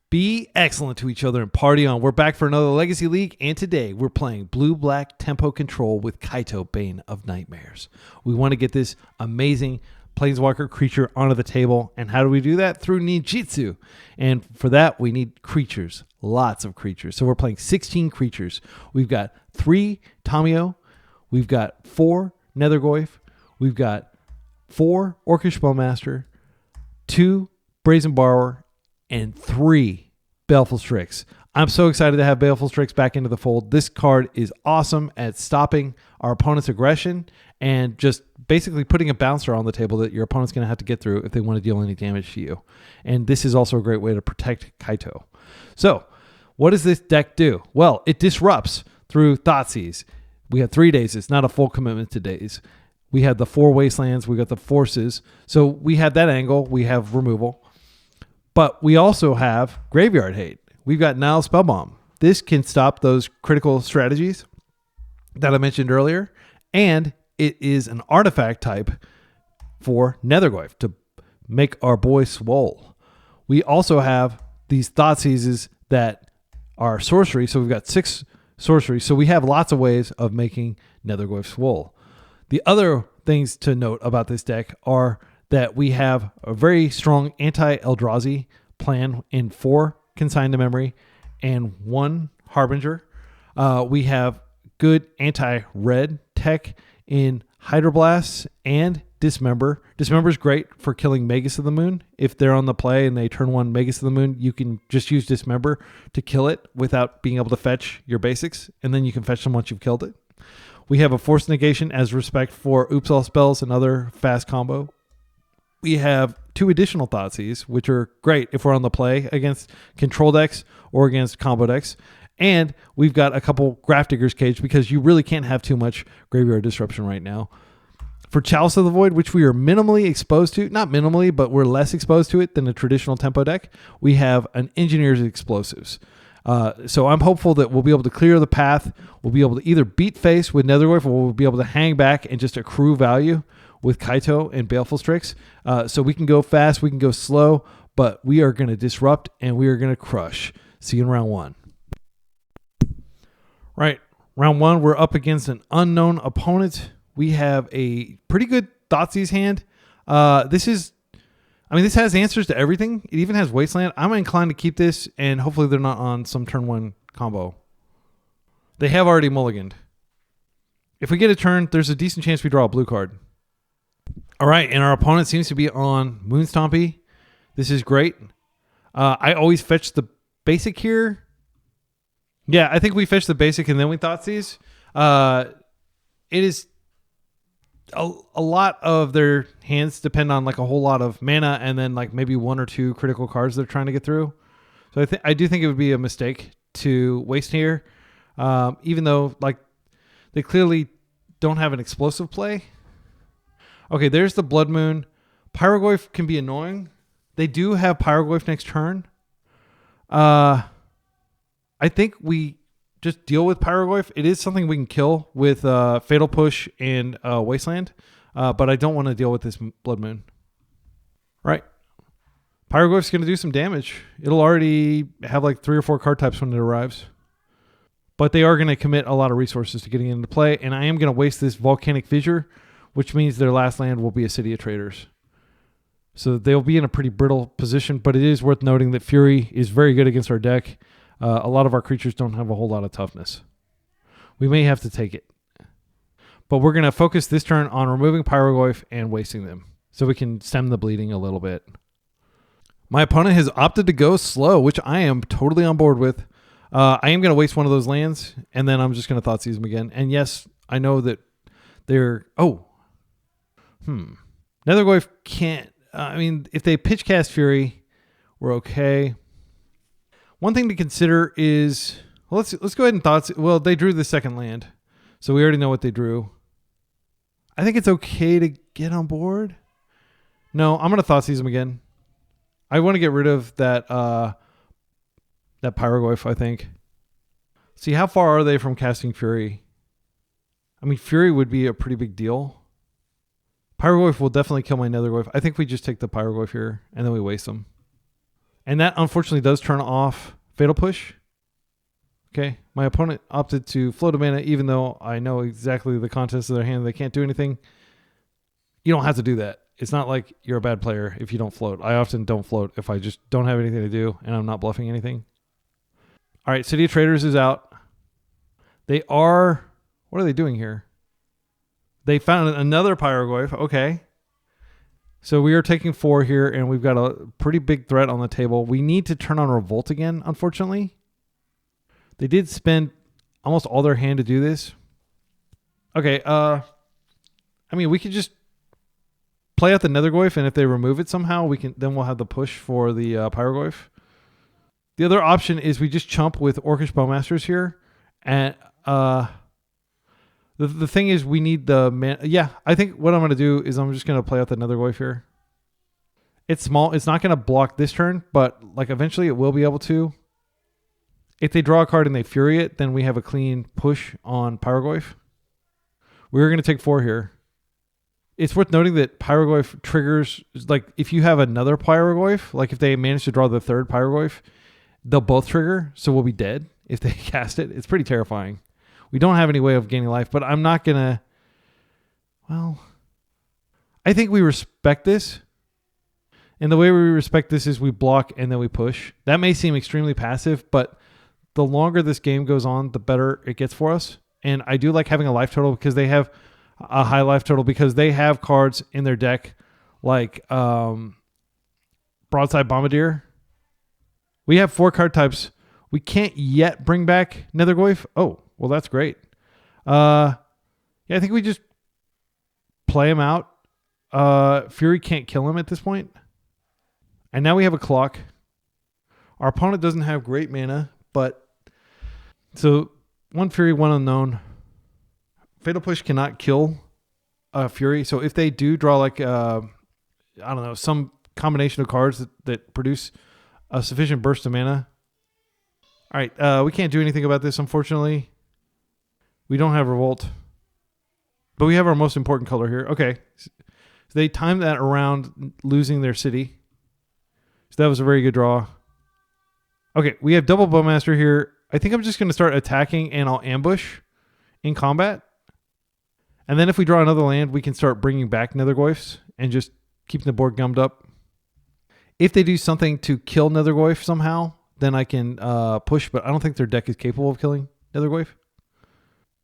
Be excellent to each other and party on. We're back for another Legacy League, and today we're playing Blue-Black Tempo Control with Kaito, Bane of Nightmares. We want to get this amazing Planeswalker creature onto the table, and how do we do that? Through ninjutsu. And for that, we need creatures, lots of creatures. So we're playing 16 creatures. We've got 3 Tamiyo, we've got 4 Nethergoyf, we've got 4 Orcish Bowmaster, 2 Brazen Borrower, and 3 Baleful Strix. I'm so excited to have Baleful Strix back into the fold. This card is awesome at stopping our opponent's aggression and just basically putting a bouncer on the table that your opponent's going to have to get through if they want to deal any damage to you. And this is also a great way to protect Kaito. So, what does this deck do? Well, it disrupts through Thoughtseize. We have 3 days. It's not a full commitment to days. We have the 4 Wastelands. We got the Forces. So we have that angle. We have removal. But we also have Graveyard Hate. We've got Nile Spellbomb. This can stop those critical strategies that I mentioned earlier. And it is an artifact type for Nethergoyf to make our boy swole. We also have these Thoughtseizes that are sorcery. So we've got 6 sorcery. So we have lots of ways of making Nethergoyf swole. The other things to note about this deck are that we have a very strong anti-Eldrazi plan in 4 Consign to Memory and 1 Harbinger. We have good anti-red tech in Hydroblast and Dismember. Dismember is great for killing Magus of the Moon. If they're on the play and they turn 1 Magus of the Moon, you can just use Dismember to kill it without being able to fetch your basics, and then you can fetch them once you've killed it. We have a Force Negation as respect for Oops All Spells and other fast combo. We have 2 additional Thoughtseize, which are great if we're on the play against control decks or against combo decks. And we've got a couple Grafdigger's Cage because you really can't have too much Graveyard Disruption right now. For Chalice of the Void, which we are minimally exposed to, not minimally, but we're less exposed to it than a traditional tempo deck, we have an Engineer's Explosives. So I'm hopeful that we'll be able to clear the path. We'll be able to either beat face with Nethergoyf or we'll be able to hang back and just accrue value with Kaito and Baleful Strix. So we can go fast, we can go slow, but we are going to disrupt and we are going to crush. See you in round 1. Right, round 1, we're up against an unknown opponent. We have a pretty good Thoughtseize hand. This has answers to everything. It even has Wasteland. I'm inclined to keep this, and hopefully they're not on some turn 1 combo. They have already mulliganed. If we get a turn, there's a decent chance we draw a blue card. All right, and our opponent seems to be on Moon Stompy. This is great. I always fetch the basic here. Yeah, I think we fetch the basic and then we Thoughtseize. It is a lot of their hands depend on like a whole lot of mana and then like maybe 1 or 2 critical cards they're trying to get through. So I do think it would be a mistake to waste here, even though like they clearly don't have an explosive play. Okay, there's the Blood Moon. Pyrogoyf can be annoying. They do have Pyrogoyf next turn. I think we just deal with Pyrogoyf. It is something we can kill with Fatal Push and Wasteland, but I don't want to deal with this Blood Moon. Right. Pyrogoyf's going to do some damage. It'll already have like 3 or 4 card types when it arrives. But they are going to commit a lot of resources to getting into play, and I am going to waste this Volcanic Fissure, which means their last land will be a City of Traders. So they'll be in a pretty brittle position, but it is worth noting that Fury is very good against our deck. A lot of our creatures don't have a whole lot of toughness. We may have to take it. But we're going to focus this turn on removing Pyrogoyf and wasting them, so we can stem the bleeding a little bit. My opponent has opted to go slow, which I am totally on board with. I am going to waste one of those lands, and then I'm just going to Thoughtseize them again. And yes, I know that they're... Nethergoyf can't... if they pitch cast Fury, we're okay. One thing to consider is... Well, let's go ahead and Thoughtseize... Well, they drew the second land, so we already know what they drew. I think it's okay to get on board. No, I'm going to Thoughtseize them again. I want to get rid of that Pyrogoyf, I think. See, how far are they from casting Fury? Fury would be a pretty big deal. Pyrogoyf will definitely kill my Nethergoyf. I think we just take the Pyrogoyf here, and then we waste them. And that unfortunately does turn off Fatal Push. Okay, my opponent opted to float a mana even though I know exactly the contents of their hand. They can't do anything. You don't have to do that. It's not like you're a bad player if you don't float. I often don't float if I just don't have anything to do and I'm not bluffing anything. All right, City of Traders is out. They are... What are they doing here? They found another Pyrogoyf. Okay. So we are taking 4 here, and we've got a pretty big threat on the table. We need to turn on Revolt again, unfortunately. They did spend almost all their hand to do this. Okay, I mean, we could just play out the Nethergoyf, and if they remove it somehow, then we'll have the push for the Pyrogoyf. The other option is we just chump with Orcish Bowmasters here, and the thing is we need the man. Yeah, I think what I'm going to do is I'm just going to play out the Nethergoyf here. It's small. It's not going to block this turn, but like eventually it will be able to. If they draw a card and they Fury it, then we have a clean push on Pyrogoyf. We're going to take 4 here. It's worth noting that Pyrogoyf triggers, like if you have another Pyrogoyf, like if they manage to draw the 3rd Pyrogoyf, they'll both trigger, so we'll be dead if they cast it. It's pretty terrifying. We don't have any way of gaining life, but I'm not going to... Well, I think we respect this. And the way we respect this is we block and then we push. That may seem extremely passive, but the longer this game goes on, the better it gets for us. And I do like having a life total because they have a high life total because they have cards in their deck like Broadside Bombardier. We have 4 card types. We can't yet bring back Nethergoyf. Oh, well, that's great. Yeah, I think we just play him out. Fury can't kill him at this point. And now we have a clock. Our opponent doesn't have great mana, but so 1 Fury, 1 unknown. Fatal Push cannot kill Fury. So if they do draw like, I don't know, some combination of cards that produce a sufficient burst of mana. All right, we can't do anything about this, unfortunately. We don't have Revolt. But we have our most important color here. Okay. So they timed that around losing their city. So that was a very good draw. Okay, we have double Bowmaster here. I think I'm just going to start attacking and I'll ambush in combat. And then if we draw another land, we can start bringing back Nethergoyfs and just keeping the board gummed up. If they do something to kill Nethergoyf somehow, then I can push, but I don't think their deck is capable of killing Nethergoyf.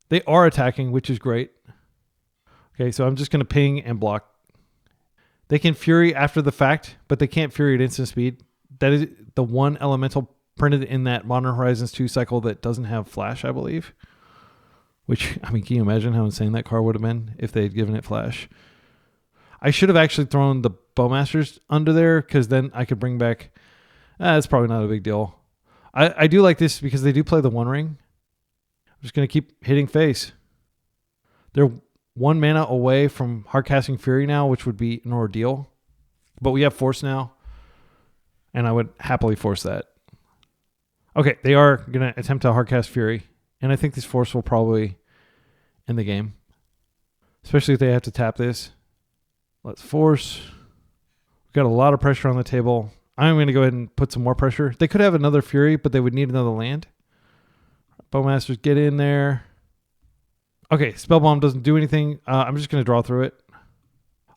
They are attacking, which is great. Okay, so I'm just going to ping and block. They can Fury after the fact, but they can't Fury at instant speed. That is the one elemental printed in that Modern Horizons 2 cycle that doesn't have Flash, I believe. Which, I mean, can you imagine how insane that card would have been if they had given it Flash? I should have actually thrown the Bowmasters under there because then I could bring back... That's probably not a big deal. I do like this because they do play the One Ring. I'm just going to keep hitting face. They're 1 mana away from hardcasting Fury now, which would be an ordeal. But we have Force now, and I would happily force that. Okay, they are going to attempt to hardcast Fury, and I think this Force will probably end the game, especially if they have to tap this. Let's force. We've got a lot of pressure on the table. I'm going to go ahead and put some more pressure. They could have another Fury, but they would need another land. Bowmasters get in there. Okay, Spellbomb doesn't do anything. I'm just going to draw through it.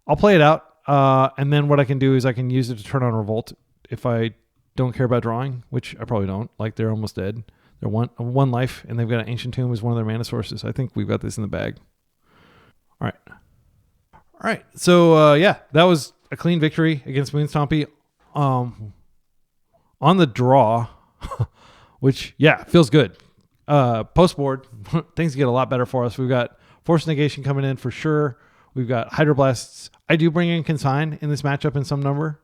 I'll play it out, and then what I can do is I can use it to turn on Revolt if I don't care about drawing, which I probably don't. Like, they're almost dead. They're one life, and they've got an Ancient Tomb as one of their mana sources. I think we've got this in the bag. All right. So, yeah, that was a clean victory against Moon Stompy. On the draw, which, yeah, feels good. Post board, things get a lot better for us. We've got Force Negation coming in for sure. We've got Hydroblasts. I do bring in Consign in this matchup in some number.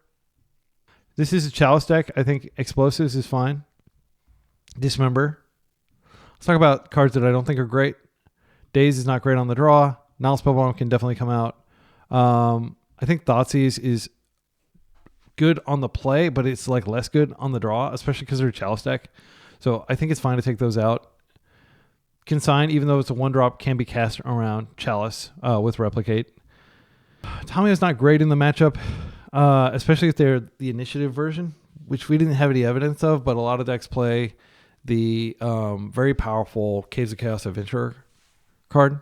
This is a Chalice deck. I think Explosives is fine. Dismember. Let's talk about cards that I don't think are great. Daze is not great on the draw. Nile Spellbomb can definitely come out. I think Thoughtseize is good on the play, but it's like less good on the draw, especially because they're a Chalice deck. So I think it's fine to take those out. Consign, even though it's a 1-drop, can be cast around Chalice with Replicate. Tamiya's not great in the matchup, especially if they're the initiative version, which we didn't have any evidence of, but a lot of decks play the very powerful Caves of Chaos Adventurer card.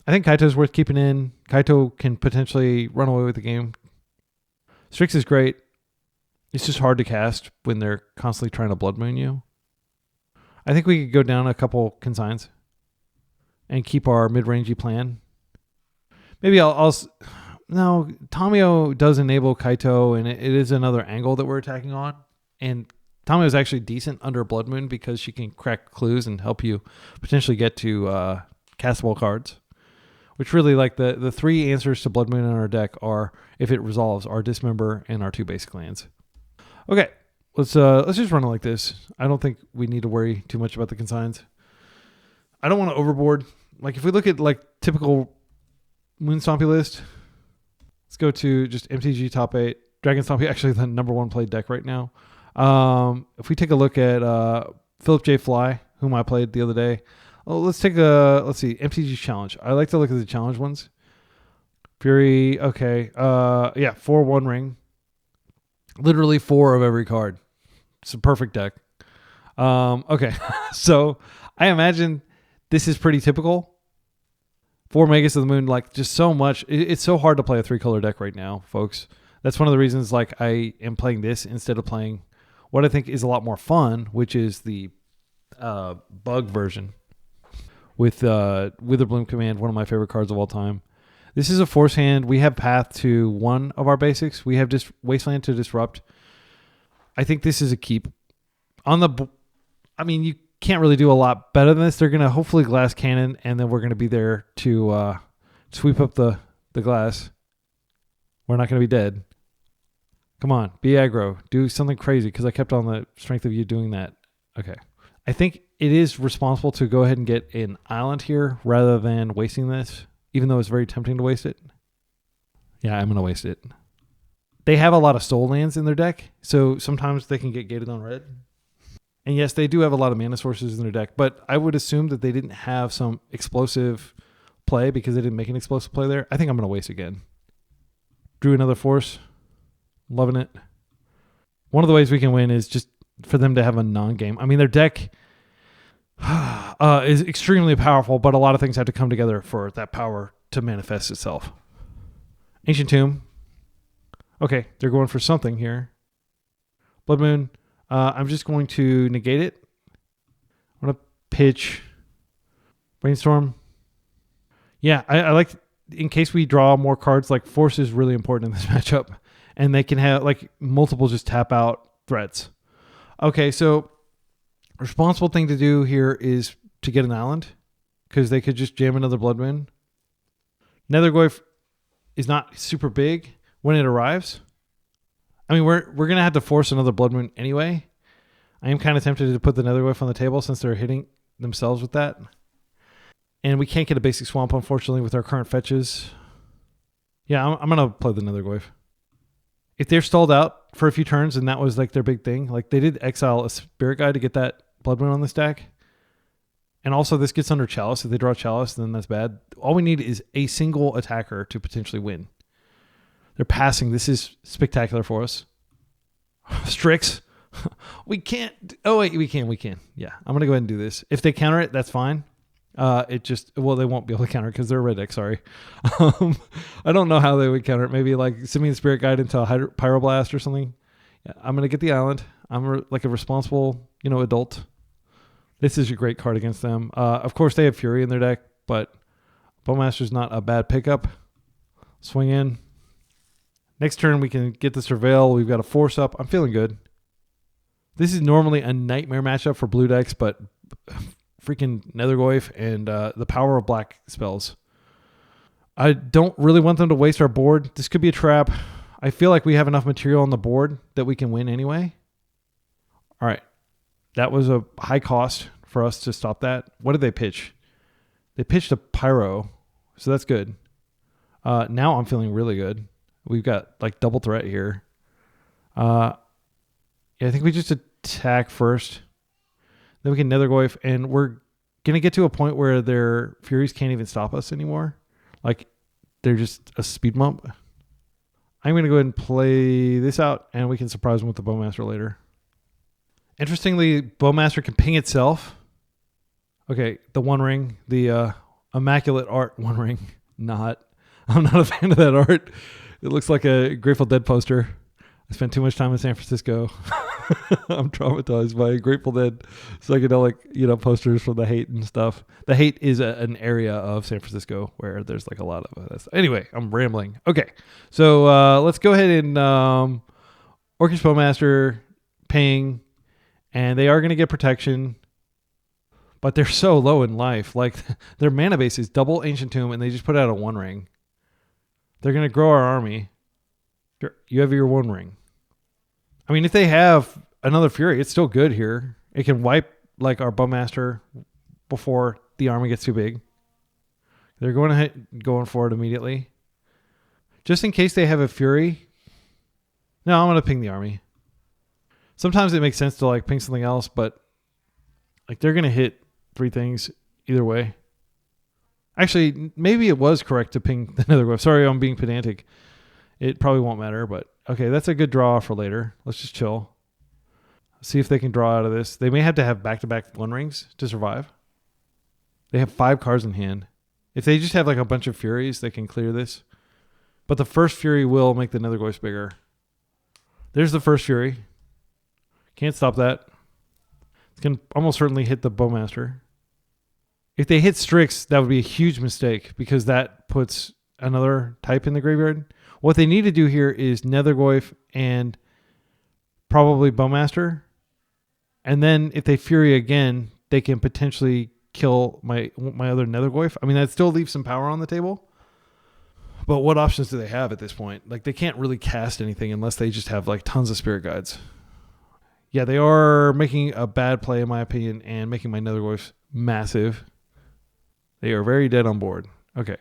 I think Kaito's worth keeping in. Kaito can potentially run away with the game. Strix is great. It's just hard to cast when they're constantly trying to Blood Moon you. I think we could go down a couple consigns and keep our mid-rangey plan. Maybe no, Tamiyo does enable Kaito, and it is another angle that we're attacking on. And Tamiyo is actually decent under Blood Moon because she can crack clues and help you potentially get to castable cards. Which really, like, the three answers to Blood Moon in our deck are, if it resolves, our Dismember and our 2 basic lands. Okay, let's just run it like this. I don't think we need to worry too much about the consigns. I don't want to overboard. Like, if we look at like typical Moon Stompy list, let's go to just MTG top 8. Dragon Stompy, actually the number 1 played deck right now. If we take a look at Philip J. Fly, whom I played the other day. Oh, let's see, MTG Challenge. I like to look at the challenge ones. Fury, okay. 4-1 ring. Literally 4 of every card. It's a perfect deck. Okay, so I imagine this is pretty typical. 4 Magus of the Moon, like just so much. It's so hard to play a 3-color deck right now, folks. That's one of the reasons like I am playing this instead of playing what I think is a lot more fun, which is the bug version with Witherbloom Command, one of my favorite cards of all time. This is a force hand. We have path to 1 of our basics. We have just Wasteland to disrupt. I think this is a keep. You can't really do a lot better than this. They're going to hopefully glass cannon, and then we're going to be there to sweep up the glass. We're not going to be dead. Come on, be aggro. Do something crazy, because I kept on the strength of you doing that. Okay. I think it is responsible to go ahead and get an island here rather than wasting this, even though it's very tempting to waste it. Yeah, I'm going to waste it. They have a lot of soul lands in their deck, so sometimes they can get gated on red. And yes, they do have a lot of mana sources in their deck, but I would assume that they didn't have some explosive play because they didn't make an explosive play there. I think I'm going to waste again. Drew another force. Loving it. One of the ways we can win is just for them to have a non-game. I mean, their deck is extremely powerful, but a lot of things have to come together for that power to manifest itself. Ancient Tomb. Okay, they're going for something here. Blood Moon. I'm just going to negate it. I'm going to pitch Brainstorm. Yeah, I like, in case we draw more cards, like Force is really important in this matchup. And they can have like multiple just tap out threats. Okay, so responsible thing to do here is to get an island, because they could just jam another Blood Moon. Nethergoyf is not super big when it arrives. I mean, we're going to have to force another Blood Moon anyway. I am kind of tempted to put the Nethergoyf on the table since they're hitting themselves with that. And we can't get a basic swamp, unfortunately, with our current fetches. Yeah, I'm going to play the Nethergoyf. If they're stalled out for a few turns and that was like their big thing, like they did exile a Spirit Guide to get that Blood Moon on this deck. And also this gets under Chalice. If they draw Chalice, then that's bad. All we need is a single attacker to potentially win. They're passing. This is spectacular for us. Strix. We can't. Oh, wait, we can. Yeah, I'm going to go ahead and do this. If they counter it, that's fine. They won't be able to counter it because they're a red deck, sorry. I don't know how they would counter it. Maybe like send me the Spirit Guide into a Pyroblast or something. Yeah, I'm going to get the island. I'm like a responsible, adult. This is a great card against them. Of course, they have Fury in their deck, but Bowmaster's not a bad pickup. Swing in. Next turn, we can get the Surveil. We've got a Force up. I'm feeling good. This is normally a nightmare matchup for blue decks, but freaking Nethergoyf and the power of black spells. I don't really want them to waste our board. This could be a trap. I feel like we have enough material on the board that we can win anyway. All right. That was a high cost for us to stop that. What did they pitch? They pitched a Pyro, so that's good. Now I'm feeling really good. We've got like double threat here. I think we just attack first. Then we can Nethergoyf, and we're going to get to a point where their Furies can't even stop us anymore. Like, they're just a speed bump. I'm going to go ahead and play this out, and we can surprise them with the Bowmaster later. Interestingly, Bowmaster can ping itself. Okay, the One Ring, the Immaculate Art One Ring. I'm not a fan of that art. It looks like a Grateful Dead poster. I spent too much time in San Francisco. I'm traumatized by Grateful Dead psychedelic, posters from the Hate and stuff. The Hate is an area of San Francisco where there's like a lot of that stuff. Anyway, I'm rambling. Okay, so let's go ahead and Orcish Bowmaster ping, and they are going to get protection, but they're so low in life. Like their mana base is double Ancient Tomb, and they just put out a One Ring. They're going to grow our army. You have your One Ring. I mean, if they have another Fury, it's still good here. It can wipe like our Bowmaster before the army gets too big. They're going for it immediately. Just in case they have a Fury. No, I'm going to ping the army. Sometimes it makes sense to like ping something else, but like they're going to hit 3 things either way. Actually, maybe it was correct to ping the Nethergoyf. Sorry, I'm being pedantic. It probably won't matter, but okay, that's a good draw for later. Let's just chill. See if they can draw out of this. They may have to have back-to-back One Rings to survive. They have 5 cards in hand. If they just have like a bunch of Furies, they can clear this. But the first Fury will make the Nethergoyf bigger. There's the first Fury. Can't stop that. It's going to almost certainly hit the Bowmaster. If they hit Strix, that would be a huge mistake because that puts another type in the graveyard. What they need to do here is Nethergoyf and probably Bowmaster. And then if they Fury again, they can potentially kill my other Nethergoyf. I mean, that still leaves some power on the table. But what options do they have at this point? Like, they can't really cast anything unless they just have like tons of Spirit Guides. Yeah, they are making a bad play in my opinion and making my Nethergoyfs massive. They are very dead on board. Okay.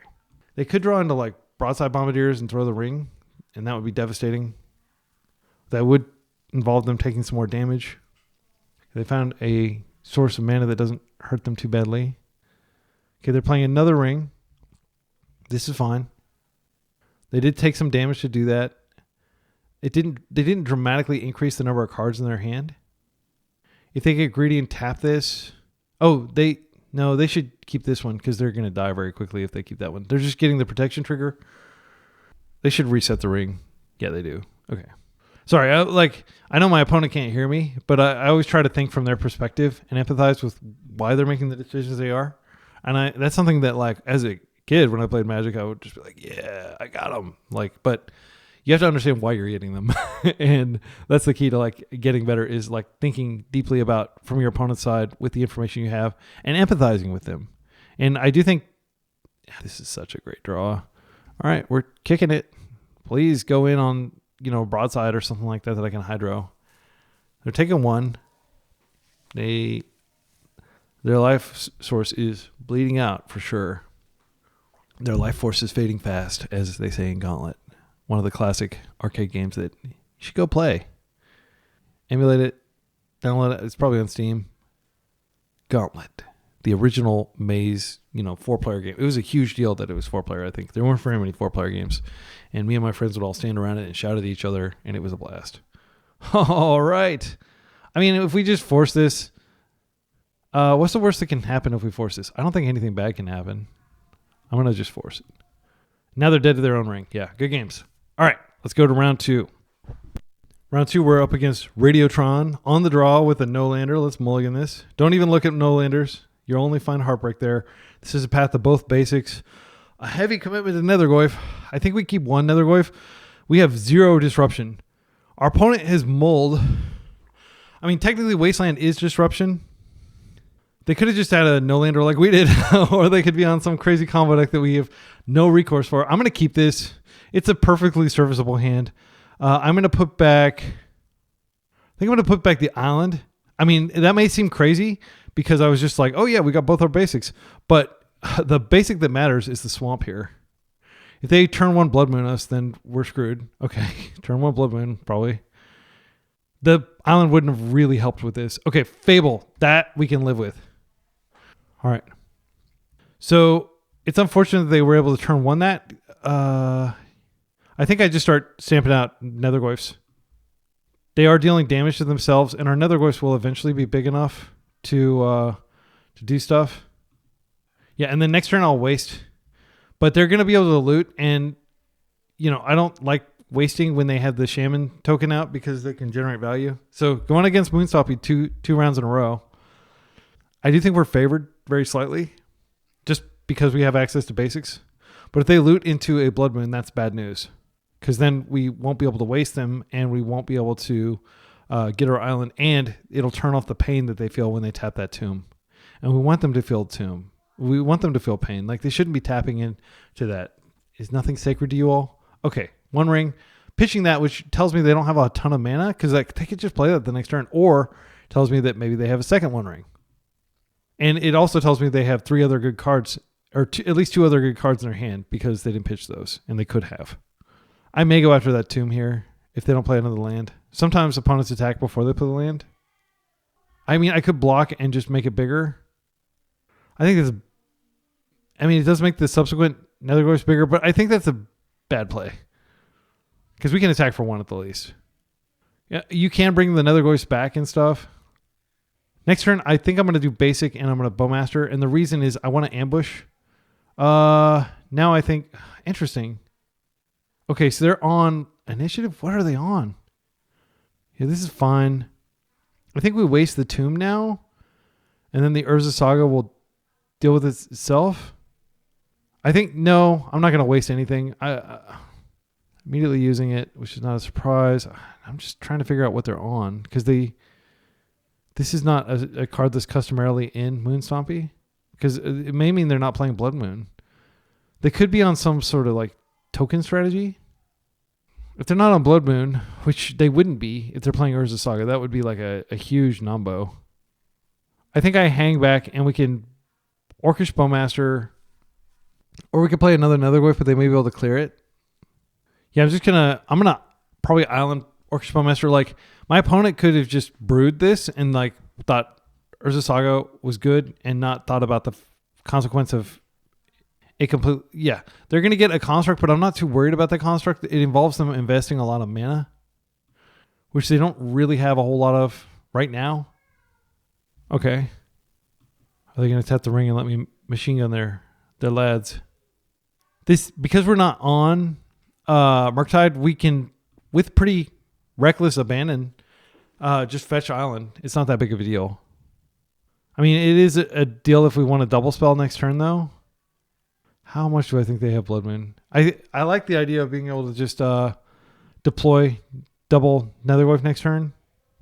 They could draw into like Broadside Bombardiers and throw the ring, and that would be devastating. That would involve them taking some more damage. They found a source of mana that doesn't hurt them too badly. Okay, they're playing another ring. This is fine. They did take some damage to do that. They didn't dramatically increase the number of cards in their hand. If they get greedy and tap this, they should keep this one because they're going to die very quickly if they keep that one. They're just getting the protection trigger. They should reset the ring. Yeah, they do. Okay. Sorry, I know my opponent can't hear me, but I always try to think from their perspective and empathize with why they're making the decisions they are. And that's something that, like, as a kid when I played Magic, I would just be like, yeah, I got them. Like, but you have to understand why you're getting them. And that's the key to like getting better is like thinking deeply about from your opponent's side with the information you have and empathizing with them. And I do think this is such a great draw. All right, we're kicking it. Please go in on, Broadside or something like that I can hydro. They're taking 1. Their life source is bleeding out for sure. Their life force is fading fast, as they say in Gauntlet. One of the classic arcade games that you should go play. Emulate it. Download it. It's probably on Steam. Gauntlet. The original Maze, 4-player game. It was a huge deal that it was 4-player, I think. There weren't very many 4-player games. And me and my friends would all stand around it and shout at each other, and it was a blast. All right. I mean, if we just force this, what's the worst that can happen if we force this? I don't think anything bad can happen. I'm going to just force it. Now they're dead to their own ring. Yeah, good games. All right, let's go to round 2. Round 2, we're up against Radiotron on the draw with a no-lander. Let's mulligan this. Don't even look at no-landers. You'll only find Heartbreak there. This is a path to both basics. A heavy commitment to Nethergoyf. I think we keep 1 Nethergoyf. We have 0 disruption. Our opponent has mulled. I mean, technically Wasteland is disruption. They could have just had a no-lander like we did, or they could be on some crazy combo deck that we have no recourse for. I'm going to keep this. It's a perfectly serviceable hand. I'm going to put back... I think I'm going to put back the island. I mean, that may seem crazy because I was just like, oh yeah, we got both our basics. But the basic that matters is the swamp here. If they turn 1 Blood Moon us, then we're screwed. Okay, turn 1 Blood Moon, probably. The island wouldn't have really helped with this. Okay, Fable. That we can live with. All right. So it's unfortunate that they were able to turn 1 that. I think I just start stamping out Nethergoyfs. They are dealing damage to themselves, and our Nethergoyfs will eventually be big enough to do stuff. Yeah, and then next turn I'll waste. But they're going to be able to loot, and, you know, I don't like wasting when they have the Shaman token out because they can generate value. So going against Moonstompy two rounds in a row, I do think we're favored very slightly just because we have access to basics. But if they loot into a Blood Moon, that's bad news because then we won't be able to waste them and we won't be able to get our island, and it'll turn off the pain that they feel when they tap that tomb. And we want them to feel tomb. We want them to feel pain. Like, they shouldn't be tapping into that. Is nothing sacred to you all? Okay, One Ring. Pitching that, which tells me they don't have a ton of mana, because like, they could just play that the next turn, or tells me that maybe they have a second One Ring. And it also tells me they have 3 other good cards, or at least 2 other good cards in their hand, because they didn't pitch those, and they could have. I may go after that tomb here if they don't play another land. Sometimes opponents attack before they play the land. I mean, I could block and just make it bigger. I think it does make the subsequent Nethergoyfs bigger, but I think that's a bad play. Because we can attack for 1 at the least. Yeah, you can bring the Nethergoyfs back and stuff. Next turn, I think I'm going to do basic and I'm going to Bowmaster. And the reason is I want to ambush. Now I think, interesting. Okay, so they're on initiative. What are they on? Yeah, this is fine. I think we waste the tomb now. And then the Urza Saga will deal with itself. I think, no, I'm not going to waste anything. I immediately using it, which is not a surprise. I'm just trying to figure out what they're on. Because this is not a card that's customarily in Moonstompy. Because it may mean they're not playing Blood Moon. They could be on some sort of like token strategy. If they're not on Blood Moon, which they wouldn't be if they're playing Urza Saga, that would be like a huge numbo. I think I hang back and we can Orcish Bowmaster, or we could play another Nethergoyf, but they may be able to clear it. Yeah, I'm gonna probably Island Orcish Bowmaster. Like, my opponent could have just brewed this and like thought Urza Saga was good and not thought about the consequence of a complete. Yeah, they're gonna get a construct, but I'm not too worried about the construct. It involves them investing a lot of mana, which they don't really have a whole lot of right now. Okay. Are they going to tap the ring and let me machine gun their lads? Because we're not on Murktide, we can, with pretty reckless abandon, just fetch island. It's not that big of a deal. I mean, it is a deal if we want to double spell next turn, though. How much do I think they have Blood Moon? I like the idea of being able to just deploy double Nethergoyf next turn.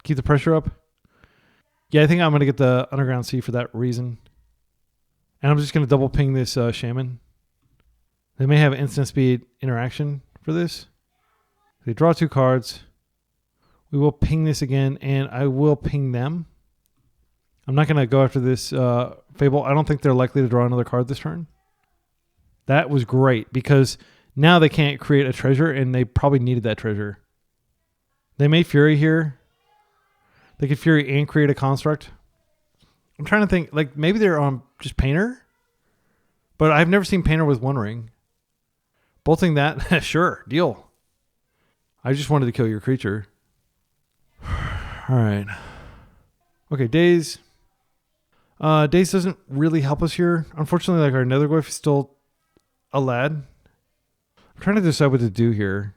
Keep the pressure up. Yeah, I think I'm going to get the Underground Sea for that reason. And I'm just going to double ping this Shaman. They may have instant speed interaction for this. They draw 2 cards. We will ping this again, and I will ping them. I'm not going to go after this Fable. I don't think they're likely to draw another card this turn. That was great, because now they can't create a treasure, and they probably needed that treasure. They may Fury here. They could Fury and create a construct. I'm trying to think, like, maybe they're on just Painter, but I've never seen Painter with 1 ring. Bolting that, sure, deal. I just wanted to kill your creature. All right. Okay, Daze. Daze doesn't really help us here. Unfortunately, like, our Nethergoyf is still a lad. I'm trying to decide what to do here.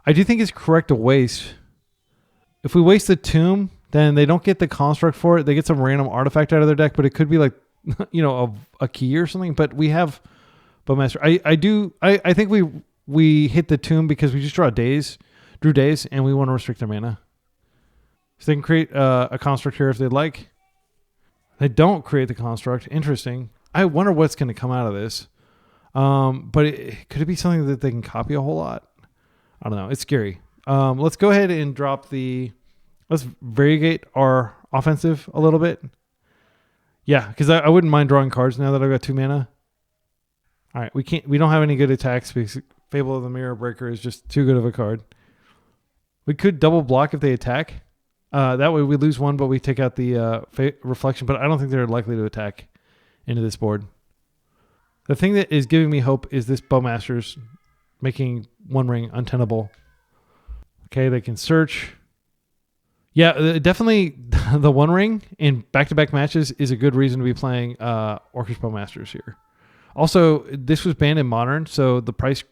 I do think it's correct to waste. If we waste the tomb, then they don't get the construct for it. They get some random artifact out of their deck, but it could be like, you know, a key or something. But we have Bowmaster. I think we hit the tomb because we just drew Daze, and we want to restrict their mana. So they can create a construct here if they'd like. They don't create the construct. Interesting. I wonder what's going to come out of this. But could it be something that they can copy a whole lot? I don't know. It's scary. Let's go ahead and drop let's variegate our offensive a little bit. Yeah, because I wouldn't mind drawing cards now that I've got 2 mana. All right, we don't have any good attacks because Fable of the Mirror Breaker is just too good of a card. We could double block if they attack. That way we lose 1, but we take out the reflection. But I don't think they're likely to attack into this board. The thing that is giving me hope is this Bowmaster's making One Ring untenable. Okay, they can search. Yeah, definitely the One Ring in back-to-back matches is a good reason to be playing Orchestra Masters here. Also, this was banned in Modern, so the price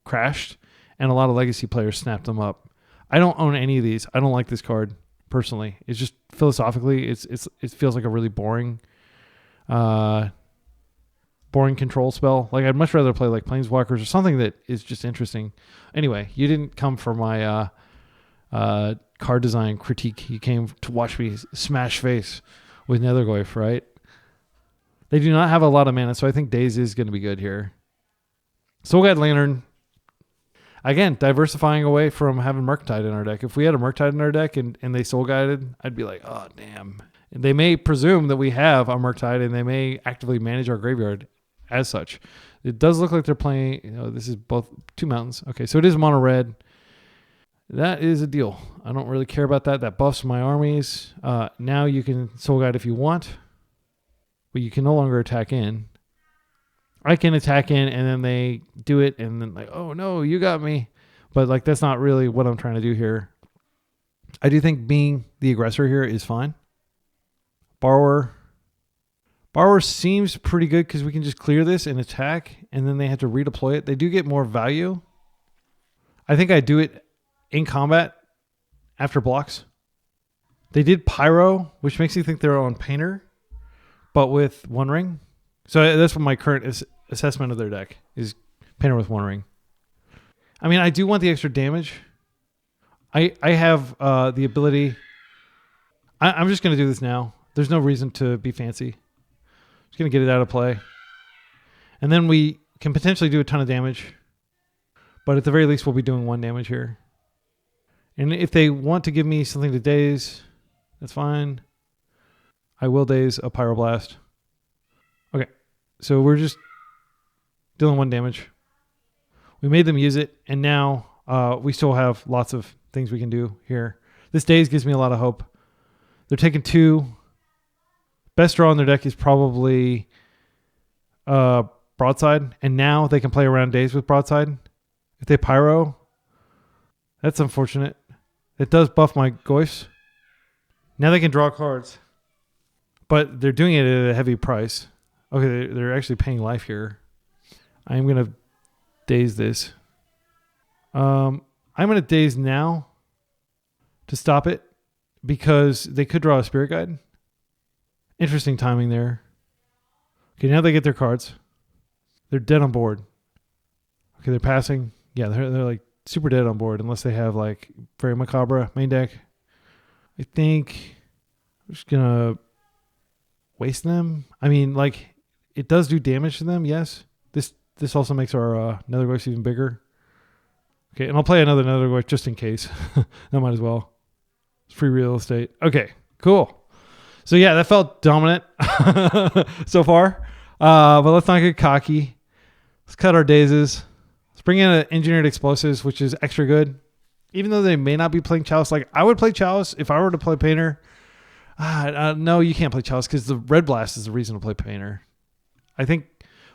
crashed, and a lot of Legacy players snapped them up. I don't own any of these. I don't like this card personally. It's just philosophically, it feels like a really boring control spell. Like I'd much rather play like Planeswalkers or something that is just interesting. Anyway, you didn't come for my card design critique. You came to watch me smash face with Nethergoyf, right? They do not have a lot of mana, so I think Daze is going to be good here. Soul Guide Lantern. Again, diversifying away from having Murktide in our deck. If we had a Murktide in our deck and they Soul Guided, I'd be like, oh, damn. And they may presume that we have a Murktide and they may actively manage our graveyard as such. It does look like they're playing, this is both 2 mountains. Okay, so it is mono red. That is a deal. I don't really care about that. That buffs my armies. Now you can Soul Guide if you want, but you can no longer attack in. I can attack in and then they do it and then like, oh no, you got me. But like that's not really what I'm trying to do here. I do think being the aggressor here is fine. Borrower seems pretty good because we can just clear this and attack and then they have to redeploy it. They do get more value. I think I do it in combat after blocks. They did Pyro, which makes you think they're on Painter, but with One Ring. So that's what my current assessment of their deck is: Painter with One Ring. I mean, I do want the extra damage. I have the ability. I'm just going to do this now. There's no reason to be fancy. Just going to get it out of play. And then we can potentially do a ton of damage. But at the very least, we'll be doing 1 damage here. And if they want to give me something to daze, that's fine. I will daze a Pyroblast. Okay, so we're just dealing 1 damage. We made them use it, and now we still have lots of things we can do here. This daze gives me a lot of hope. They're taking 2. Best draw in their deck is probably Broadside, and now they can play around daze with Broadside. If they Pyro, that's unfortunate. It does buff my Goyfs. Now they can draw cards, but they're doing it at a heavy price. Okay, they're actually paying life here. I'm going to daze this. I'm going to daze now to stop it because they could draw a Spirit Guide. Interesting timing there. Okay, now they get their cards. They're dead on board. Okay, they're passing. Yeah, they're like super dead on board unless they have like very Macabre main deck. I think I'm just going to waste them. I mean, like, it does do damage to them, yes. This also makes our Nethergoyfs even bigger. Okay, and I'll play another Nethergoyf just in case. I might as well. It's free real estate. Okay, cool. So yeah, that felt dominant so far. But let's not get cocky. Let's cut our dazes. Let's bring in Engineered Explosives, which is extra good. Even though they may not be playing Chalice. Like, I would play Chalice if I were to play Painter. No, you can't play Chalice because the Red Blast is the reason to play Painter. I think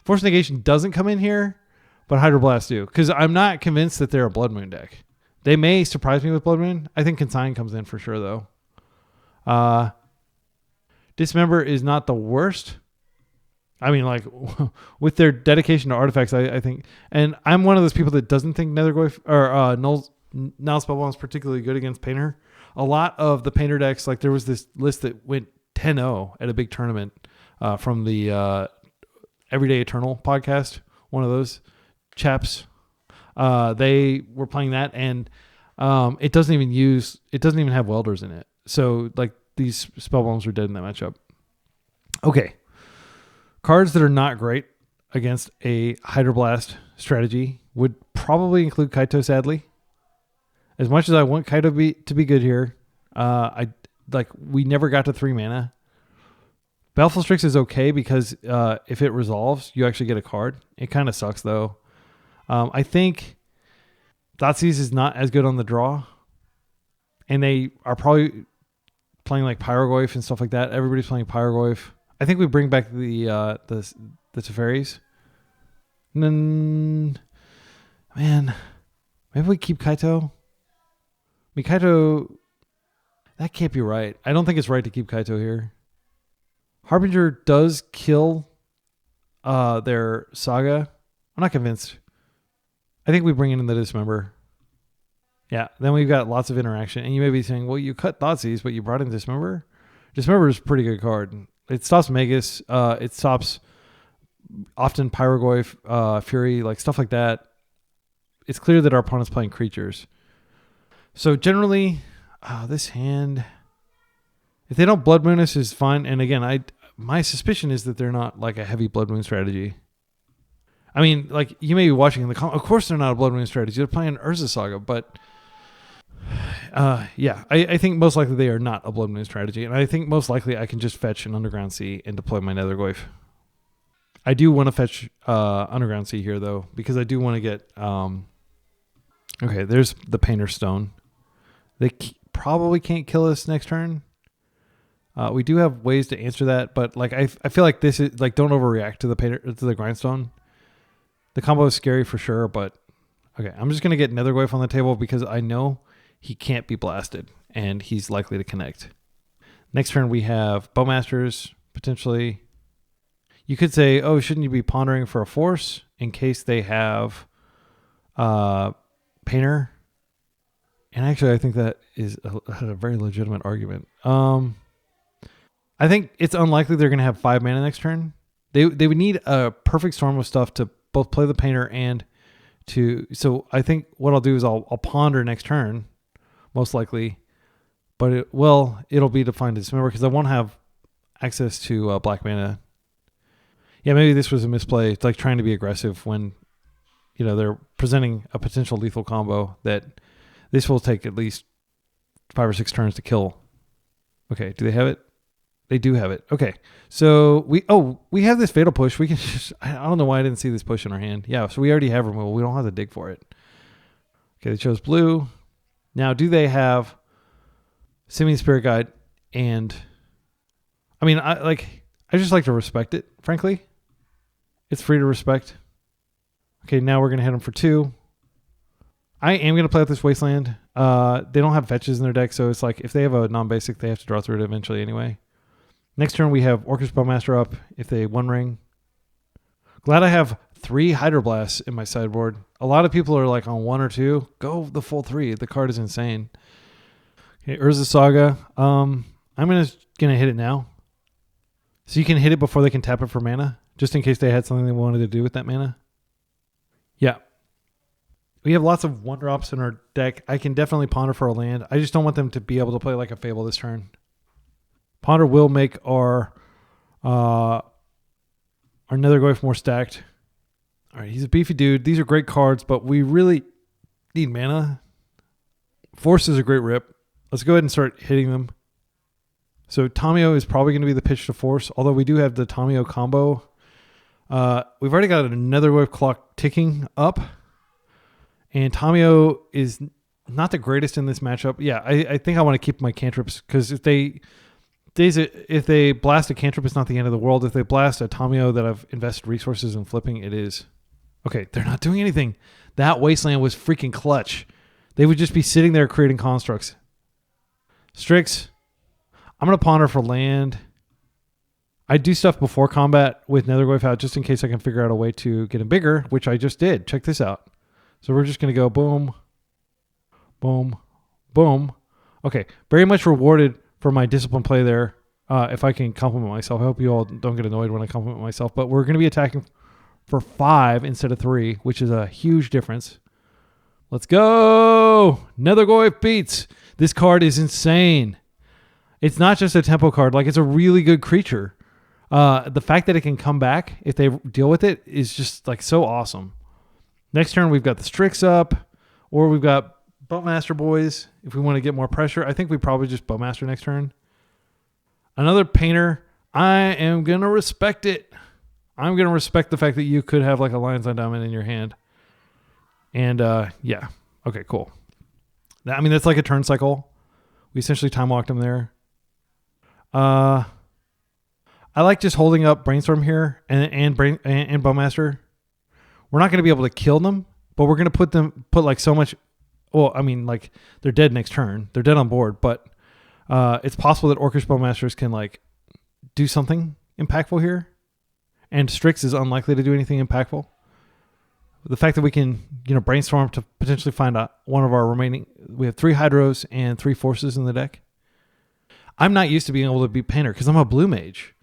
Force Negation doesn't come in here, but Hydroblast do. Because I'm not convinced that they're a Blood Moon deck. They may surprise me with Blood Moon. I think Consign comes in for sure, though. Dismember is not the worst. I mean, like, with their dedication to artifacts, I think... And I'm one of those people that doesn't think Nethergoyf or Null Spellbound is particularly good against Painter. A lot of the Painter decks, like, there was this list that went 10-0 at a big tournament from the Everyday Eternal podcast. One of those chaps. They were playing that, and it doesn't even have Welders in it. So, like, these Spellbombs are dead in that matchup. Okay. Cards that are not great against a Hydroblast strategy would probably include Kaito, sadly. As much as I want Kaito to be good here, we never got to 3 mana. Baleful Strix is okay because if it resolves, you actually get a card. It kind of sucks, though. I think Thoughtseize is not as good on the draw. And they are probably playing like Pyrogoyf and stuff like that. Everybody's playing Pyrogoyf. I think we bring back the Teferis. And then Man, maybe we keep Kaito. I mean, Kaito, that can't be right. I don't think it's right to keep Kaito here. Harbinger does kill their Saga. I'm not convinced. I think we bring in the Dismember. Yeah, then we've got lots of interaction. And you may be saying, well, you cut Thoughtseize, but you brought in Dismember? Dismember is a pretty good card. It stops Magus. It stops often Pyrogoyf, Fury, like stuff like that. It's clear that our opponent's playing creatures. So generally, this hand, if they don't Blood Moon us, is fine. And again, my suspicion is that they're not like a heavy Blood Moon strategy. I mean, like you may be watching in the of course they're not a Blood Moon strategy. They're playing Urza Saga, but yeah, I think most likely they are not a Blood Moon strategy. And I think most likely I can just fetch an Underground Sea and deploy my Nethergoyf. I do want to fetch Underground Sea here, though, because I do want to get... okay, there's the Painter Stone. They probably can't kill us next turn. We do have ways to answer that, but like I feel like this is... like don't overreact to the Grindstone. The combo is scary for sure, but... okay, I'm just going to get Nethergoyf on the table because I know he can't be blasted, and he's likely to connect. Next turn, we have Bowmasters, potentially. You could say, oh, shouldn't you be pondering for a force in case they have Painter? And actually, I think that is a very legitimate argument. I think it's unlikely they're going to have 5 mana next turn. They would need a perfect storm of stuff to both play the Painter and to... so I think what I'll do is I'll ponder next turn, most likely. But it'll be to find a Dismember because I won't have access to black mana. Yeah, maybe this was a misplay. It's like trying to be aggressive when, you know, they're presenting a potential lethal combo that this will take at least 5 or 6 turns to kill. Okay, do they have it? They do have it. Okay, so we have this Fatal Push. We can just... I don't know why I didn't see this push in our hand. Yeah, so we already have removal. We don't have to dig for it. Okay, they chose blue. Now, do they have Simian Spirit Guide? And I mean, I just like to respect it, frankly. It's free to respect. Okay, now we're going to hit them for 2. I am going to play out this Wasteland. They don't have fetches in their deck, so it's like if they have a non-basic, they have to draw through it eventually anyway. Next turn, we have Orcish Bowmaster up if they One Ring. Glad I have 3 Hydroblasts in my sideboard. A lot of people are like on 1 or 2. Go the full 3. The card is insane. Okay, Urza Saga. I'm gonna hit it now. So you can hit it before they can tap it for mana, just in case they had something they wanted to do with that mana. Yeah. We have lots of 1-drops in our deck. I can definitely ponder for a land. I just don't want them to be able to play like a Fable this turn. Ponder will make our Nethergoyf more stacked. All right, he's a beefy dude. These are great cards, but we really need mana. Force is a great rip. Let's go ahead and start hitting them. So Tamio is probably going to be the pitch to force, although we do have the Tamio combo. We've already got another Nethergoyf clock ticking up, and Tamio is not the greatest in this matchup. Yeah, I think I want to keep my cantrips because if they blast a cantrip, it's not the end of the world. If they blast a Tamio that I've invested resources in flipping, it is. Okay, they're not doing anything. That Wasteland was freaking clutch. They would just be sitting there creating constructs. Strix. I'm going to ponder for land. I do stuff before combat with Nethergoyf out just in case I can figure out a way to get him bigger, which I just did. Check this out. So we're just going to go boom, boom, boom. Okay, very much rewarded for my disciplined play there. If I can compliment myself. I hope you all don't get annoyed when I compliment myself. But we're going to be attacking for 5 instead of 3, which is a huge difference. Let's go! Nethergoyf beats. This card is insane. It's not just a tempo card. Like, it's a really good creature. The fact that it can come back if they deal with it is just like so awesome. Next turn, we've got the Strix up, or we've got Bowmaster boys. If we want to get more pressure, I think we probably just Bowmaster next turn. Another Painter. I am going to respect it. I'm going to respect the fact that you could have like a Lion's Eye Diamond in your hand. And yeah. Okay, cool. I mean, that's like a turn cycle. We essentially time walked him there. I like just holding up Brainstorm here and Bowmaster. We're not going to be able to kill them, but we're going to put like so much. Well, I mean, like they're dead next turn. They're dead on board, but it's possible that Orcish Bowmasters can like do something impactful here. And Strix is unlikely to do anything impactful. The fact that we can, brainstorm to potentially find one of our remaining. We have 3 Hydros and 3 Forces in the deck. I'm not used to being able to beat Painter because I'm a blue mage.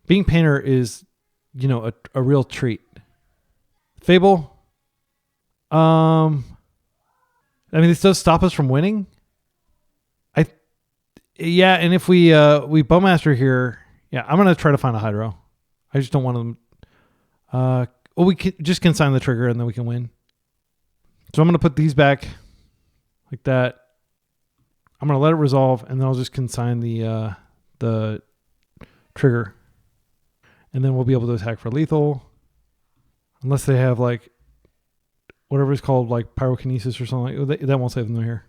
Being Painter is, a real treat. Fable. This does stop us from winning. And if we Bowmaster here, I'm gonna try to find a Hydro. I just don't want them. We can just consign the trigger and then we can win. So I'm gonna put these back like that. I'm gonna let it resolve and then I'll just consign the trigger, and then we'll be able to attack for lethal, unless they have like whatever it's called, like pyrokinesis or something. That won't save them here.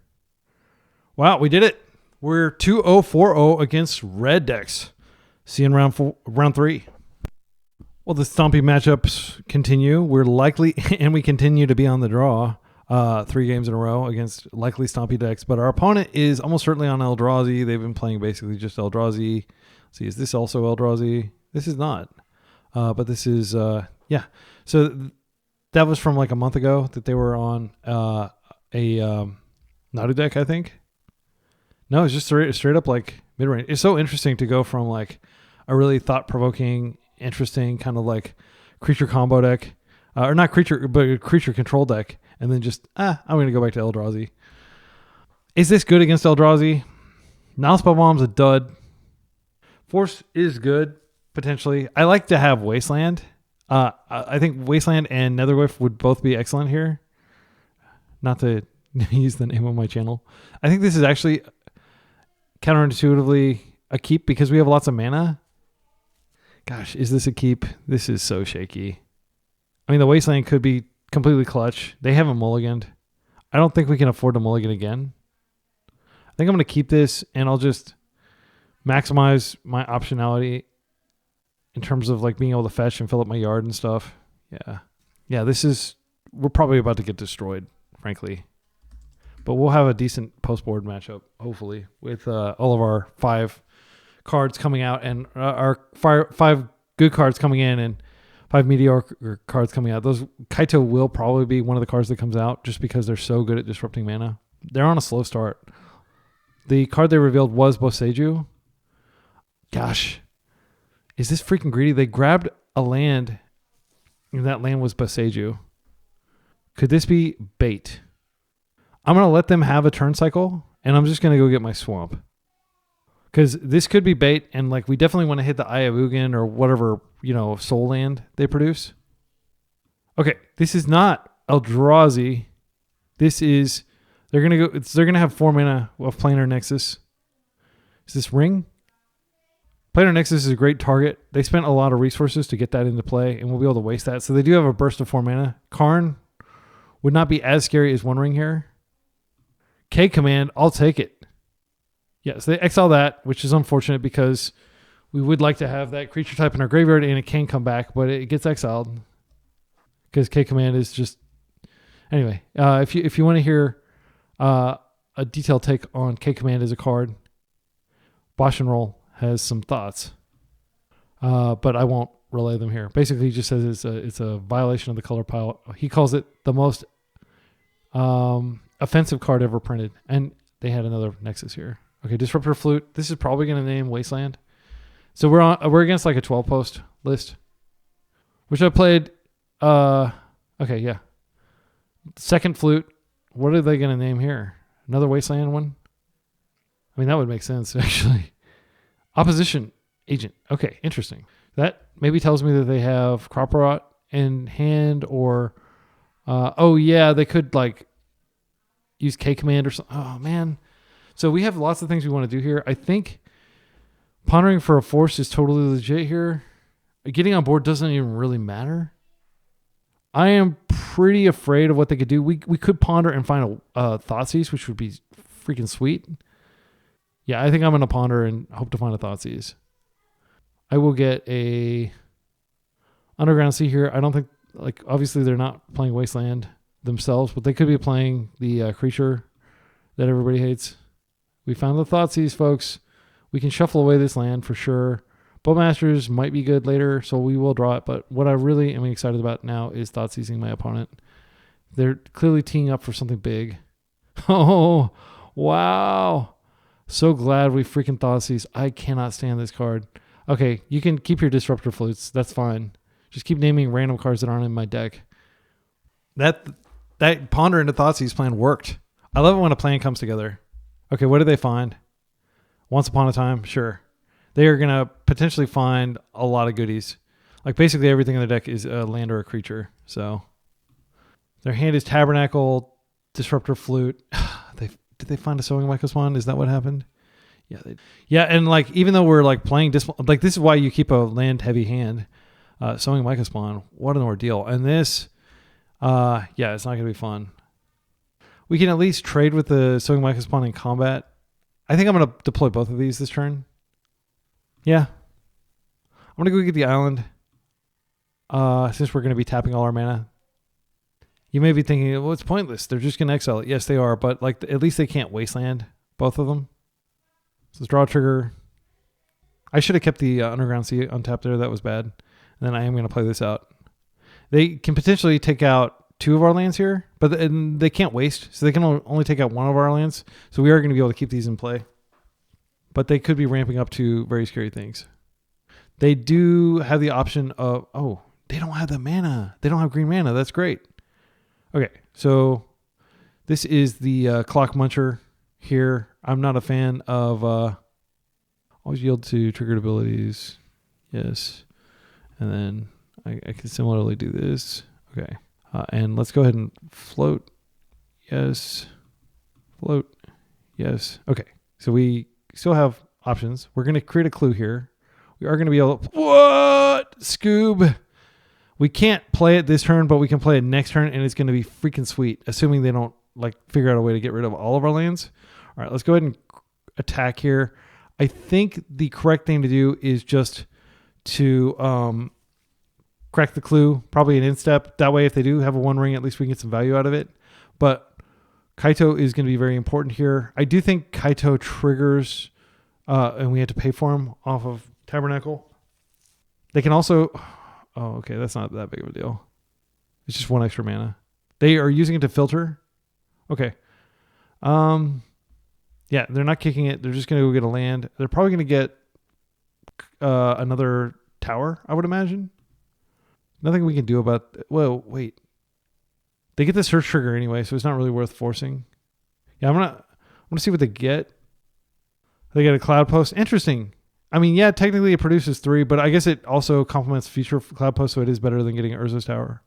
Wow, we did it. We're 2-0-4-0 against red decks. See you in round 3. Well, the Stompy matchups continue. We're likely, and we continue to be on the draw 3 games in a row against likely Stompy decks. But our opponent is almost certainly on Eldrazi. They've been playing basically just Eldrazi. Let's see, is this also Eldrazi? This is not. But this is, So that was from like a month ago that they were on a Nadu deck, I think. No, it's just straight up like mid-range. It's so interesting to go from like a really thought-provoking, interesting kind of like creature combo deck, or not creature, but a creature control deck, and then just, I'm going to go back to Eldrazi. Is this good against Eldrazi? Knowspell Bomb's a dud. Force is good, potentially. I like to have Wasteland. I think Wasteland and Nethergoyf would both be excellent here. Not to use the name of my channel. I think this is actually counterintuitively a keep because we have lots of mana. Gosh, is this a keep? This is so shaky. I mean, the Wasteland could be completely clutch. They haven't mulliganed. I don't think we can afford to mulligan again. I think I'm going to keep this, and I'll just maximize my optionality in terms of like being able to fetch and fill up my yard and stuff. Yeah, we're probably about to get destroyed, frankly. But we'll have a decent post-board matchup, hopefully, with all of our 5 cards coming out and our 5 good cards coming in and 5 mediocre cards coming out. Those Kaito will probably be one of the cards that comes out just because they're so good at disrupting mana. They're on a slow start. The card they revealed was Boseiju. Gosh, is this freaking greedy? They grabbed a land, and that land was Boseiju. Could this be bait? I'm going to let them have a turn cycle, and I'm just going to go get my swamp. Because this could be bait, and like we definitely want to hit the Eye of Ugin or whatever, soul land they produce. Okay, this is not Eldrazi. This is, they're going to have 4 mana of Planar Nexus. Is this Ring? Planar Nexus is a great target. They spent a lot of resources to get that into play, and we'll be able to waste that. So they do have a burst of 4 mana. Karn would not be as scary as One Ring here. K command, I'll take it. Yes, they exile that, which is unfortunate because we would like to have that creature type in our graveyard and it can come back, but it gets exiled because K command is just... Anyway, if you want to hear a detailed take on K command as a card, Bosch and Roll has some thoughts, but I won't relay them here. Basically, he just says it's a violation of the color pile. He calls it the most offensive card ever printed, and they had another Nexus here. Okay, Disruptor Flute. This is probably going to name Wasteland. So we're against like a 12 post list, which I played. Okay, yeah. Second Flute. What are they going to name here? Another Wasteland one? I mean, that would make sense actually. Opposition Agent. Okay, interesting. That maybe tells me that they have Crop Rot in hand, or they could like use K command or something. Oh man. So we have lots of things we want to do here. I think pondering for a force is totally legit here. Getting on board doesn't even really matter. I am pretty afraid of what they could do. We could ponder and find a Thoughtseize, which would be freaking sweet. Yeah, I think I'm going to ponder and hope to find a Thoughtseize. I will get a Underground Sea here. I don't think, like, obviously they're not playing Wasteland. themselves, but they could be playing the creature that everybody hates. We found the Thoughtseize, folks. We can shuffle away this land for sure. Bowmasters might be good later, so we will draw it. But what I really am excited about now is Thoughtseizing my opponent. They're clearly teeing up for something big. Oh, wow. So glad we freaking Thoughtseize. I cannot stand this card. Okay, you can keep your Disruptor Flutes. That's fine. Just keep naming random cards that aren't in my deck. That Ponder into Thoughtseize plan worked. I love it when a plan comes together. Okay, what did they find? Once Upon a Time? Sure. They are going to potentially find a lot of goodies. Like basically everything in their deck is a land or a creature. So their hand is Tabernacle, Disruptor Flute. Did they find a Sowing Mycospawn? Is that what happened? Yeah, and like even though we're like playing this is why you keep a land heavy hand. Sowing Mycospawn, what an ordeal. And this, it's not going to be fun. We can at least trade with the Sowing Mycospawn in combat. I think I'm going to deploy both of these this turn. Yeah. I'm going to go get the island. Since we're going to be tapping all our mana. You may be thinking, well, it's pointless. They're just going to exile it. Yes, they are. But like at least they can't wasteland, both of them. So let's draw a trigger. I should have kept the Underground Sea untapped there. That was bad. And then I am going to play this out. They can potentially take out 2 of our lands here, but they can't waste. So they can only take out 1 of our lands. So we are going to be able to keep these in play. But they could be ramping up to very scary things. They do have the option of... Oh, they don't have the mana. They don't have green mana. That's great. Okay, so this is the Clock Muncher here. I'm not a fan of... always yield to triggered abilities. Yes. And then I can similarly do this. Okay. And let's go ahead and float. Yes. Float. Yes. Okay. So we still have options. We're going to create a clue here. We are going to be able to... What? Scoob. We can't play it this turn, but we can play it next turn, and it's going to be freaking sweet, assuming they don't like figure out a way to get rid of all of our lands. All right, let's go ahead and attack here. I think the correct thing to do is just to crack the clue, probably an instep. That way, if they do have a 1 ring, at least we can get some value out of it. But Kaito is going to be very important here. I do think Kaito triggers, and we had to pay for him off of Tabernacle. They can also... Oh, okay, that's not that big of a deal. It's just 1 extra mana. They are using it to filter. Okay. Yeah, they're not kicking it. They're just going to go get a land. They're probably going to get another tower, I would imagine. Nothing we can do about... Well, wait. They get the search trigger anyway, so it's not really worth forcing. Yeah, I'm gonna see what they get. They get a Cloud Post. Interesting. I mean, yeah, technically it produces 3, but I guess it also complements future Cloud Post, so it is better than getting Urza's Tower.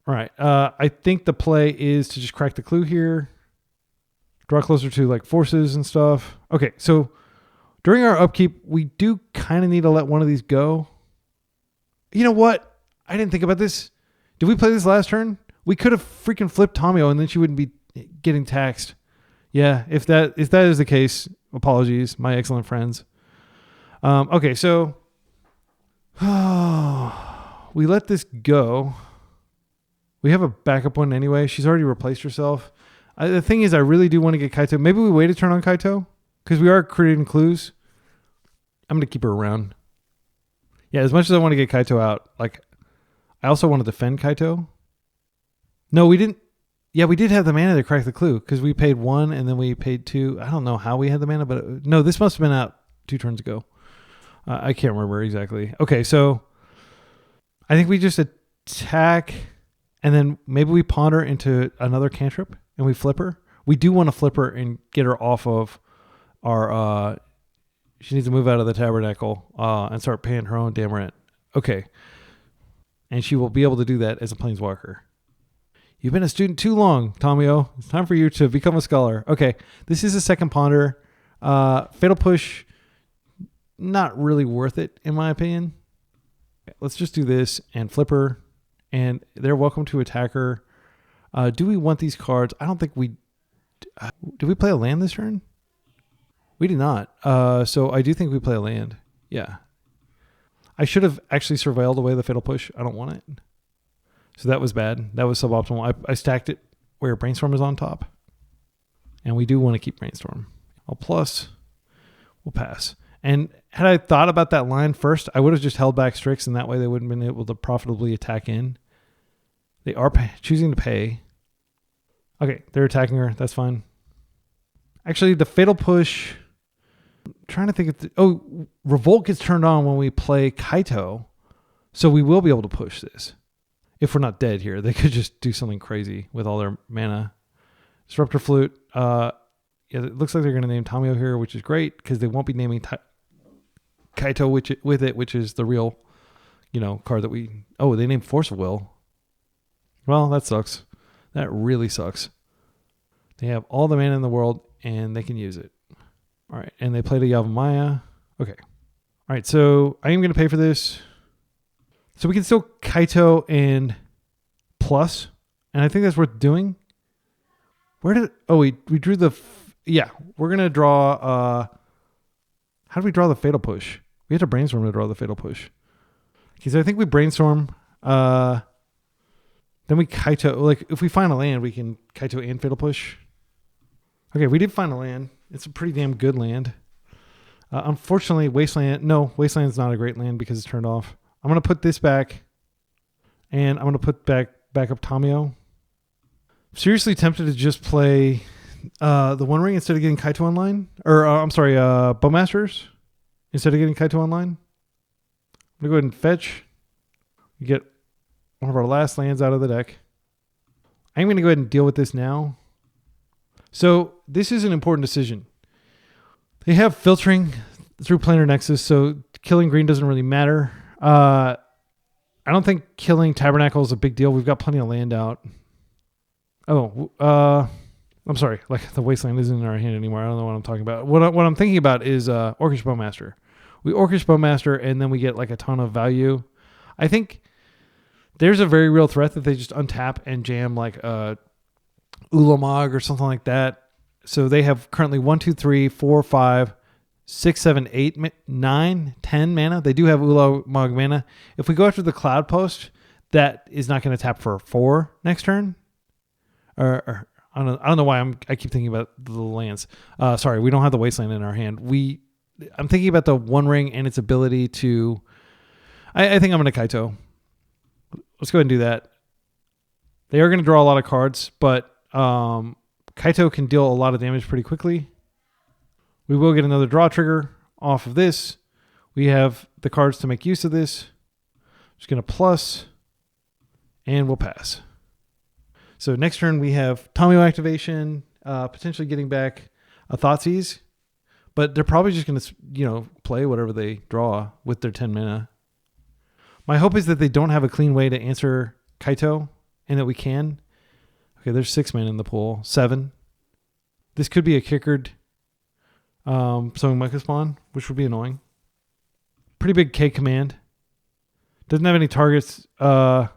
All right. I think the play is to just crack the clue here. Draw closer to like forces and stuff. Okay, so during our upkeep, we do kind of need to let one of these go. You know what? I didn't think about this. Did we play this last turn? We could have freaking flipped Tomio and then she wouldn't be getting taxed. Yeah, if that is the case, apologies, my excellent friends. Okay, so we let this go. We have a backup one anyway. She's already replaced herself. The thing is, I really do want to get Kaito. Maybe we wait a turn on Kaito because we are creating clues. I'm going to keep her around. Yeah, as much as I want to get Kaito out, like I also want to defend Kaito. No, we didn't. Yeah, we did have the mana to crack the clue because we paid 1 and then we paid 2. I don't know how we had the mana, but no, this must have been out 2 turns ago. I can't remember exactly. Okay, so I think we just attack and then maybe we ponder into another cantrip and we flip her. We do want to flip her and get her off of our... she needs to move out of the Tabernacle and start paying her own damn rent. Okay. And she will be able to do that as a Planeswalker. You've been a student too long, Tomio. It's time for you to become a scholar. Okay, this is a second ponder. Fatal Push, not really worth it, in my opinion. Okay, let's just do this and flip her. And they're welcome to attack her. Do we want these cards? I don't think we... did we play a land this turn? We did not. So I do think we play a land. Yeah. I should have actually surveilled away the Fatal Push. I don't want it. So that was bad. That was suboptimal. I stacked it where Brainstorm is on top. And we do want to keep Brainstorm. I'll plus. We'll pass. And had I thought about that line first, I would have just held back Strix, and that way they wouldn't have been able to profitably attack in. They are choosing to pay. Okay, they're attacking her. That's fine. Actually, the Fatal Push... I'm trying to think of... Revolt gets turned on when we play Kaito, so we will be able to push this. If we're not dead here. They could just do something crazy with all their mana. Disruptor Flute. Yeah, it looks like they're going to name Tamio here, which is great, because they won't be naming Kaito with it, which is the real, card that we... Oh, they named Force of Will. Well, that sucks. That really sucks. They have all the mana in the world, and they can use it. All right, and they played a Yavimaya. Okay. All right, so I am going to pay for this. So we can still Kaito and plus, and I think that's worth doing. Where did... Oh, we drew the... Yeah, we're going to draw... How do we draw the Fatal Push? We had to Brainstorm to draw the Fatal Push. Okay, so I think we Brainstorm. Then we Kaito. Like, if we find a land, we can Kaito and Fatal Push. Okay, we did find a land. It's a pretty damn good land. Unfortunately, Wasteland... No, Wasteland's not a great land because it's turned off. I'm going to put this back. And I'm going to put back up Tamio. Seriously tempted to just play the One Ring instead of getting Kaito online. Or, I'm sorry, Bowmasters instead of getting Kaito online. I'm going to go ahead and fetch. We get one of our last lands out of the deck. I'm going to go ahead and deal with this now. So this is an important decision. They have filtering through Planar Nexus, so killing green doesn't really matter. I don't think killing Tabernacle is a big deal. We've got plenty of land out. Oh, I'm sorry. Like, the Wasteland isn't in our hand anymore. I don't know what I'm talking about. What I'm thinking about is Orcish Bowmaster. We Orcish Bowmaster, and then we get like a ton of value. I think there's a very real threat that they just untap and jam like Ulamog or something like that. So they have currently 1, 2, 3, 4, 5, 6, 7, 8, 9, 10 mana. They do have Ulamog mana. If we go after the Cloud Post, that is not going to tap for 4 next turn. Or I don't know why I keep thinking about the lands. Sorry, we don't have the Wasteland in our hand. I'm thinking about the One Ring and its ability to... I think I'm going to Kaito. Let's go ahead and do that. They are going to draw a lot of cards, but Kaito can deal a lot of damage pretty quickly. We will get another draw trigger off of this. We have the cards to make use of this. Just going to plus, and we'll pass. So next turn we have Tamio activation, potentially getting back a Thoughtseize, but they're probably just going to, play whatever they draw with their 10 mana. My hope is that they don't have a clean way to answer Kaito, and that we can. Okay, there's 6 mana in the pool. 7. This could be a kickered Sowing Micah Spawn, which would be annoying. Pretty big K command. Doesn't have any targets. Just going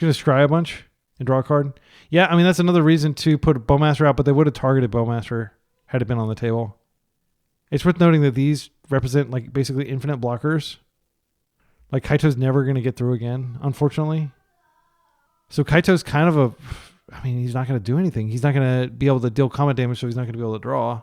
to scry a bunch and draw a card. Yeah, I mean, that's another reason to put a Bowmaster out, but they would have targeted Bowmaster had it been on the table. It's worth noting that these represent like basically infinite blockers. Like, Kaito's never going to get through again, unfortunately. So Kaito's kind of he's not going to do anything. He's not going to be able to deal combat damage, so he's not going to be able to draw.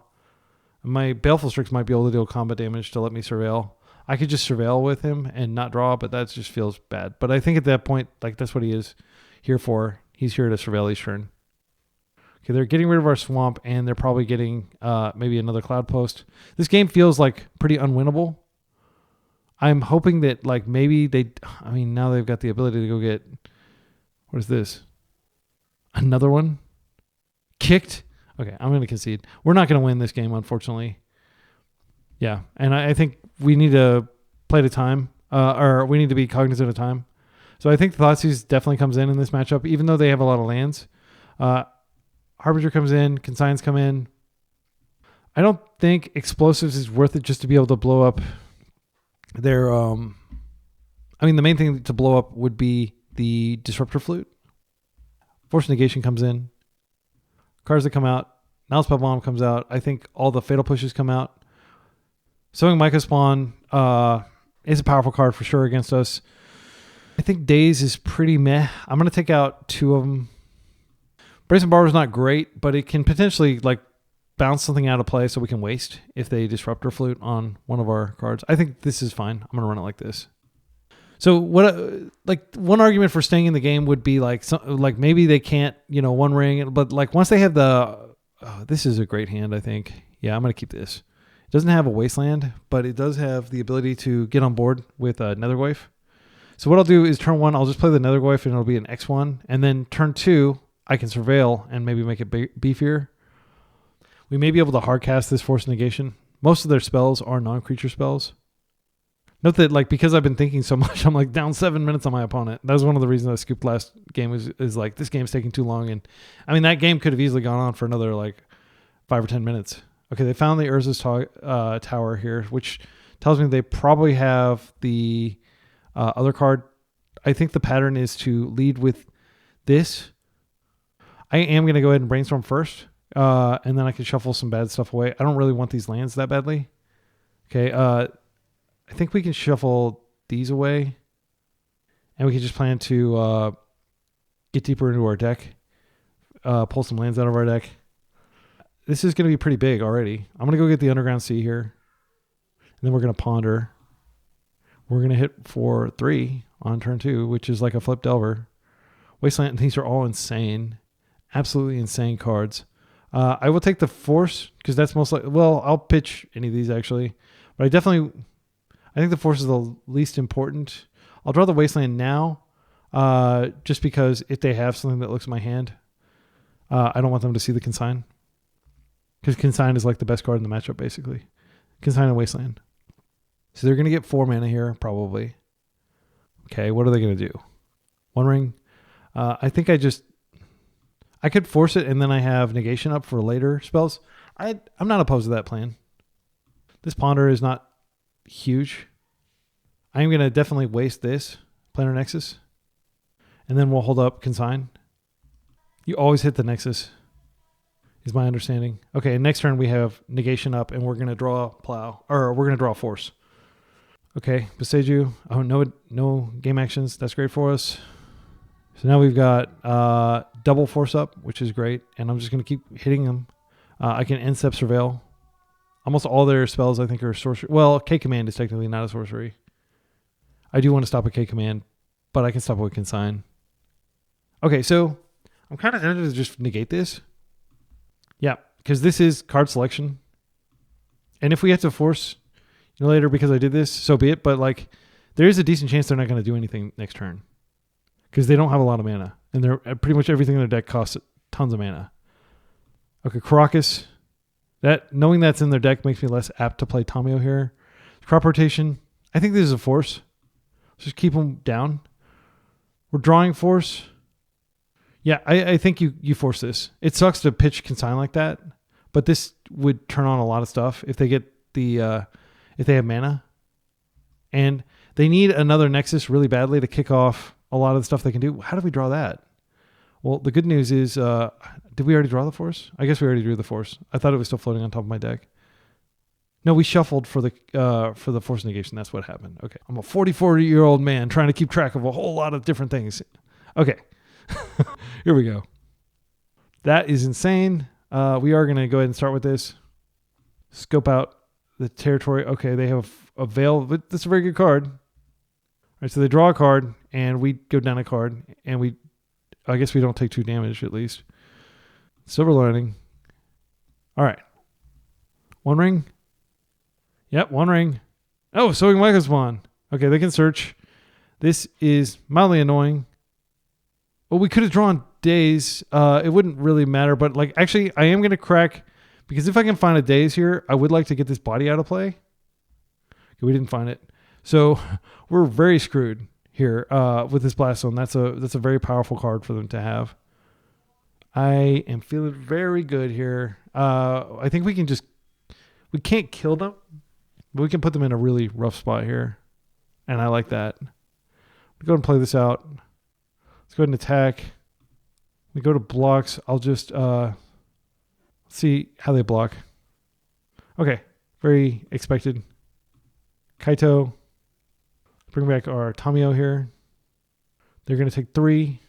My Baleful Strix might be able to deal combat damage to let me surveil. I could just surveil with him and not draw, but that just feels bad. But I think at that point, like, that's what he is here for. He's here to surveil each turn. Okay, they're getting rid of our swamp, and they're probably getting maybe another Cloud Post. This game feels like pretty unwinnable. I'm hoping that, like, maybe now they've got the ability to go get, what is this? Another one? Kicked? Okay, I'm going to concede. We're not going to win this game, unfortunately. Yeah, and I think we need to play to time, or we need to be cognizant of time. So I think the Thoughtseize definitely comes in this matchup, even though they have a lot of lands. Harbinger comes in, Consigns come in. I don't think Explosives is worth it just to be able to blow up their... the main thing to blow up would be the Disruptor Flute. Force Negation comes in. Cards that come out. Knowledge Bomb comes out. I think all the Fatal Pushes come out. Sowing Micah Spawn is a powerful card for sure against us. I think Daze is pretty meh. I'm going to take out 2 of them. Brazen Barber is not great, but it can potentially like bounce something out of play so we can waste if they Disruptor Flute on one of our cards. I think this is fine. I'm going to run it like this. So what, like one argument for staying in the game would be like, like maybe they can't, you know, One Ring, but like once they have the, this is a great hand, I think. Yeah, I'm going to keep this. It doesn't have a Wasteland, but it does have the ability to get on board with Nethergoyf. So what I'll do is turn 1, I'll just play the Nethergoyf and it'll be an X1. And then turn 2, I can Surveil and maybe make it beefier. We may be able to hardcast this Force Negation. Most of their spells are non-creature spells. Note that, like, because I've been thinking so much, I'm like down 7 minutes on my opponent. That was one of the reasons I scooped last game is like, this game's taking too long. And I mean, that game could have easily gone on for another like 5 or 10 minutes. Okay, they found the Urza's tower here, which tells me they probably have the other card. I think the pattern is to lead with this. I am going to go ahead and brainstorm first, and then I can shuffle some bad stuff away. I don't really want these lands that badly. Okay, I think we can shuffle these away, and we can just plan to get deeper into our deck, pull some lands out of our deck. This is going to be pretty big already. I'm going to go get the Underground Sea here, and then we're going to Ponder. We're going to hit for 3 on turn 2, which is like a flip Delver. Wasteland, these are all insane. Absolutely insane cards. I will take the Force, because that's most likely... Well, I'll pitch any of these, actually. But I think the Force is the least important. I'll draw the Wasteland now, just because if they have something that looks in my hand, I don't want them to see the Consign. Because Consign is like the best card in the matchup, basically. Consign and Wasteland. So they're going to get 4 mana here, probably. Okay, what are they going to do? One Ring. I think I could force it, and then I have Negation up for later spells. I'm not opposed to that plan. This Ponder is not huge. I'm going to definitely waste this Planar Nexus, and then we'll hold up Consign. You always hit the Nexus, is my understanding. Okay, next turn we have Negation up, and we're going to draw Plow, or we're going to draw Force. Okay, Boseiju. Oh, no game actions. That's great for us. So now we've got double Force up, which is great, and I'm just going to keep hitting them. I can end step Surveil. Almost all their spells, I think, are sorcery. Well, K-Command is technically not a sorcery. I do want to stop a K-Command, but I can stop it with Consign. Okay, so I'm kind of tempted to just negate this. Yeah, because this is card selection. And if we have to force later because I did this, so be it. But like, there is a decent chance they're not going to do anything next turn because they don't have a lot of mana, and they're pretty much everything in their deck costs tons of mana. Okay, Karakas. Knowing that's in their deck makes me less apt to play Tamio here. Crop rotation. I think this is a force. Let's just keep them down. We're drawing Force. Yeah, I think you force this. It sucks to pitch Consign like that, but this would turn on a lot of stuff if they get if they have mana. And they need another Nexus really badly to kick off a lot of the stuff they can do. How do we draw that? Well, the good news is, did we already draw the Force? I guess we already drew the Force. I thought it was still floating on top of my deck. No, we shuffled for the Force negation. That's what happened. Okay, I'm a 44-year-old man trying to keep track of a whole lot of different things. Okay, here we go. That is insane. We are going to go ahead and start with this. Scope out the territory. Okay, they have a Veil. That's a very good card. All right, so they draw a card, and we go down a card, and I guess we don't take 2 damage at least. Silver Lining. All right. One Ring. Yep, One Ring. Oh, Sowing Mega Spawn. Okay, they can search. This is mildly annoying. Well, we could have drawn Daze. It wouldn't really matter, but like actually I am going to crack, because if I can find a Daze here, I would like to get this body out of play. Okay, we didn't find it. So we're very screwed here with this Blast Zone. That's a very powerful card for them to have. I am feeling very good here. I think we can't kill them, but we can put them in a really rough spot here. And I like that. Go ahead and play this out. Let's go ahead and attack. We go to blocks. I'll just see how they block. Okay. Very expected. Kaito. Bring back our Tamio here. They're going to take 3.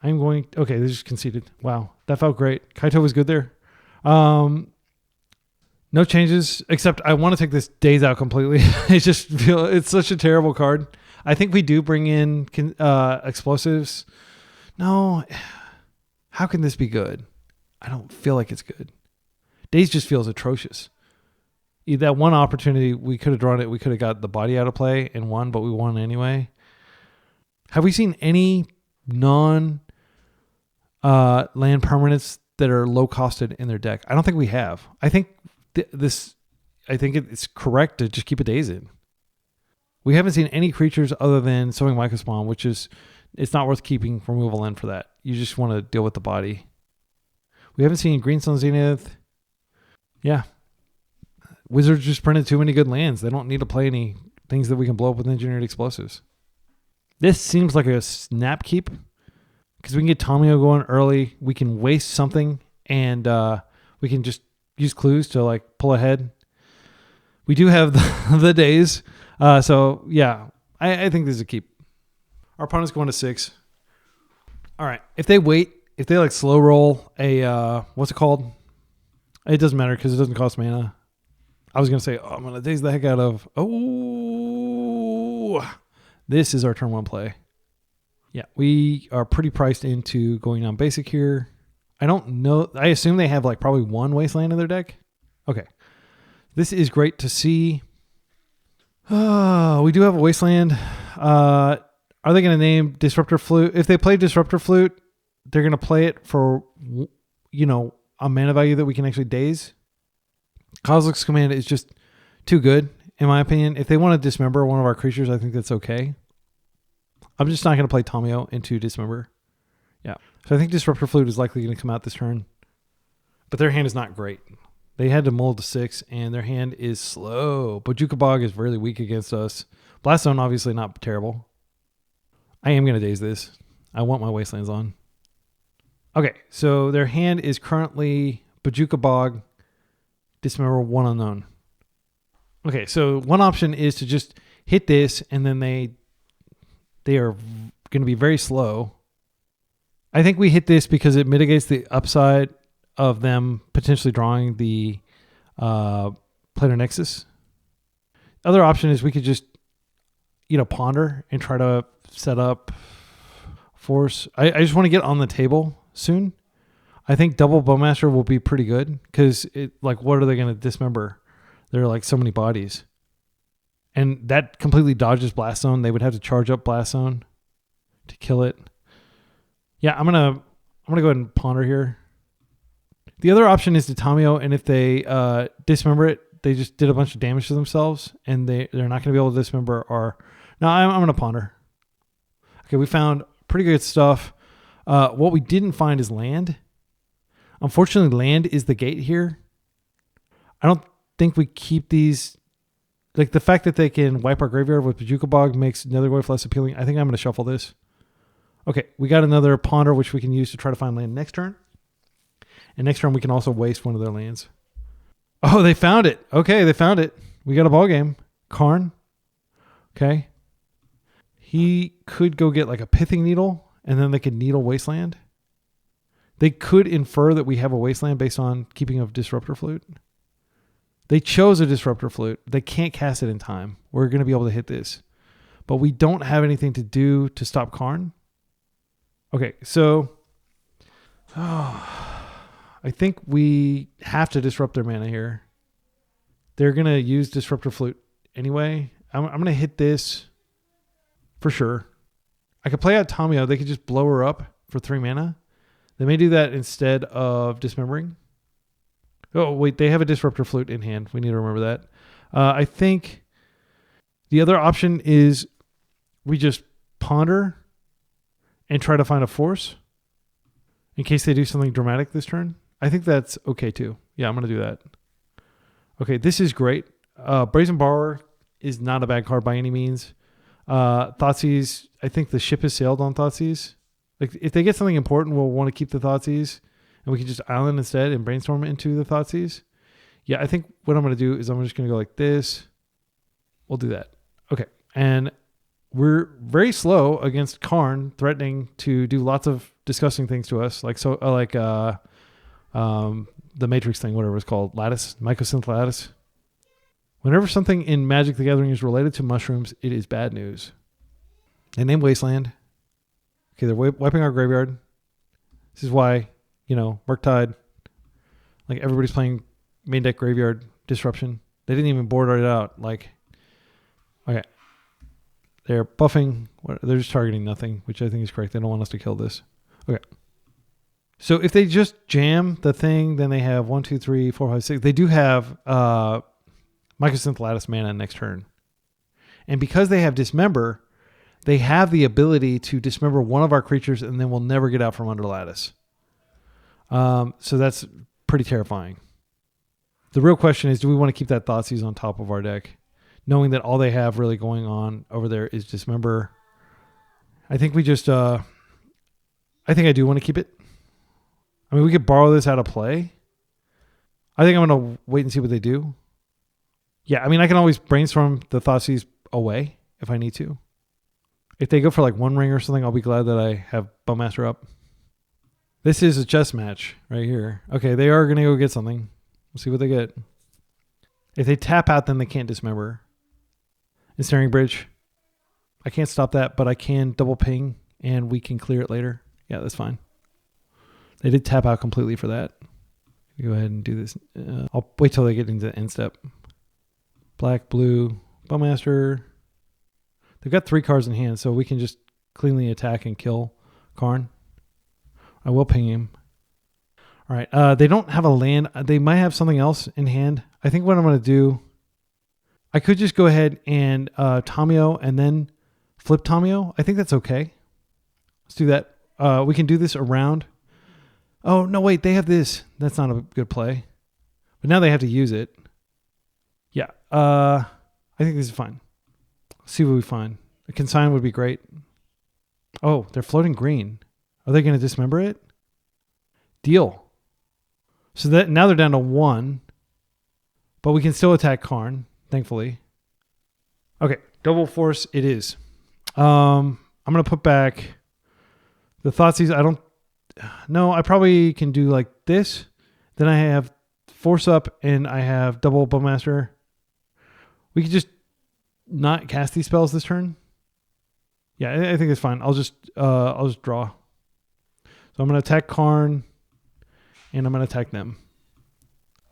I'm going... Okay, they just conceded. Wow, that felt great. Kaito was good there. No changes, except I want to take this Daze out completely. It's such a terrible card. I think we do bring in explosives. No. How can this be good? I don't feel like it's good. Daze just feels atrocious. That one opportunity, we could have drawn it. We could have got the body out of play and won, but we won anyway. Have we seen any land permanents that are low costed in their deck? I don't think we have. I think it's correct to just keep a Daze in. We haven't seen any creatures other than Sowing Mycospawn, which is, it's not worth keeping removal in for that. You just want to deal with the body. We haven't seen Greenstone Zenith. Yeah. Wizards just printed too many good lands. They don't need to play any things that we can blow up with engineered explosives. This seems like a snap keep because we can get Tomio going early. We can waste something and we can just use clues to like pull ahead. We do have the Daze. So yeah, I think this is a keep. Our opponent's going to 6. All right. If they like slow roll a, what's it called? It doesn't matter because it doesn't cost mana. I was going to say, I'm going to Daze the heck out of, this is our turn 1 play. Yeah, we are pretty priced into going on basic here. I don't know. I assume they have like probably 1 wasteland in their deck. Okay. This is great to see. We do have a wasteland. Are they going to name Disruptor Flute? If they play Disruptor Flute, they're going to play it for, a mana value that we can actually Daze. Kozilek's Command is just too good, in my opinion. If they want to dismember one of our creatures, I think that's okay. I'm just not going to play Tomio into dismember. Yeah. So I think Disruptor Flute is likely going to come out this turn. But their hand is not great. They had to mold to 6, and their hand is slow. Bojuka Bog is really weak against us. Blast Zone, obviously not terrible. I am going to Daze this. I want my Wastelands on. Okay, so their hand is currently Bojuka Bog, Dismember, 1 unknown. Okay, so one option is to just hit this, and then they are going to be very slow. I think we hit this because it mitigates the upside of them potentially drawing the Planar Nexus. Other option is we could just, ponder and try to set up force. I just want to get on the table soon. I think double Bowmaster will be pretty good because what are they going to dismember? There are like so many bodies. And that completely dodges Blast Zone. They would have to charge up Blast Zone to kill it. Yeah, I'm gonna go ahead and ponder here. The other option is to Tomio, and if they dismember it, they just did a bunch of damage to themselves, and they're not gonna be able to dismember our... No, I'm gonna ponder. Okay, we found pretty good stuff. What we didn't find is land. Unfortunately, land is the gate here. I don't think we keep these... Like, the fact that they can wipe our graveyard with Bojuka Bog makes Nethergoyf less appealing. I think I'm going to shuffle this. Okay, we got another ponder, which we can use to try to find land next turn. And next turn, we can also waste one of their lands. Oh, they found it. Okay, they found it. We got a ball game. Karn. Okay. He could go get like a Pithing Needle, and then they could Needle Wasteland. They could infer that we have a Wasteland based on keeping of Disruptor Flute. They chose a Disruptor Flute. They can't cast it in time. We're going to be able to hit this. But we don't have anything to do to stop Karn. Okay, so... I think we have to disrupt their mana here. They're going to use Disruptor Flute anyway. I'm going to hit this for sure. I could play out Tomio. They could just blow her up for 3 mana. They may do that instead of dismembering. Oh, wait, they have a Disruptor Flute in hand. We need to remember that. I think the other option is we just ponder and try to find a force in case they do something dramatic this turn. I think that's okay too. Yeah, I'm going to do that. Okay, this is great. Brazen Borrower is not a bad card by any means. Thoughtseize, I think the ship has sailed on Thoughtseize. Like, if they get something important, we'll want to keep the Thoughtseize. And we can just island instead and brainstorm into the Thoughtseize. Yeah, I think what I'm going to do is I'm just going to go like this. We'll do that. Okay. And we're very slow against Karn, threatening to do lots of disgusting things to us, like the Matrix thing, whatever it's called, lattice, mycosynth lattice. Whenever something in Magic the Gathering is related to mushrooms, it is bad news. They name Wasteland. Okay, they're wiping our graveyard. This is why, Murktide, like everybody's playing main deck graveyard disruption. They didn't even board it out. Like, okay. They're buffing. They're just targeting nothing, which I think is correct. They don't want us to kill this. Okay. So if they just jam the thing, then they have 1, 2, 3, 4, 5, 6. They do have Mycosynth Lattice mana next turn. And because they have Dismember, they have the ability to dismember one of our creatures and then we'll never get out from under Lattice. So that's pretty terrifying. The real question is, do we want to keep that Thoughtseize on top of our deck, knowing that all they have really going on over there is Dismember? I think we just... I think I do want to keep it. I mean, we could borrow this out of play. I think I'm going to wait and see what they do. Yeah, I mean, I can always brainstorm the Thoughtseize away if I need to. If they go for like one ring or something, I'll be glad that I have Bowmaster up. This is a chess match right here. Okay, they are going to go get something. We'll see what they get. If they tap out, then they can't Dismember. Ensnaring Bridge. I can't stop that, but I can double ping and we can clear it later. Yeah, that's fine. They did tap out completely for that. Go ahead and do this. I'll wait till they get into the end step. Black, blue, Bowmaster. They've got 3 cards in hand, so we can just cleanly attack and kill Karn. I will ping him. All right. They don't have a land. They might have something else in hand. I think what I'm going to do, I could just go ahead and Tamiyo and then flip Tamiyo. I think that's okay. Let's do that. We can do this around. Oh, no, wait. They have this. That's not a good play. But now they have to use it. Yeah. I think this is fine. Let's see what we find. A consign would be great. Oh, they're floating green. Are they going to dismember it? Deal. So that now they're down to 1. But we can still attack Karn, thankfully. Okay, double force it is. I'm going to put back the Thoughtseize. I probably can do like this. Then I have force up and I have double Bowmaster. We can just not cast these spells this turn. Yeah, I think it's fine. I'll just draw. So I'm going to attack Karn and I'm going to attack them.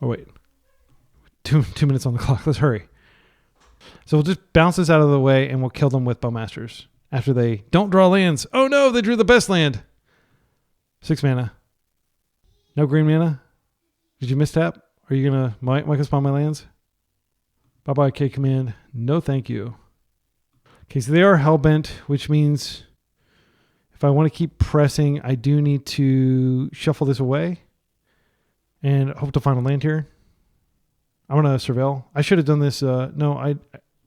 Oh, wait. 2 minutes on the clock. Let's hurry. So we'll just bounce this out of the way and we'll kill them with Bowmasters after they don't draw lands. Oh no, they drew the best land. 6 mana. No green mana? Did you mistap? Are you going to Myco spawn my lands? Bye-bye, K-Command. No thank you. Okay, so they are Hellbent, which means if I want to keep pressing, I do need to shuffle this away and hope to find a land here. I'm going to surveil. I should have done this. I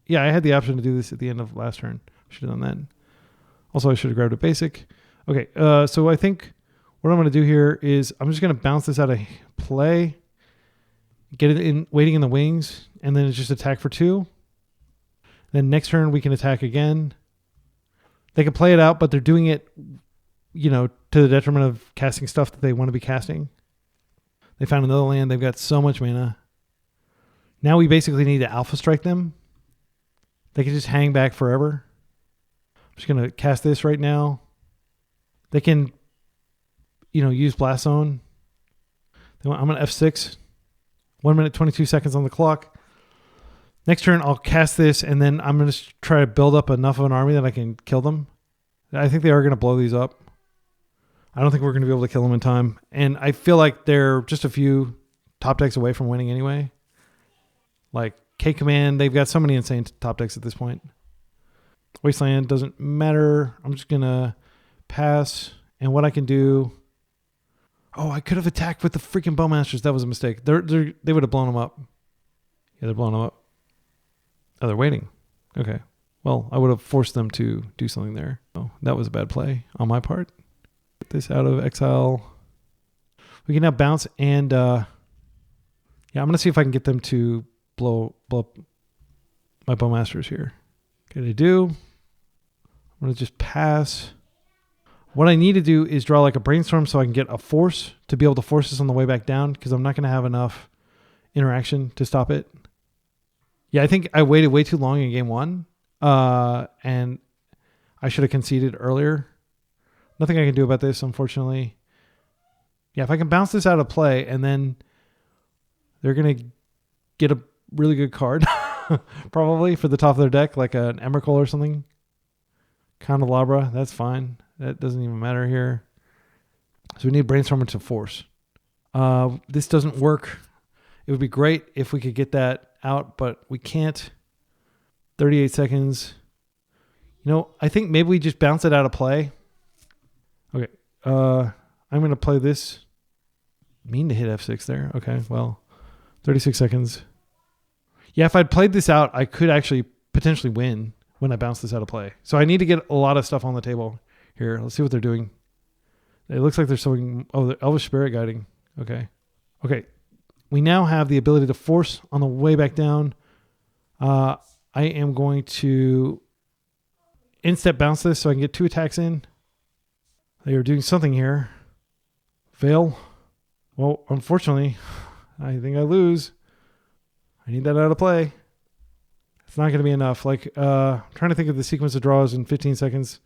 had the option to do this at the end of last turn. I should have done that. Also, I should have grabbed a basic. Okay, so I think what I'm going to do here is I'm just going to bounce this out of play, get it in, waiting in the wings, and then it's just attack for 2. Then next turn we can attack again. They can play it out, but they're doing it, to the detriment of casting stuff that they want to be casting. They found another land. They've got so much mana. Now we basically need to alpha strike them. They can just hang back forever. I'm just going to cast this right now. They can, use Blast Zone. I'm going to F6. 1 minute, 22 seconds on the clock. Next turn, I'll cast this, and then I'm going to try to build up enough of an army that I can kill them. I think they are going to blow these up. I don't think we're going to be able to kill them in time. And I feel like they're just a few top decks away from winning anyway. Like K-Command, they've got so many insane top decks at this point. Wasteland doesn't matter. I'm just going to pass. And what I can do... Oh, I could have attacked with the freaking Bowmasters. That was a mistake. They would have blown them up. Yeah, they're blowing them up. Oh, they're waiting. Okay. Well, I would have forced them to do something there. Oh, that was a bad play on my part. Get this out of exile. We can now bounce and... I'm going to see if I can get them to blow up my Bowmasters here. Okay, they do. I'm going to just pass. What I need to do is draw like a brainstorm so I can get a force to be able to force this on the way back down because I'm not going to have enough interaction to stop it. Yeah, I think I waited way too long in game 1 and I should have conceded earlier. Nothing I can do about this, unfortunately. Yeah, if I can bounce this out of play and then they're going to get a really good card probably for the top of their deck, like an Emrakul or something. Candelabra, that's fine. That doesn't even matter here. So we need Brainstormer to force. This doesn't work. It would be great if we could get that out, but we can't. 38 seconds. I think maybe we just bounce it out of play. Okay. I'm going to play this. Mean to hit F6 there. Okay, well, 36 seconds. Yeah, if I'd played this out, I could actually potentially win when I bounce this out of play. So I need to get a lot of stuff on the table here. Let's see what they're doing. It looks like they're showing... Oh, the Elvish Spirit Guiding. Okay. Okay. We now have the ability to force on the way back down. I am going to instep bounce this so I can get 2 attacks in. They are doing something here. Fail. Well, unfortunately, I think I lose. I need that out of play. It's not going to be enough. Like, I'm trying to think of the sequence of draws in 15 seconds.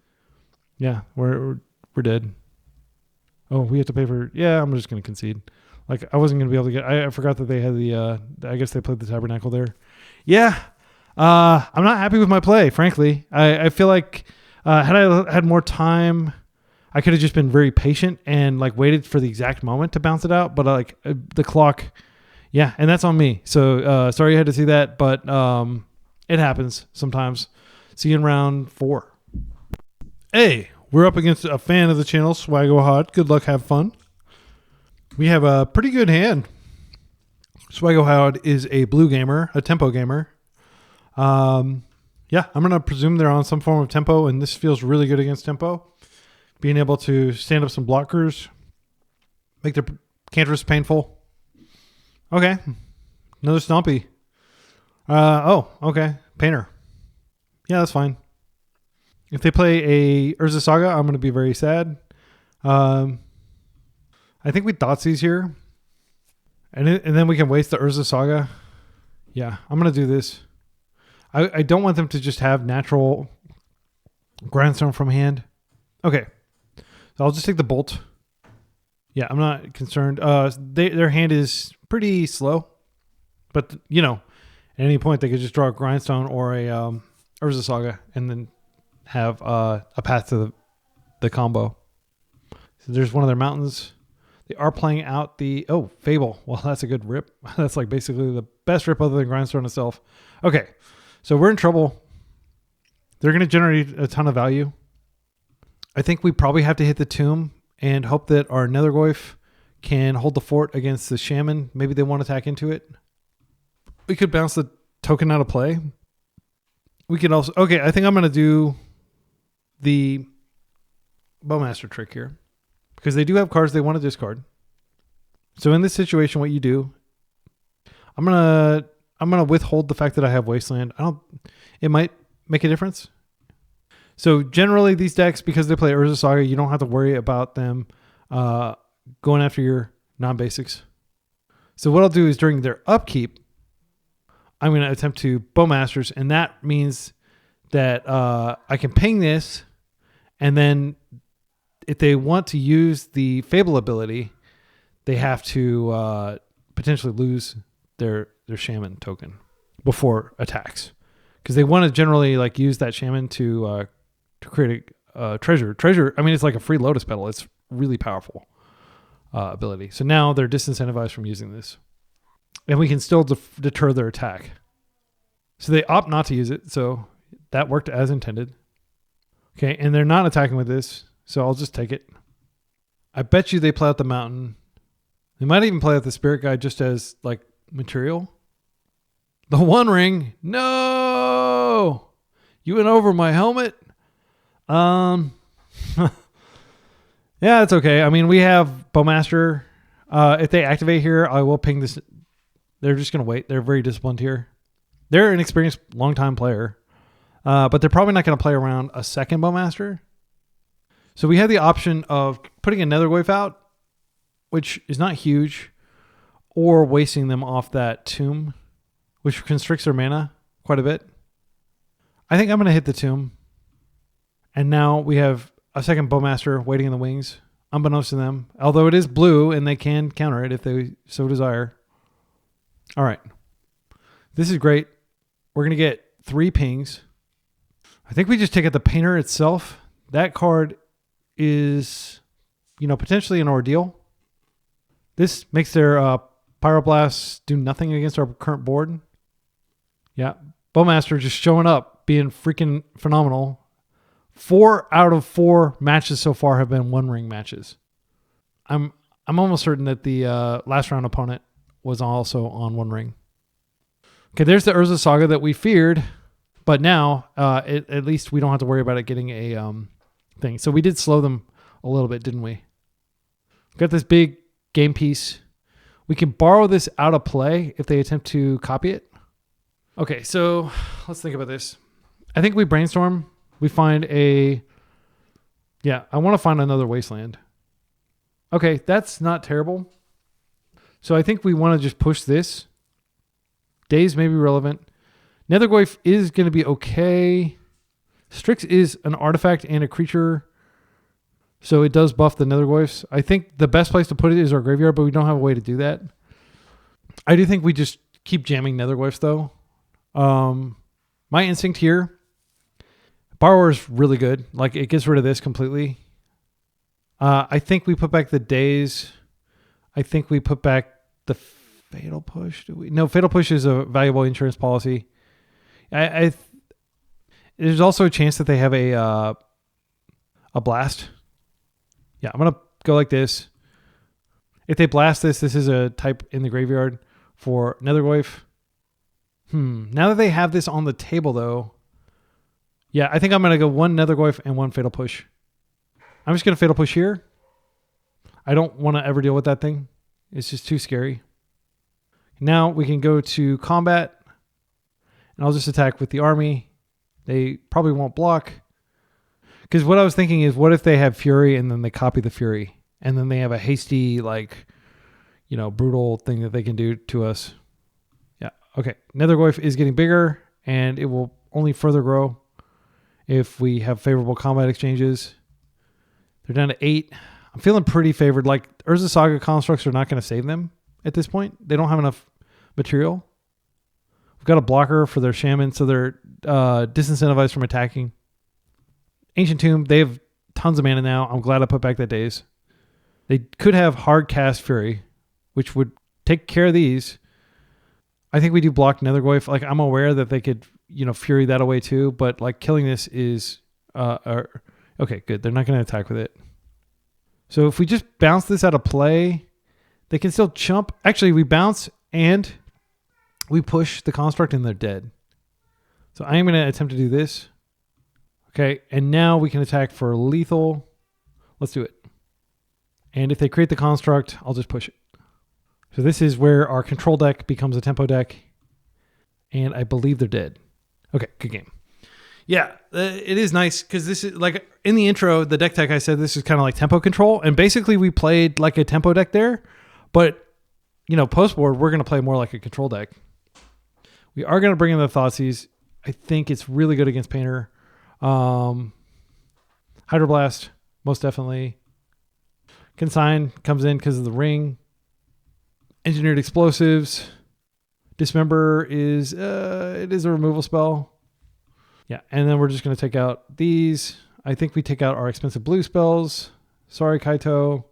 Yeah, we're dead. Oh, we have to pay for... Yeah, I'm just going to concede. Like, I wasn't going to be able to get... I forgot that they had the... I guess they played the Tabernacle there. Yeah. I'm not happy with my play, frankly. I feel like had I had more time, I could have just been very patient and like waited for the exact moment to bounce it out. But like the clock... Yeah, and that's on me. So sorry you had to see that, but it happens sometimes. See you in round 4. Hey, we're up against a fan of the channel, Swaggo Hot. Good luck, have fun. We have a pretty good hand. Swaggo Hot is a blue gamer, a tempo gamer. Yeah, I'm going to presume they're on some form of tempo, and this feels really good against tempo. Being able to stand up some blockers, make their cantress painful. Okay, another Stompy. Oh, okay, Painter. Yeah, that's fine. If they play a Urza Saga, I'm going to be very sad. I think we Thoughtseize here. And then we can waste the Urza Saga. Yeah, I'm going to do this. I don't want them to just have natural Grindstone from hand. Okay, so I'll just take the Bolt. Yeah, I'm not concerned. Their hand is pretty slow. But, at any point they could just draw a Grindstone or a Urza Saga and then have a path to the combo. So there's one of their mountains. They are playing out the... Oh, Fable. Well, that's a good rip. That's like basically the best rip other than Grindstone itself. Okay, so we're in trouble. They're going to generate a ton of value. I think we probably have to hit the tomb and hope that our Nethergoyf can hold the fort against the Shaman. Maybe they won't attack into it. We could bounce the token out of play. We could also... Okay, I think I'm going to do the Bowmaster trick here. Because they do have cards they want to discard. So in this situation, what you do... I'm gonna withhold the fact that I have Wasteland. It might make a difference. So generally these decks, because they play Urza Saga, you don't have to worry about them going after your non-basics. So what I'll do is during their upkeep, I'm going to attempt to Bowmasters, and that means that I can ping this, and then if they want to use the Fable ability, they have to potentially lose their Shaman token before attacks, because they want to generally like use that Shaman to create a treasure. I mean, it's like a free Lotus Petal. It's really powerful ability. So now they're disincentivized from using this, and we can still deter their attack. So they opt not to use it. So that worked as intended. Okay, and they're not attacking with this, so I'll just take it. I bet you they play out the mountain. They might even play out the Spirit Guide just as like material. The One Ring. No! You went over my helmet. Yeah, it's okay. I mean, we have Bowmaster. If they activate here, I will ping this. They're just going to wait. They're very disciplined here. They're an experienced, long-time player. But they're probably not going to play around a second Bowmaster. So we have the option of putting a Nethergoyf out, which is not huge, or wasting them off that tomb, which constricts their mana quite a bit. I think I'm going to hit the tomb. And now we have a second Bowmaster waiting in the wings, unbeknownst to them. Although it is blue and they can counter it if they so desire. All right. This is great. We're going to get 3 pings. I think we just take out the Painter itself. That card is, potentially an ordeal. This makes their Pyroblasts do nothing against our current board. Yeah. Bowmaster just showing up, being freaking phenomenal. 4 out of 4 matches so far have been one ring matches. I'm almost certain that the last round opponent was also on one ring. Okay, there's the Urza Saga that we feared, but now at least we don't have to worry about it getting a thing. So we did slow them a little bit, didn't we? Got this big game piece. We can borrow this out of play if they attempt to copy it. Okay, so let's think about this. I think we brainstorm. We find I want to find another wasteland. Okay, that's not terrible. So I think we want to just push this. Days may be relevant. Nethergoyf is going to be okay. Strix is an artifact and a creature, so it does buff the Nethergoyfs. I think the best place to put it is our graveyard, but we don't have a way to do that. I do think we just keep jamming Nethergoyfs, though. My instinct here, Borrower is really good. Like, it gets rid of this completely. I think we put back the Days. I think we put back the Fatal Push. Do we? No, Fatal Push is a valuable insurance policy. There's also a chance that they have a blast. Yeah, I'm going to go like this. If they blast this, this is a type in the graveyard for Nethergoyf. Now that they have this on the table, though, yeah, I think I'm going to go 1 Nethergoyf and 1 Fatal Push. I'm just going to Fatal Push here. I don't want to ever deal with that thing. It's just too scary. Now we can go to combat, and I'll just attack with the army. They probably won't block. Because what I was thinking is, what if they have Fury and then they copy the Fury, and then they have a hasty, brutal thing that they can do to us. Yeah, okay. Nethergoyf is getting bigger, and it will only further grow if we have favorable combat exchanges. They're down to 8. I'm feeling pretty favored. Like, Urza Saga constructs are not going to save them at this point. They don't have enough material. We've got a blocker for their Shaman, so they're disincentivized from attacking. Ancient Tomb, they have tons of mana now. I'm glad I put back that Days. They could have hard cast Fury, which would take care of these. I think we do block Nethergoyf. Like, I'm aware that they could, Fury that away too, but like killing this is okay, good. They're not going to attack with it. So if we just bounce this out of play, they can still chump. Actually, we bounce and we push the construct and they're dead. So I am going to attempt to do this. Okay, and now we can attack for lethal. Let's do it. And if they create the construct, I'll just push it. So this is where our control deck becomes a tempo deck. And I believe they're dead. Okay, good game. Yeah, it is nice because this is like in the intro, the deck tech, I said this is kind of like tempo control. And basically we played like a tempo deck there. But, post board, we're going to play more like a control deck. We are going to bring in the Thoughtseize. I think it's really good against Painter. Hydroblast, most definitely. Consign comes in because of the ring. Engineered Explosives. Dismember is it is a removal spell. Yeah, and then we're just going to take out these. I think we take out our expensive blue spells. Sorry, Kaito.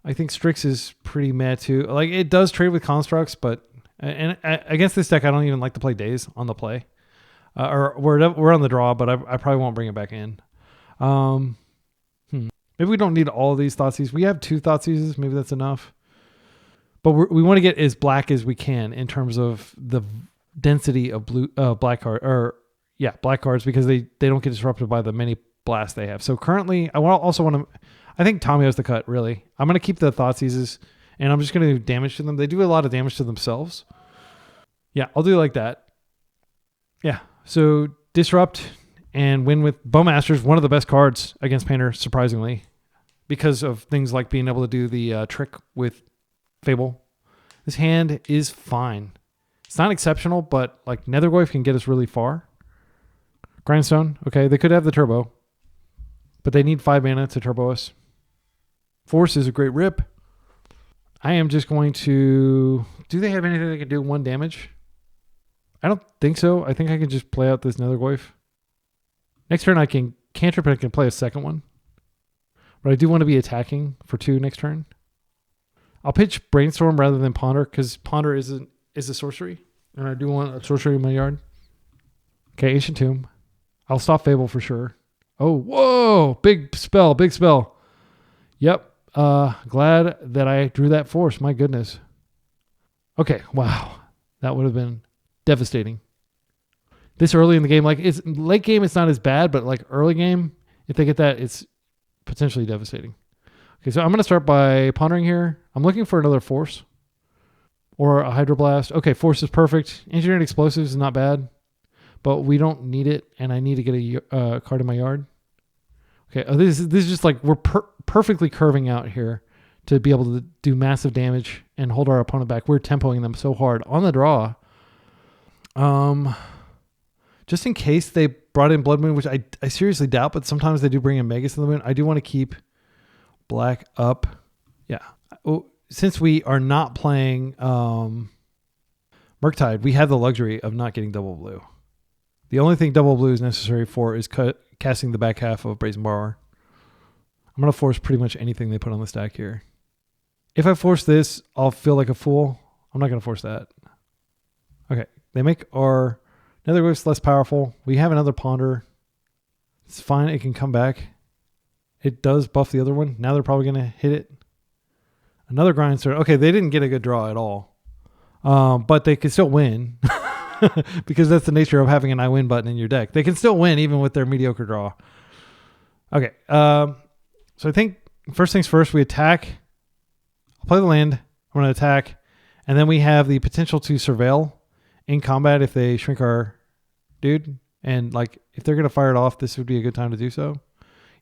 I think Strix is pretty meh too. Like, it does trade with constructs, but against this deck, I don't even like to play Days on the play. Or we're on the draw, but I probably won't bring it back in. Maybe we don't need all of these Thoughtseizes. We have 2 Thoughtseizes. Maybe that's enough. But we want to get as black as we can in terms of the density of black cards, because they don't get disrupted by the many blasts they have. So currently, I think Tomio's the cut, really. I'm going to keep the Thoughtseizes, and I'm just going to do damage to them. They do a lot of damage to themselves. Yeah, I'll do like that. Yeah, so disrupt, and win with Bowmaster's one of the best cards against Painter, surprisingly, because of things like being able to do the trick with Fable. This hand is fine. It's not exceptional, but like Nethergoyf can get us really far. Grindstone, okay, they could have the turbo, but they need 5 mana to turbo us. Force is a great rip. I am just going to... Do they have anything that can do 1 damage? I don't think so. I think I can just play out this Nethergoyf. Next turn I can cantrip and I can play a second one. But I do want to be attacking for 2 next turn. I'll pitch Brainstorm rather than Ponder because Ponder is a sorcery. And I do want a sorcery in my yard. Okay, Ancient Tomb. I'll stop Fable for sure. Oh, whoa! Big spell, big spell. Yep. Glad that I drew that force. My goodness. Okay, wow. That would have been devastating. This early in the game, like it's late game, it's not as bad, but like early game, if they get that, it's potentially devastating. Okay, so I'm going to start by pondering here. I'm looking for another force or a Hydroblast. Okay, force is perfect. Engineered explosives is not bad, but we don't need it, and I need to get a card in my yard. Okay, this is just like we're perfectly curving out here to be able to do massive damage and hold our opponent back. We're tempoing them so hard on the draw. Just in case they brought in Blood Moon, which I seriously doubt, but sometimes they do bring in Magus to the Moon. I do want to keep black up. Yeah. Since we are not playing Murktide, we have the luxury of not getting double blue. The only thing double blue is necessary for is casting the back half of Brazen Borrower. I'm going to force pretty much anything they put on the stack here. If I force this, I'll feel like a fool. I'm not going to force that. Okay. They make our Nethergoyf's less powerful. We have another Ponder. It's fine. It can come back. It does buff the other one. Now they're probably going to hit it. Another Grindstone. Okay, they didn't get a good draw at all. But they could still win. Because that's the nature of having an I win button in your deck. They can still win even with their mediocre draw. Okay. So I think first things first, we attack. I'll play the land. I'm going to attack. And then we have the potential to surveil in combat if they shrink our dude. And like if they're going to fire it off, this would be a good time to do so.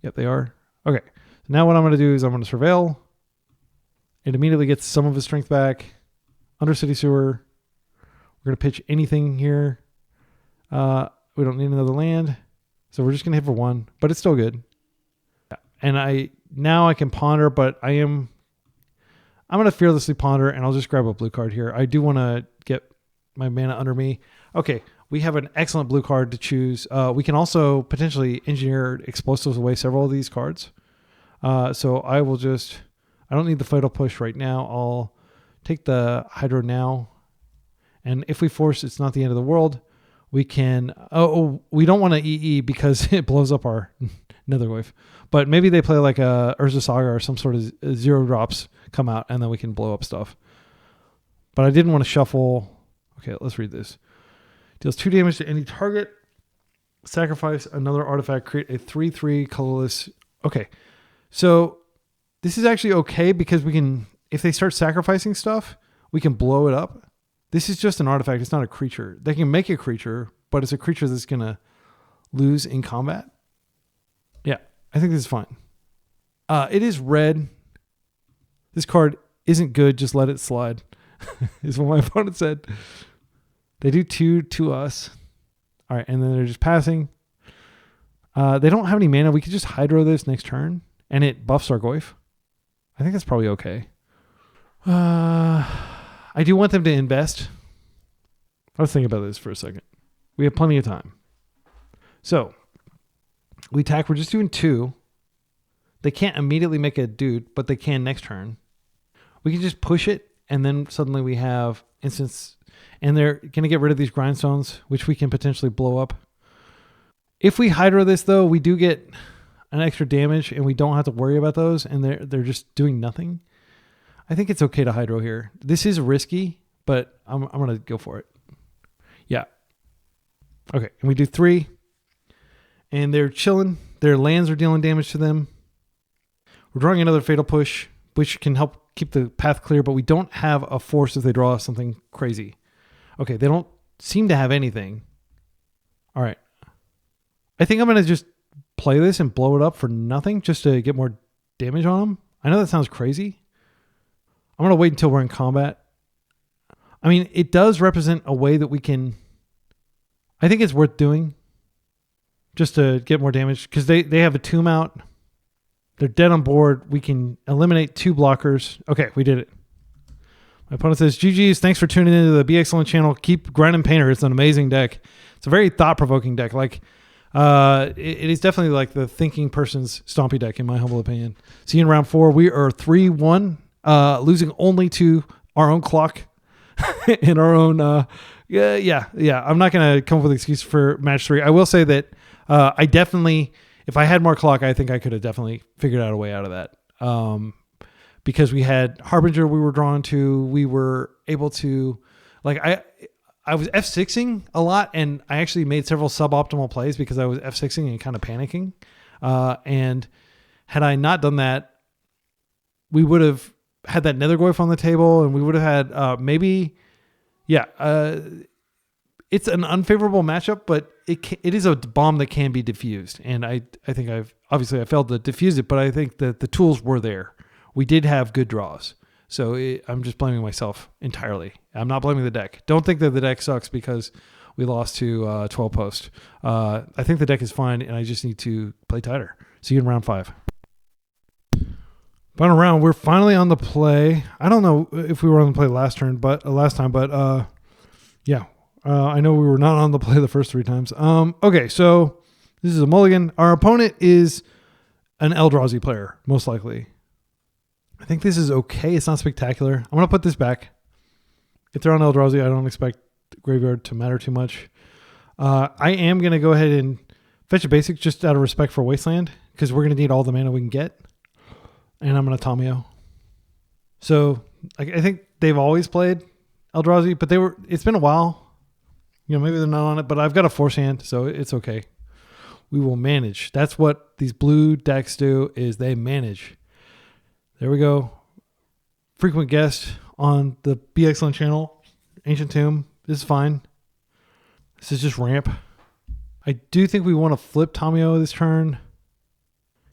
Yep, they are. Okay. So now what I'm going to do is I'm going to surveil. It immediately gets some of his strength back. Undercity Sewer. We're going to pitch anything here. We don't need another land. So we're just going to hit for 1, but it's still good. And now I can ponder, but I'm going to fearlessly ponder, and I'll just grab a blue card here. I do want to get my mana under me. Okay, we have an excellent blue card to choose. We can also potentially engineer explosives away several of these cards. So I don't need the Fatal Push right now. I'll take the Hydro now. And if we force, it's not the end of the world. We can... we don't want to EE because it blows up our Nethergoyf. But maybe they play like a Urza Saga or some sort of 0 drops come out, and then we can blow up stuff. But I didn't want to shuffle... Okay, let's read this. Deals 2 damage to any target. Sacrifice another artifact. Create a 3/3 colorless... Okay, so this is actually okay because we can... If they start sacrificing stuff, we can blow it up. This is just an artifact. It's not a creature. They can make a creature, but it's a creature that's going to lose in combat. Yeah, I think this is fine. It is red. This card isn't good. Just let it slide, is what my opponent said. They do 2 to us. All right, and then they're just passing. They don't have any mana. We could just Hydro this next turn, and it buffs our Goyf. I think that's probably okay. I do want them to invest. Let's think about this for a second. We have plenty of time. So, we attack. We're just doing 2. They can't immediately make a dude, but they can next turn. We can just push it, and then suddenly we have instants. And they're going to get rid of these grindstones, which we can potentially blow up. If we Hydro this, though, we do get an extra damage, and we don't have to worry about those, and they're just doing nothing. I think it's okay to Hydro here. This is risky, but I'm going to go for it. Yeah. Okay, and we do 3. And they're chilling. Their lands are dealing damage to them. We're drawing another Fatal Push, which can help keep the path clear, but we don't have a force if they draw something crazy. Okay, they don't seem to have anything. All right. I think I'm going to just play this and blow it up for nothing just to get more damage on him. I know that sounds crazy. I'm going to wait until we're in combat. I mean, it does represent a way that we can... I think it's worth doing just to get more damage because they have a tomb out. They're dead on board. We can eliminate 2 blockers. Okay, we did it. My opponent says, GG's, thanks for tuning into the Be Excellent channel. Keep grinding Painter. It's an amazing deck. It's a very thought-provoking deck. Like, it is definitely like the thinking person's Stompy deck, in my humble opinion. See you in round 4. We are 3-1, losing only to our own clock and our own... Yeah. I'm not going to come up with an excuse for match 3. I will say that I definitely, if I had more clock, I think I could have definitely figured out a way out of that. Because we had Harbinger we were drawn to. We were able to, like, I was F6ing a lot, and I actually made several suboptimal plays because I was F6ing and kind of panicking. And had I not done that, we would have had that Nethergoyf on the table, and we would have had maybe... Yeah, it's an unfavorable matchup, but it is a bomb that can be diffused. And I think I failed to diffuse it, but I think that the tools were there. We did have good draws. So I'm just blaming myself entirely. I'm not blaming the deck. Don't think that the deck sucks because we lost to 12 post. I think the deck is fine, and I just need to play tighter. See you in round 5. Final round, we're finally on the play. I don't know if we were on the play last time, but yeah. I know we were not on the play the first 3 times. Okay, so this is a mulligan. Our opponent is an Eldrazi player, most likely. I think this is okay. It's not spectacular. I'm going to put this back. If they're on Eldrazi, I don't expect graveyard to matter too much. I am going to go ahead and fetch a basic just out of respect for Wasteland because we're going to need all the mana we can get. And I'm going to Tamiyo. So I think they've always played Eldrazi, but it's been a while. You know, maybe they're not on it, but I've got a force hand, so it's okay. We will manage. That's what these blue decks do, is they manage. There we go. Frequent guest on the Be Excellent channel. Ancient Tomb. This is fine. This is just ramp. I do think we want to flip Tamiyo this turn.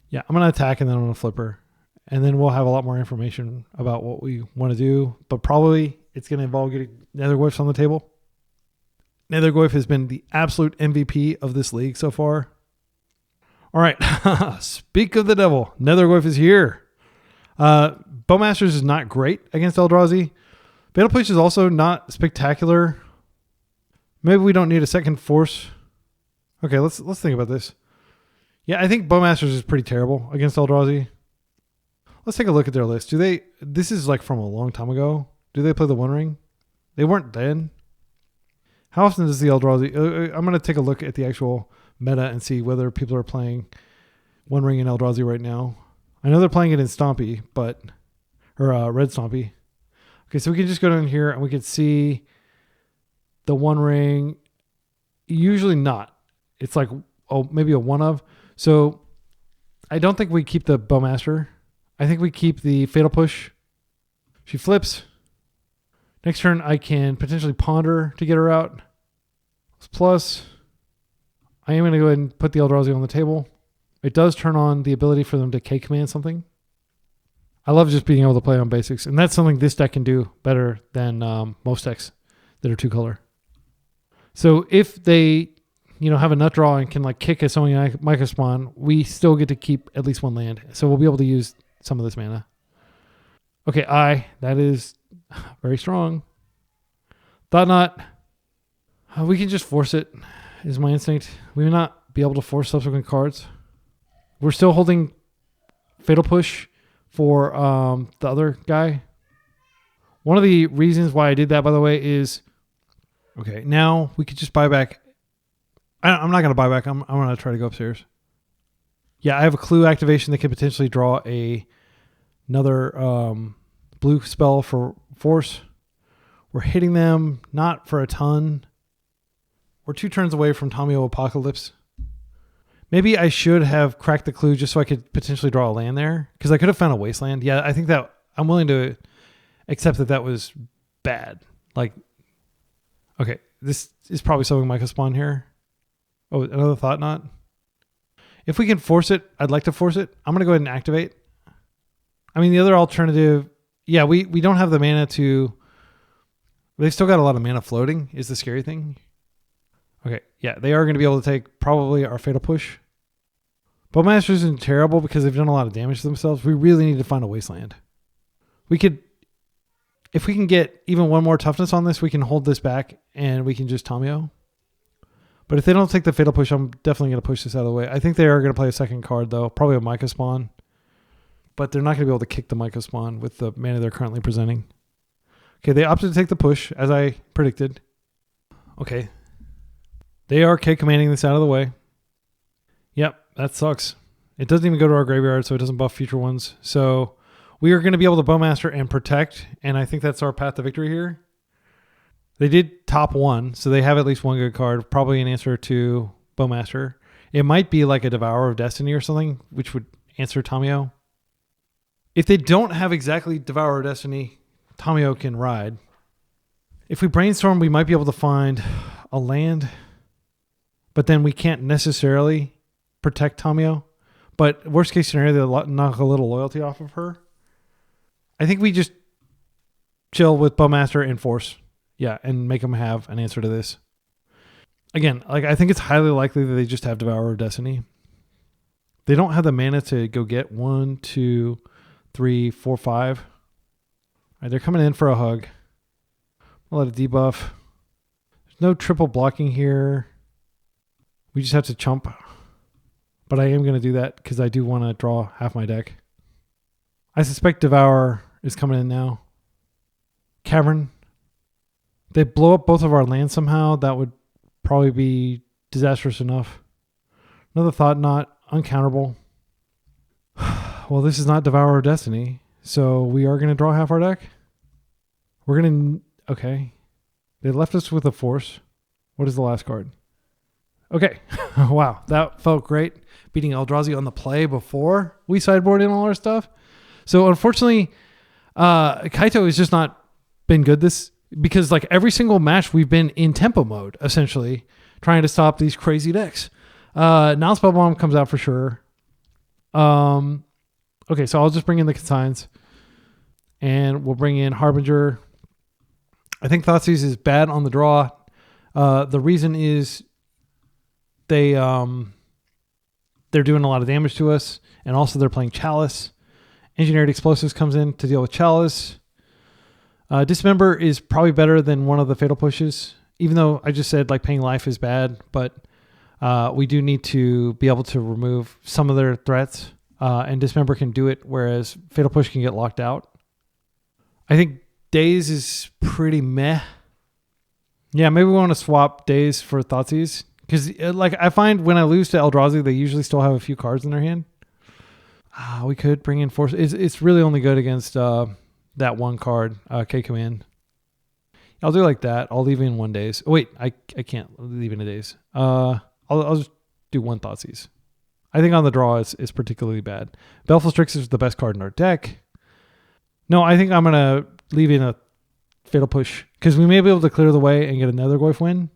Yeah, I'm going to attack and then I'm going to flip her. And then we'll have a lot more information about what we want to do. But probably it's going to involve getting Nethergoyfs on the table. Nethergoyf has been the absolute MVP of this league so far. All right. Speak of the devil. Nethergoyf is here. Bowmasters is not great against Eldrazi. Fatal Push is also not spectacular. Maybe we don't need a second force. Okay, let's think about this. Yeah, I think Bowmasters is pretty terrible against Eldrazi. Let's take a look at their list. This is like from a long time ago. Do they play the One Ring? They weren't then. How often does the Eldrazi... I'm going to take a look at the actual meta and see whether people are playing One Ring in Eldrazi right now. I know they're playing it in Stompy, or Red Stompy. Okay, so we can just go down here and we can see the One Ring. Usually not. It's like, maybe a one of. So I don't think we keep the Bowmaster. I think we keep the Fatal Push. She flips. Next turn, I can potentially Ponder to get her out. Plus, I am going to go ahead and put the Eldrazi on the table. It does turn on the ability for them to K-command something. I love just being able to play on basics, and that's something this deck can do better than most decks that are 2-color. So if they, have a nut draw and can like kick a Summoning Microspawn, we still get to keep at least 1 land. So we'll be able to use some of this mana. Okay, that is very strong. Thought Knot. We can just force it, is my instinct. We may not be able to force subsequent cards. We're still holding Fatal Push for the other guy. One of the reasons why I did that, by the way, is... Okay, now we could just buy back... I'm not going to buy back. I'm going to try to go upstairs. Yeah, I have a Clue activation that could potentially draw another blue spell for force. We're hitting them, not for a ton. We're 2 turns away from Tamiyo Apocalypse. Maybe I should have cracked the Clue just so I could potentially draw a land there. Because I could have found a Wasteland. Yeah, I think that I'm willing to accept that was bad. Like, okay, this is probably something Micah spawn here. Oh, another Thought Knot. If we can force it, I'd like to force it. I'm going to go ahead and activate. I mean, the other alternative, yeah, we don't have the mana to... They've still got a lot of mana floating, is the scary thing. Okay, yeah, they are going to be able to take probably our Fatal Push. Bowmaster isn't terrible because they've done a lot of damage to themselves. We really need to find a Wasteland. We could... If we can get even one more toughness on this, we can hold this back and we can just Tamiyo. But if they don't take the Fatal Push, I'm definitely going to push this out of the way. I think they are going to play a second card, though. Probably a Myco Spawn. But they're not going to be able to kick the Myco Spawn with the mana they're currently presenting. Okay, they opted to take the push, as I predicted. Okay. They are K-commanding this out of the way. Yep, that sucks. It doesn't even go to our graveyard, so it doesn't buff future ones. So we are going to be able to Bowmaster and protect, and I think that's our path to victory here. They did top one, so they have at least one good card, probably an answer to Bowmaster. It might be like a Devourer of Destiny or something, which would answer Tamiyo. If they don't have exactly Devourer of Destiny, Tamiyo can ride. If we brainstorm, we might be able to find a land, but then we can't necessarily protect Tamiyo. But worst case scenario, they'll knock a little loyalty off of her. I think we just chill with Bowmaster and force. Yeah, and make them have an answer to this. Again, like I think it's highly likely that they just have Devourer of Destiny. They don't have the mana to go get 1, 2, 3, 4, 5. All right, they're coming in for a hug. I'll let it debuff. There's no triple blocking here. We just have to chump. But I am going to do that because I do want to draw half my deck. I suspect Devourer is coming in now. Cavern. They blow up both of our lands somehow. That would probably be disastrous enough. Another thought knot. Uncounterable. Well, this is not Devourer of Destiny. So we are going to draw half our deck. We're going to... Okay. They left us with a force. What is the last card? Okay. Wow. That felt great. Beating Eldrazi on the play before we sideboard in all our stuff. So unfortunately, Kaito has just not been good this... Because like every single match we've been in tempo mode, essentially, trying to stop these crazy decks. Now Spell Bomb comes out for sure. Okay, so I'll just bring in the consigns. And we'll bring in Harbinger. I think Thoughtseize is bad on the draw. The reason is they're doing a lot of damage to us. And also they're playing Chalice. Engineered Explosives comes in to deal with Chalice. Dismember is probably better than one of the Fatal Pushes, even though I just said like paying life is bad, but we do need to be able to remove some of their threats, and Dismember can do it, whereas Fatal Push can get locked out. I think Daze is pretty meh. Yeah, maybe we want to swap Daze for Thoughtseize, because like I find when I lose to Eldrazi, they usually still have a few cards in their hand. We could bring in Force. It's really only good against... that one card, K-Command. I'll do like that. I'll leave in 1 Daze. Oh, wait, I can't leave in a Daze. I'll just do 1 Thoughtseize. I think on the draw is particularly bad. Baleful Strix is the best card in our deck. No, I think I'm going to leave in a Fatal Push because we may be able to clear the way and get a Nethergoyf win.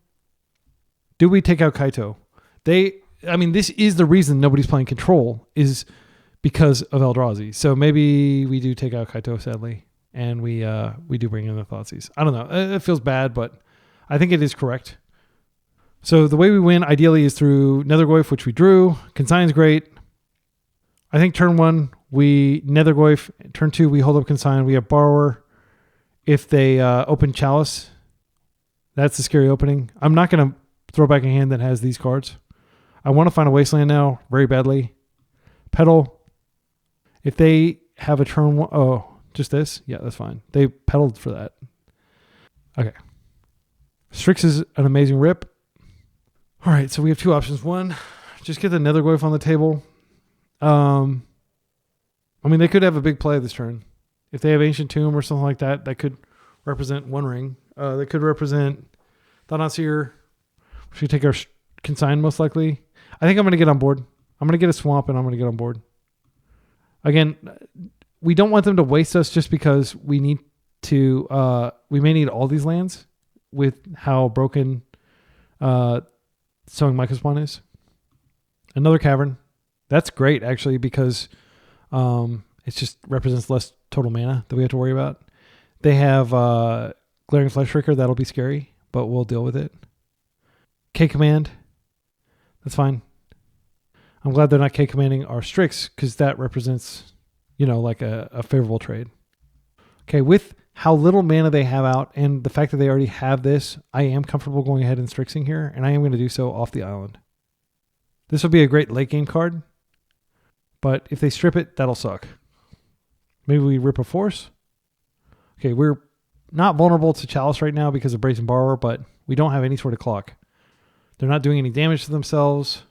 Do we take out Kaito? This is the reason nobody's playing Control is because of Eldrazi. So maybe we do take out Kaito, sadly. And we do bring in the Thoughtseize. I don't know. It feels bad, but I think it is correct. So the way we win, ideally, is through Nethergoyf, which we drew. Consign's great. I think turn 1, we Nethergoyf. Turn 2, we hold up Consign. We have Borrower. If they open Chalice, that's the scary opening. I'm not going to throw back a hand that has these cards. I want to find a Wasteland now, very badly. Petal. If they have a turn 1... Oh... Just this? Yeah, that's fine. They pedaled for that. Okay. Strix is an amazing rip. All right, so we have 2 options. 1, just get the Nethergoyf on the table. They could have a big play this turn. If they have Ancient Tomb or something like that, that could represent One Ring. They could represent Thanaseer. We should take our Consign most likely. I think I'm going to get on board. I'm going to get a Swamp and I'm going to get on board. Again... We don't want them to waste us just because we need to... we may need all these lands with how broken Sowing Myco Spawn is. Another Cavern. That's great, actually, because it just represents less total mana that we have to worry about. They have Glaring Fleshraker. That'll be scary, but we'll deal with it. K-Command. That's fine. I'm glad they're not K-Commanding our Strix, because that represents, like a favorable trade. Okay, with how little mana they have out and the fact that they already have this, I am comfortable going ahead and Strixing here, and I am going to do so off the island. This will be a great late game card, but if they strip it, that'll suck. Maybe we rip a Force. Okay, we're not vulnerable to Chalice right now because of Brazen Borrower, but we don't have any sort of clock. They're not doing any damage to themselves.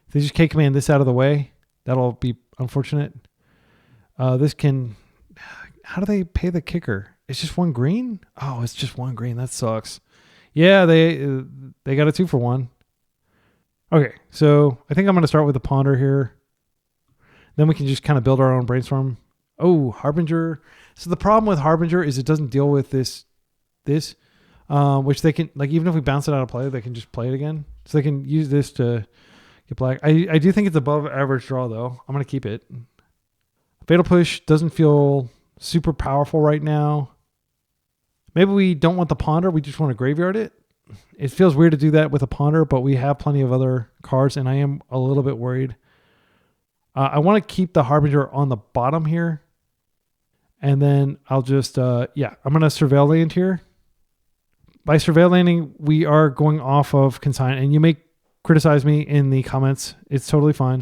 If they just K-Command this out of the way, that'll be unfortunate. This can... How do they pay the kicker? It's just 1 green? Oh, it's just 1 green. That sucks. Yeah, they got a 2-for-1. Okay, so I think I'm going to start with the Ponder here. Then we can just kind of build our own Brainstorm. Oh, Harbinger. So the problem with Harbinger is it doesn't deal with this, which they can, like, even if we bounce it out of play, they can just play it again. So they can use this to get black. I do think it's above average draw, though. I'm going to keep it. Fatal Push doesn't feel super powerful right now. Maybe we don't want the Ponder. We just want to graveyard it. It feels weird to do that with a Ponder, but we have plenty of other cards, and I am a little bit worried. I want to keep the Harbinger on the bottom here. And then I'll just, I'm going to Surveil Land here. By Surveil Landing, we are going off of Consign, and you may criticize me in the comments. It's totally fine.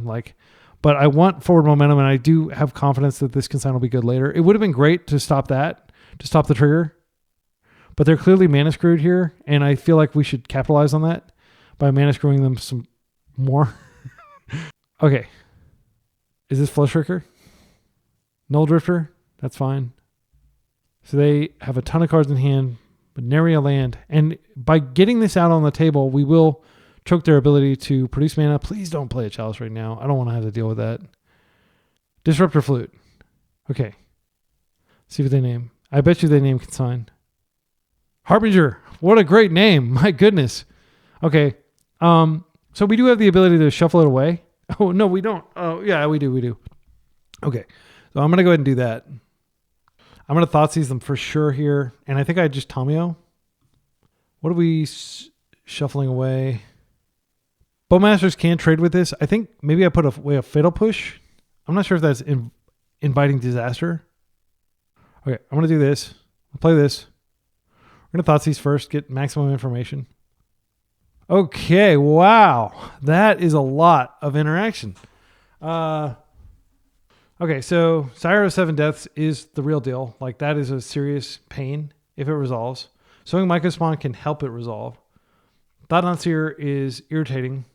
But I want forward momentum, and I do have confidence that this Consign will be good later. It would have been great to stop that, to stop the trigger. But they're clearly mana screwed here, and I feel like we should capitalize on that by mana screwing them some more. Okay. Is this Fleshraker? Null Drifter? That's fine. So they have a ton of cards in hand, but nary a land. And by getting this out on the table, we will choke their ability to produce mana. Please don't play a Chalice right now. I don't want to have to deal with that. Disruptor Flute. Okay. See what they name. I bet you they name Consign. Harbinger. What a great name. My goodness. Okay. So we do have the ability to shuffle it away. Oh, no, we don't. Oh, yeah, we do. Okay. So I'm going to go ahead and do that. I'm going to Thoughtseize them for sure here. And I think I just Tomio. What are we shuffling away? Bowmasters can trade with this. I think maybe I put away a Fatal Push. I'm not sure if that's inviting disaster. Okay, I'm going to do this. I'll play this. We're going to Thoughtseize first, get maximum information. Okay, wow. That is a lot of interaction. Okay, so Sire of 7 Deaths is the real deal. That is a serious pain if it resolves. Sowing Mycospawn can help it resolve. Thought-Knot Seer is irritating.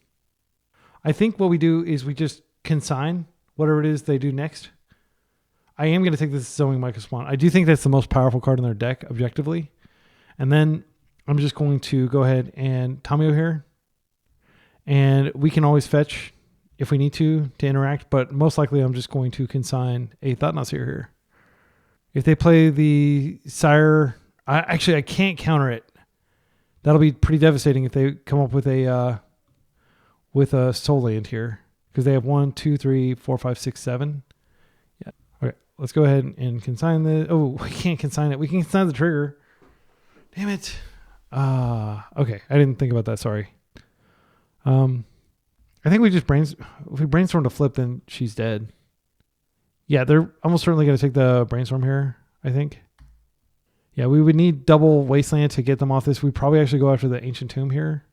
I think what we do is we just consign whatever it is they do next. I am going to take this Sowing Mycospawn. I do think that's the most powerful card in their deck, objectively. And then I'm just going to go ahead and Tomio here. And we can always fetch if we need to interact, but most likely I'm just going to consign a Thought-Knot Seer here. If they play the Sire, I can't counter it. That'll be pretty devastating if they come up with a Soul Land here, because they have 1, 2, 3, 4, 5, 6, 7. Yeah. Okay. Let's go ahead and consign the. Oh, we can't consign it. We can consign the trigger. Damn it. Okay. I didn't think about that. Sorry. I think we just if we brainstorm to flip, then she's dead. Yeah, they're almost certainly going to take the Brainstorm here, I think. Yeah, we would need double Wasteland to get them off this. We'd probably actually go after the Ancient Tomb here.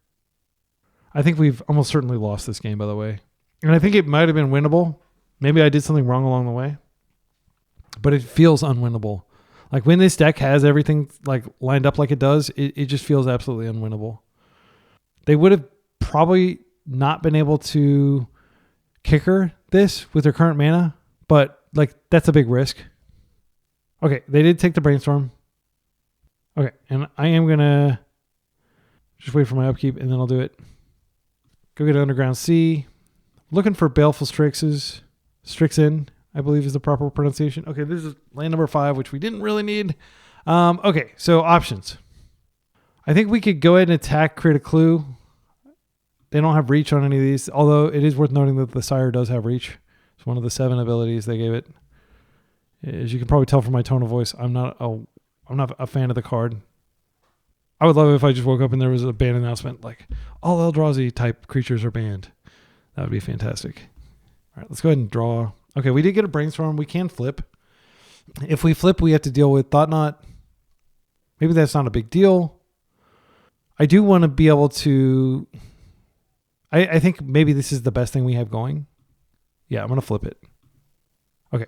I think we've almost certainly lost this game, by the way. And I think it might have been winnable. Maybe I did something wrong along the way. But it feels unwinnable. When this deck has everything lined up like it does, it just feels absolutely unwinnable. They would have probably not been able to kicker this with their current mana, but that's a big risk. Okay, they did take the Brainstorm. Okay, and I am going to just wait for my upkeep, and then I'll do it. Go get Underground Sea. Looking for Baleful Strixes. Strixin, I believe is the proper pronunciation. Okay, this is land number 5, which we didn't really need. Okay, so options. I think we could go ahead and attack, create a clue. They don't have reach on any of these, although it is worth noting that the Sire does have reach. It's one of the 7 abilities they gave it. As you can probably tell from my tone of voice, I'm not a fan of the card. I would love it if I just woke up and there was a ban announcement like all Eldrazi type creatures are banned. That would be fantastic. All right, let's go ahead and draw. Okay, we did get a brainstorm. We can flip. If we flip, we have to deal with Thought Knot. Maybe that's not a big deal. I do want to be able to... I think maybe this is the best thing we have going. Yeah, I'm going to flip it. Okay,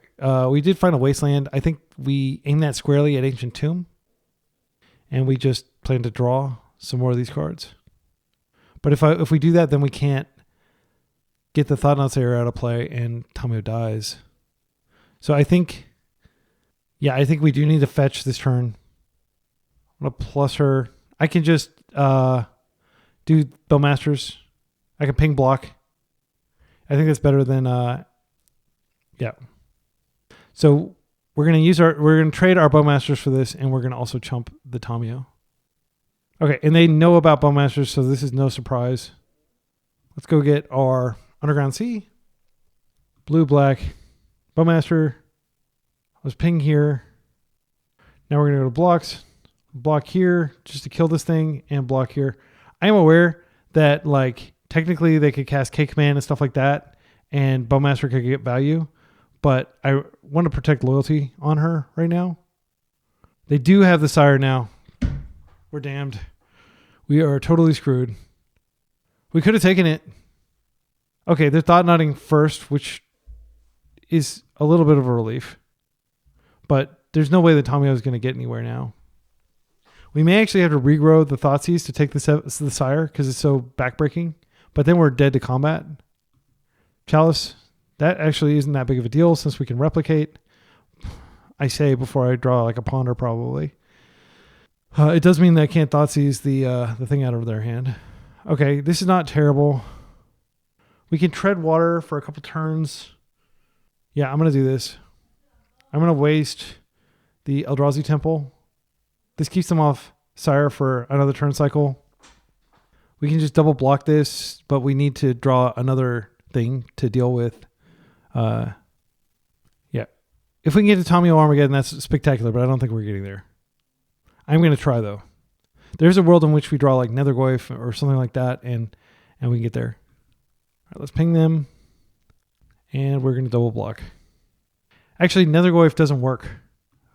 we did find a Wasteland. I think we aim that squarely at Ancient Tomb. And we just plan to draw some more of these cards. But if we do that, then we can't get the Thought Knot Sayer out of play and Tamiyo dies. So I think we do need to fetch this turn. I'm going to plus her. I can just do Bowmasters. I can ping block. I think that's better than, yeah. So we're going to trade our Bowmasters for this, and we're going to also chump the Tamiyo. Okay, and they know about Bowmasters, so this is no surprise. Let's go get our Underground Sea. Blue, black, Bowmaster. Let's ping here. Now we're going to go to blocks. Block here just to kill this thing, and block here. I am aware that, like, technically they could cast K Command and stuff like that, and Bowmaster could get value, but I want to protect loyalty on her right now. They do have the Sire now. We're damned. We are totally screwed. We could have taken it. Okay, they're Thought Knotting first, which is a little bit of a relief. But there's no way that Tamiyo is going to get anywhere now. We may actually have to regrow the Thoughtseize to take the Sire because it's so backbreaking. But then we're dead to combat. Chalice, that actually isn't that big of a deal since we can replicate. I say before I draw like a Ponder probably. It does mean that I can't Thoughtseize the thing out of their hand. Okay, this is not terrible. We can tread water for a couple turns. Yeah, I'm going to do this. I'm going to waste the Eldrazi Temple. This keeps them off Sire for another turn cycle. We can just double block this, but we need to draw another thing to deal with. Yeah. If we can get to Tamiyo Armageddon, that's spectacular, but I don't think we're getting there. I'm going to try, though. There's a world in which we draw like Nethergoyf or something like that, and we can get there. All right, let's ping them, and we're going to double block. Actually, Nethergoyf doesn't work.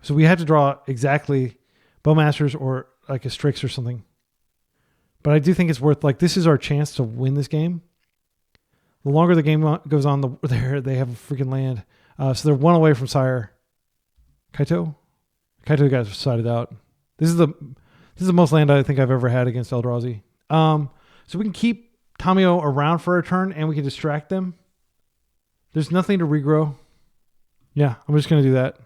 So we have to draw exactly Bowmasters or like a Strix or something. But I do think it's worth, like, this is our chance to win this game. The longer the game goes on, they have a freaking land. So they're 1 away from Sire. Kaito got sided out. This is the most land I think I've ever had against Eldrazi. So we can keep Tamiyo around for a turn, and we can distract them. There's nothing to regrow. Yeah, I'm just going to do that.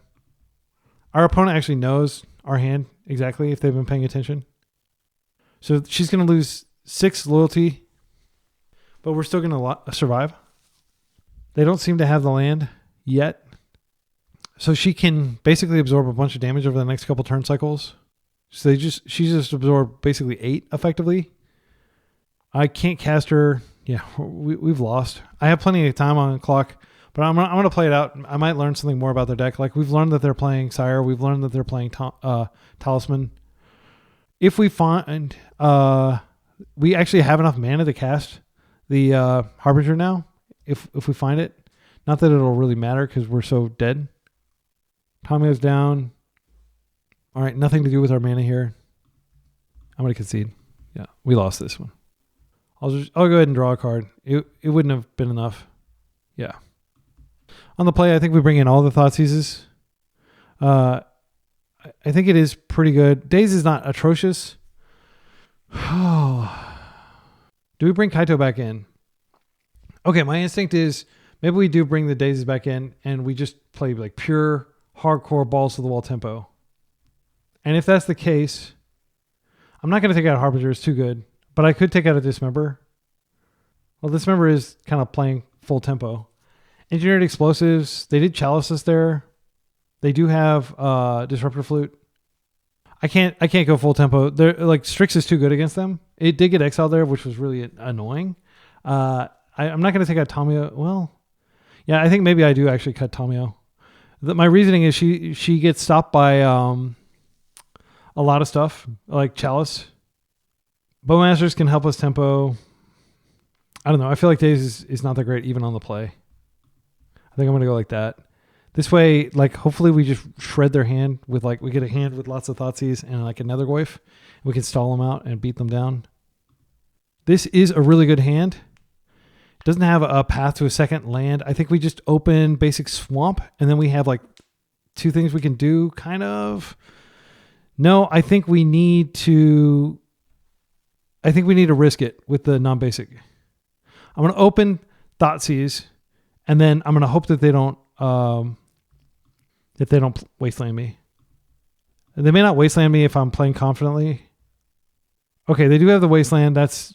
Our opponent actually knows our hand exactly if they've been paying attention. So she's going to lose 6 loyalty, but we're still going to survive. They don't seem to have the land yet. So she can basically absorb a bunch of damage over the next couple turn cycles. So she just absorbed basically 8 effectively. I can't cast her. Yeah, we've lost. I have plenty of time on the clock, but I'm going to play it out. I might learn something more about their deck. Like, we've learned that they're playing Sire. We've learned that they're playing Talisman. If we find we actually have enough mana to cast the Harbinger now, if we find it. Not that it'll really matter because we're so dead. Tamiyo's down. All right, nothing to do with our mana here. I'm going to concede. Yeah, we lost this one. I'll go ahead and draw a card. It wouldn't have been enough. Yeah. On the play, I think we bring in all the Thoughtseizes. I think it is pretty good. Daze is not atrocious. Do we bring Kaito back in? Okay, my instinct is maybe we do bring the Dazes back in and we just play like pure, hardcore balls to the wall tempo. And if that's the case, I'm not going to take out Harbinger. It's too good. But I could take out a Dismember. Well, Dismember is kind of playing full tempo. Engineered Explosives. They did Chalice us there. They do have Disruptor Flute. I can't go full tempo. They're like Strix is too good against them. It did get exiled there, which was really annoying. I'm not going to take out Tamio. Well, yeah, I think maybe I do actually cut Tamio. My reasoning is she gets stopped by a lot of stuff like Chalice. Bowmasters can help us tempo. I don't know. I feel like Days is not that great even on the play. I think I'm going to go like that. This way, like, hopefully we just shred their hand with, like, we get a hand with lots of Thoughtseize and, like, a Nethergoyf. We can stall them out and beat them down. This is a really good hand. It doesn't have a path to a second land. I think we just open basic Swamp, and then we have, like, 2 things we can do, kind of. No, I think we need to risk it with the non-basic. I'm going to open Thoughtseize, and then I'm going to hope that they don't wasteland me. They may not wasteland me if I'm playing confidently. Okay, they do have the wasteland. That's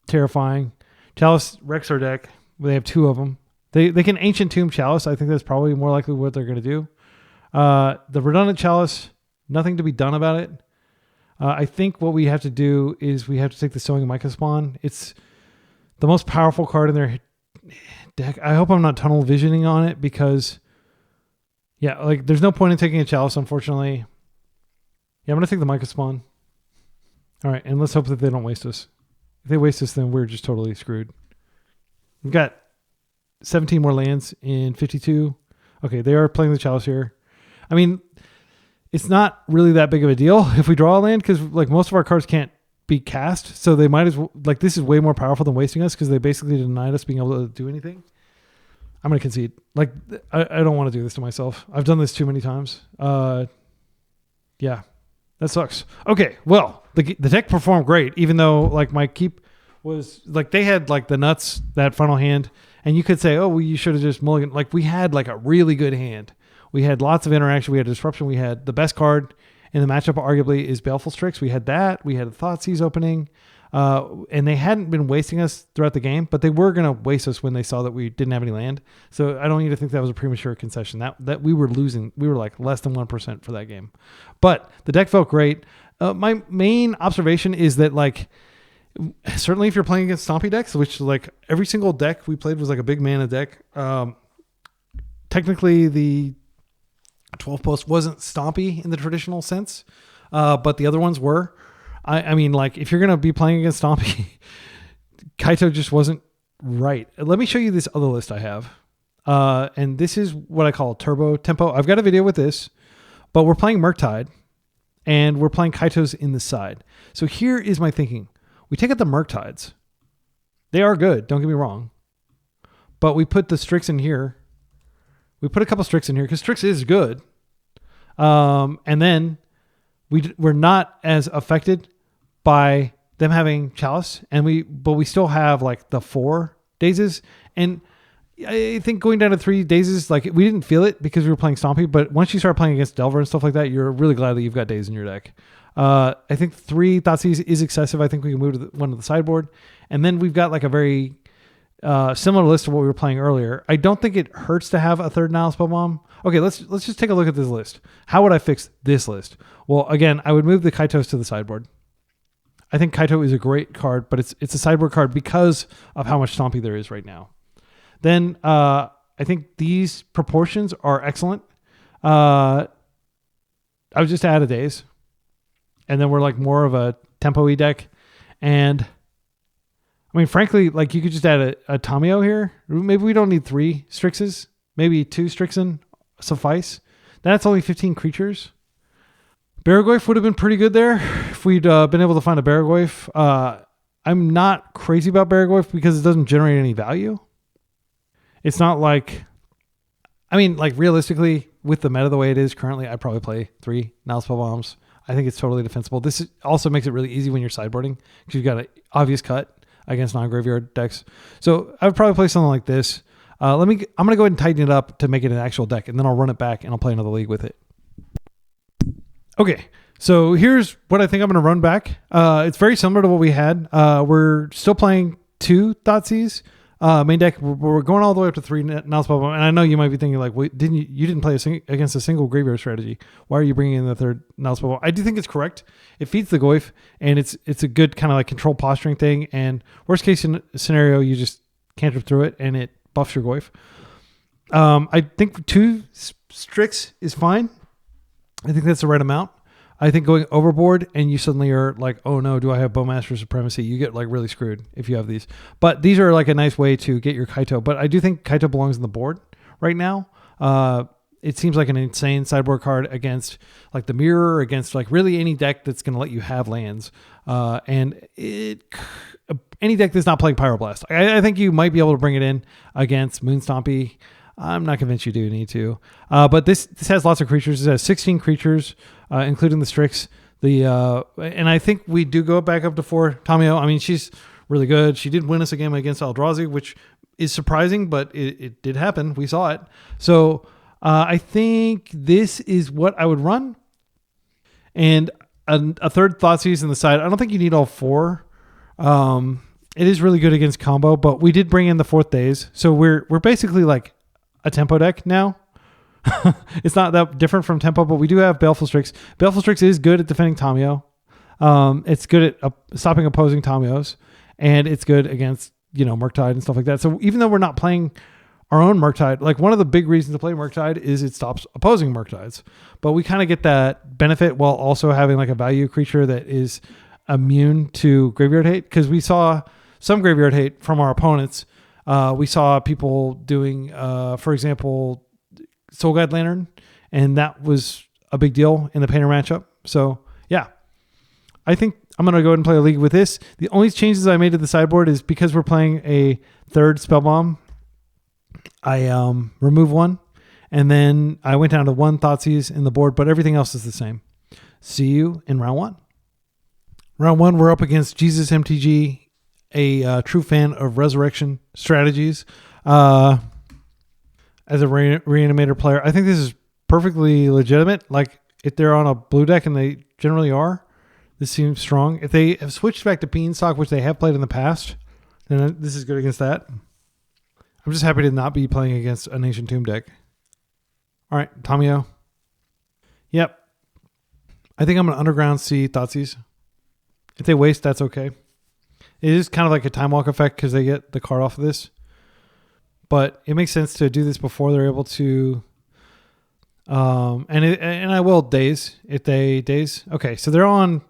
terrifying. Chalice wrecks our deck. They have 2 of them. They can Ancient Tomb Chalice. I think that's probably more likely what they're going to do. The redundant Chalice, nothing to be done about it. I think what we have to do is we have to take the Sowing Mica Spawn. It's the most powerful card in their deck. I hope I'm not tunnel visioning on it because, yeah, like there's no point in taking a Chalice, unfortunately. Yeah, I'm going to take the Mica Spawn. All right, and let's hope that they don't waste us. If they waste us, then we're just totally screwed. We've got 17 more lands in 52. Okay, they are playing the Chalice here. I mean, it's not really that big of a deal if we draw a land because like most of our cards can't be cast, so they might as well, like, this is way more powerful than wasting us because they basically denied us being able to do anything. I'm going to concede. Like, I don't want to do this to myself. I've done this too many times. Yeah, that sucks. Okay, well, the deck performed great, even though like my keep was like they had like the nuts that final hand, and you could say, oh, well, you should have just mulliganed. Like we had like a really good hand. We had lots of interaction. We had disruption. We had the best card in the matchup, arguably, is Baleful Strix. We had that. We had a Thoughtseizes opening. And they hadn't been wasting us throughout the game, but they were going to waste us when they saw that we didn't have any land. So I don't need to think that was a premature concession. That we were losing. We were like less than 1% for that game. But the deck felt great. My main observation is that, like, certainly if you're playing against Stompy decks, which like every single deck we played was like a big mana deck. Technically, the 12 post wasn't Stompy in the traditional sense, but the other ones were. I mean, like, if you're going to be playing against Stompy, Kaito just wasn't right. Let me show you this other list I have. And this is what I call Turbo Tempo. I've got a video with this, but we're playing Murktide, and we're playing Kaitos in the side. So here is my thinking. We take out the Murktides. They are good, don't get me wrong. But we put the Strix in here. We put a couple Strix in here because Strix is good. And then we're not as affected by them having Chalice, but we still have like the 4 Dazes. And I think going down to 3 Dazes, like we didn't feel it because we were playing Stompy, but once you start playing against Delver and stuff like that, you're really glad that you've got Daze in your deck. I think 3 Thoughtseize is excessive. I think we can move to one to the sideboard. And then we've got like a very similar list to what we were playing earlier. I don't think it hurts to have a 3rd Nile Spellbomb. Okay, let's just take a look at this list. How would I fix this list? Well, again, I would move the Kaitos to the sideboard. I think Kaito is a great card, but it's a sideboard card because of how much Stompy there is right now. Then I think these proportions are excellent. I would just add a Daze. And then we're like more of a tempo-y deck. And I mean, frankly, like you could just add a Tamio here. Maybe we don't need 3 Strixes. Maybe 2 Strixen suffice. That's only 15 creatures. Barragoyf would have been pretty good there if we'd been able to find a Barragoyf. I'm not crazy about Barragoyf because it doesn't generate any value. It's not like, I mean, like realistically, with the meta the way it is currently, I'd probably play 3 Nile Spellbombs. I think it's totally defensible. This also makes it really easy when you're sideboarding because you've got an obvious cut against non-graveyard decks. So I would probably play something like this. I'm going to go ahead and tighten it up to make it an actual deck, and then I'll run it back and I'll play another league with it. Okay, so here's what I think I'm going to run back. It's very similar to what we had. We're still playing 2 Thoughtseize. Main deck, we're going all the way up to 3 now spellbomb, and I know you might be thinking like, wait, you didn't play against a single graveyard strategy? Why are you bringing in the 3rd now spellbomb? I do think it's correct. It feeds the Goyf, and it's a good kind of like control posturing thing. And worst case scenario, you just cantrip through it, and it buffs your Goyf. I think 2 Strix is fine. I think that's the right amount. I think going overboard and you suddenly are like, oh no, do I have Bowmaster Supremacy? You get like really screwed if you have these. But these are like a nice way to get your Kaito. But I do think Kaito belongs on the board right now. It seems like an insane sideboard card against like the Mirror, against like really any deck that's going to let you have lands. And any deck that's not playing Pyroblast. I think you might be able to bring it in against Moon Stompy. I'm not convinced you do need to. But this has lots of creatures. It has 16 creatures, including the Strix. And I think we do go back up to 4 Tamiyo. I mean, she's really good. She did win us a game against Eldrazi, which is surprising, but it did happen. We saw it. So I think this is what I would run. And a 3rd Thoughtseize in the side. I don't think you need all 4. It is really good against combo, but we did bring in the 4th Daze. So we're basically like a tempo deck now. It's not that different from tempo, but we do have Baleful Strix. Baleful Strix is good at defending Tamiyo. It's good at stopping opposing Tamiyos, and it's good against Murktide and stuff like that. So even though we're not playing our own Murktide, like one of the big reasons to play Murktide is it stops opposing Murktides. But we kind of get that benefit while also having like a value creature that is immune to graveyard hate, because we saw some graveyard hate from our opponents. We saw people doing, for example, Soul Guide Lantern, and that was a big deal in the Painter matchup. So, yeah, I think I'm going to go ahead and play a league with this. The only changes I made to the sideboard is because we're playing a 3rd Spellbomb, I remove 1, and then I went down to 1 Thoughtseize in the board, but everything else is the same. See you in round 1. Round 1, we're up against Jesus MTG, a true fan of resurrection strategies. As a reanimator player, I think this is perfectly legitimate. Like if they're on a blue deck, and they generally are, this seems strong. If they have switched back to Beanstalk, which they have played in the past, then this is good against that. I'm just happy to not be playing against an Ancient Tomb deck. All right, Tamiyo. Yep. I think I'm going to Underground Sea Thoughtseize. If they waste, that's okay. It is kind of like a Time Walk effect because they get the card off of this. But it makes sense to do this before they're able to, and I will Daze if they Daze. Okay, so they're on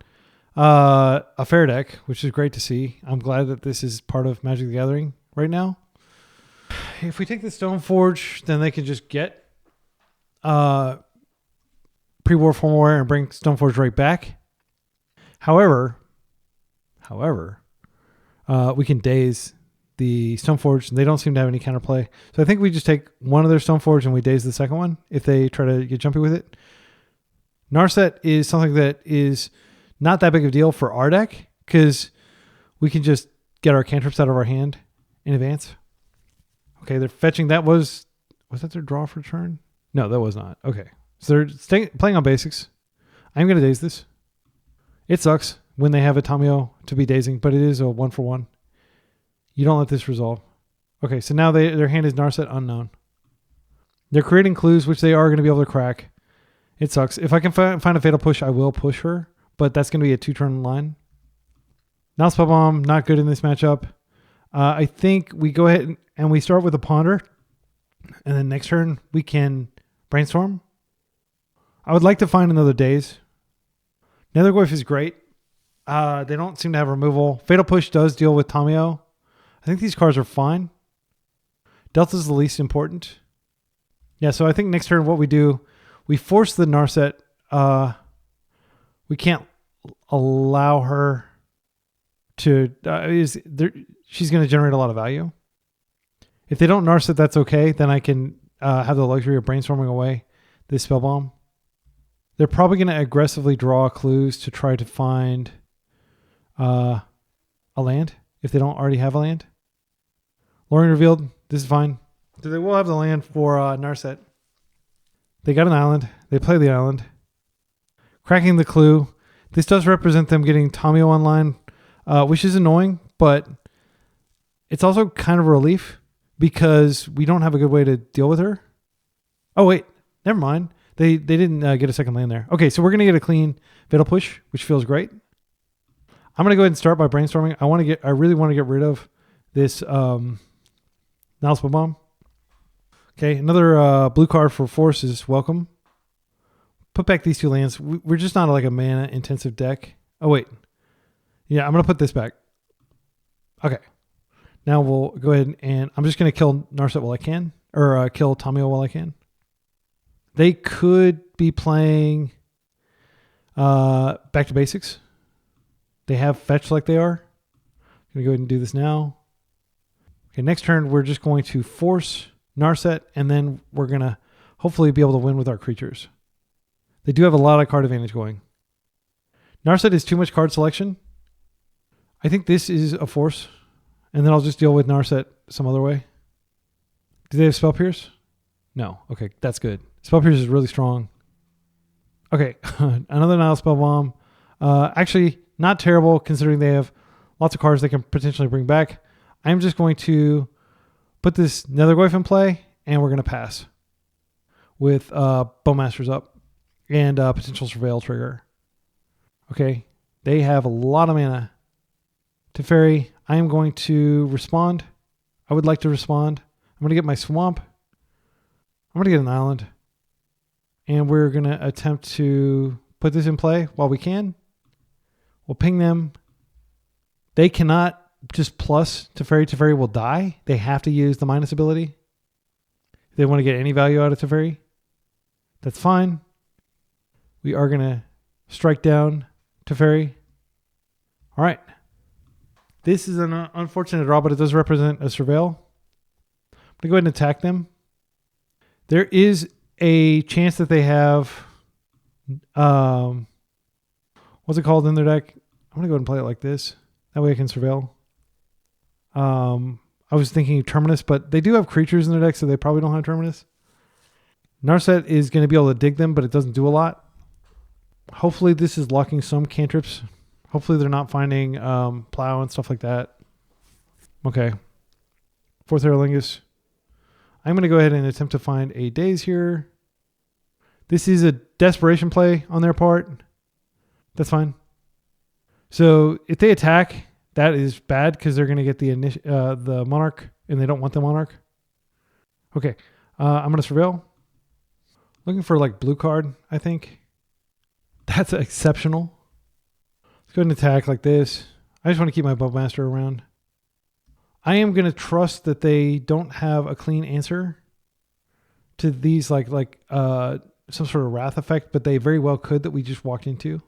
a fair deck, which is great to see. I'm glad that this is part of Magic the Gathering right now. If we take the Stoneforge, then they can just get pre-war firmware and bring Stoneforge right back. However, we can Daze the Stoneforge, and they don't seem to have any counterplay. So I think we just take one of their Stoneforge and we Daze the second one if they try to get jumpy with it. Narset is something that is not that big of a deal for our deck because we can just get our cantrips out of our hand in advance. Okay, they're fetching. Was that their draw for turn? No, that was not. Okay, so they're playing on basics. I'm going to Daze this. It sucks when they have a Tamiyo to be dazing, but it is a 1-for-1. You don't let this resolve. Okay, so now their hand is Narset Unknown. They're creating clues, which they are going to be able to crack. It sucks. If I can find a Fatal Push, I will push her, but that's going to be a 2-turn line. Now Spellbomb, not good in this matchup. I think we go ahead and we start with a Ponder, and then next turn we can Brainstorm. I would like to find another Daze. Nethergoyf is great. They don't seem to have removal. Fatal Push does deal with Tamiyo. I think these cards are fine. Delta's the least important. Yeah, so I think next turn what we do, we force the Narset. We can't allow her to... she's going to generate a lot of value. If they don't Narset, that's okay. Then I can have the luxury of brainstorming away this Spellbomb. They're probably going to aggressively draw clues to try to find a land if they don't already have a land. Lorien Revealed, this is fine. So they will have the land for Narset. They got an island. They play the island. Cracking the clue. This does represent them getting Tamiyo online, which is annoying, but It's also kind of a relief because we don't have a good way to deal with her. Oh, wait. Never mind. They didn't get a second land there. Okay, so we're going to get a clean Fatal Push, which feels great. I'm going to go ahead and start by brainstorming. I really want to get rid of this Nile Bomb. Okay, another blue card for Force is welcome. Put back these 2 lands. We're just not like a mana-intensive deck. Oh, wait. Yeah, I'm going to put this back. Okay. Now we'll go ahead and I'm just going to kill Narset while I can. Or kill Tamio while I can. They could be playing back to basics. They have fetch like they are. I'm going to go ahead and do this now. Okay, next turn we're just going to force Narset, and then we're going to hopefully be able to win with our creatures. They do have a lot of card advantage going. Narset is too much card selection. I think this is a force, and then I'll just deal with Narset some other way. Do they have Spell Pierce? No. Okay, that's good. Spell Pierce is really strong. Okay, another Nile Spell Bomb. Actually, not terrible considering they have lots of cards they can potentially bring back. I'm just going to put this Nethergoyf in play, and we're going to pass with Bowmasters up and potential Surveil trigger. Okay, they have a lot of mana. Teferi, I am going to respond. I would like to respond. I'm going to get my swamp. I'm going to get an island. And we're going to attempt to put this in play while we can. We'll ping them. They cannot just plus Teferi. Teferi will die. They have to use the minus ability. If they want to get any value out of Teferi, that's fine. We are going to strike down Teferi. All right. This is an unfortunate draw, but it does represent a Surveil. I'm going to go ahead and attack them. There is a chance that they have, what's it called in their deck? I'm going to go ahead and play it like this. That way I can Surveil. I was thinking Terminus, but they do have creatures in their deck, so they probably don't have Terminus. Narset is going to be able to dig them, but it doesn't do a lot. Hopefully this is locking some cantrips. Hopefully they're not finding Plow and stuff like that. Okay. 4th Aerolingus. I'm going to go ahead and attempt to find a Daze here. This is a desperation play on their part. That's fine. So if they attack, that is bad because they're going to get the Monarch, and they don't want the Monarch. Okay. I'm going to Surveil. Looking for like blue card, I think. That's exceptional. Let's go ahead and attack like this. I just want to keep my Bowmaster around. I am going to trust that they don't have a clean answer to these like some sort of wrath effect, but they very well could that we just walked into.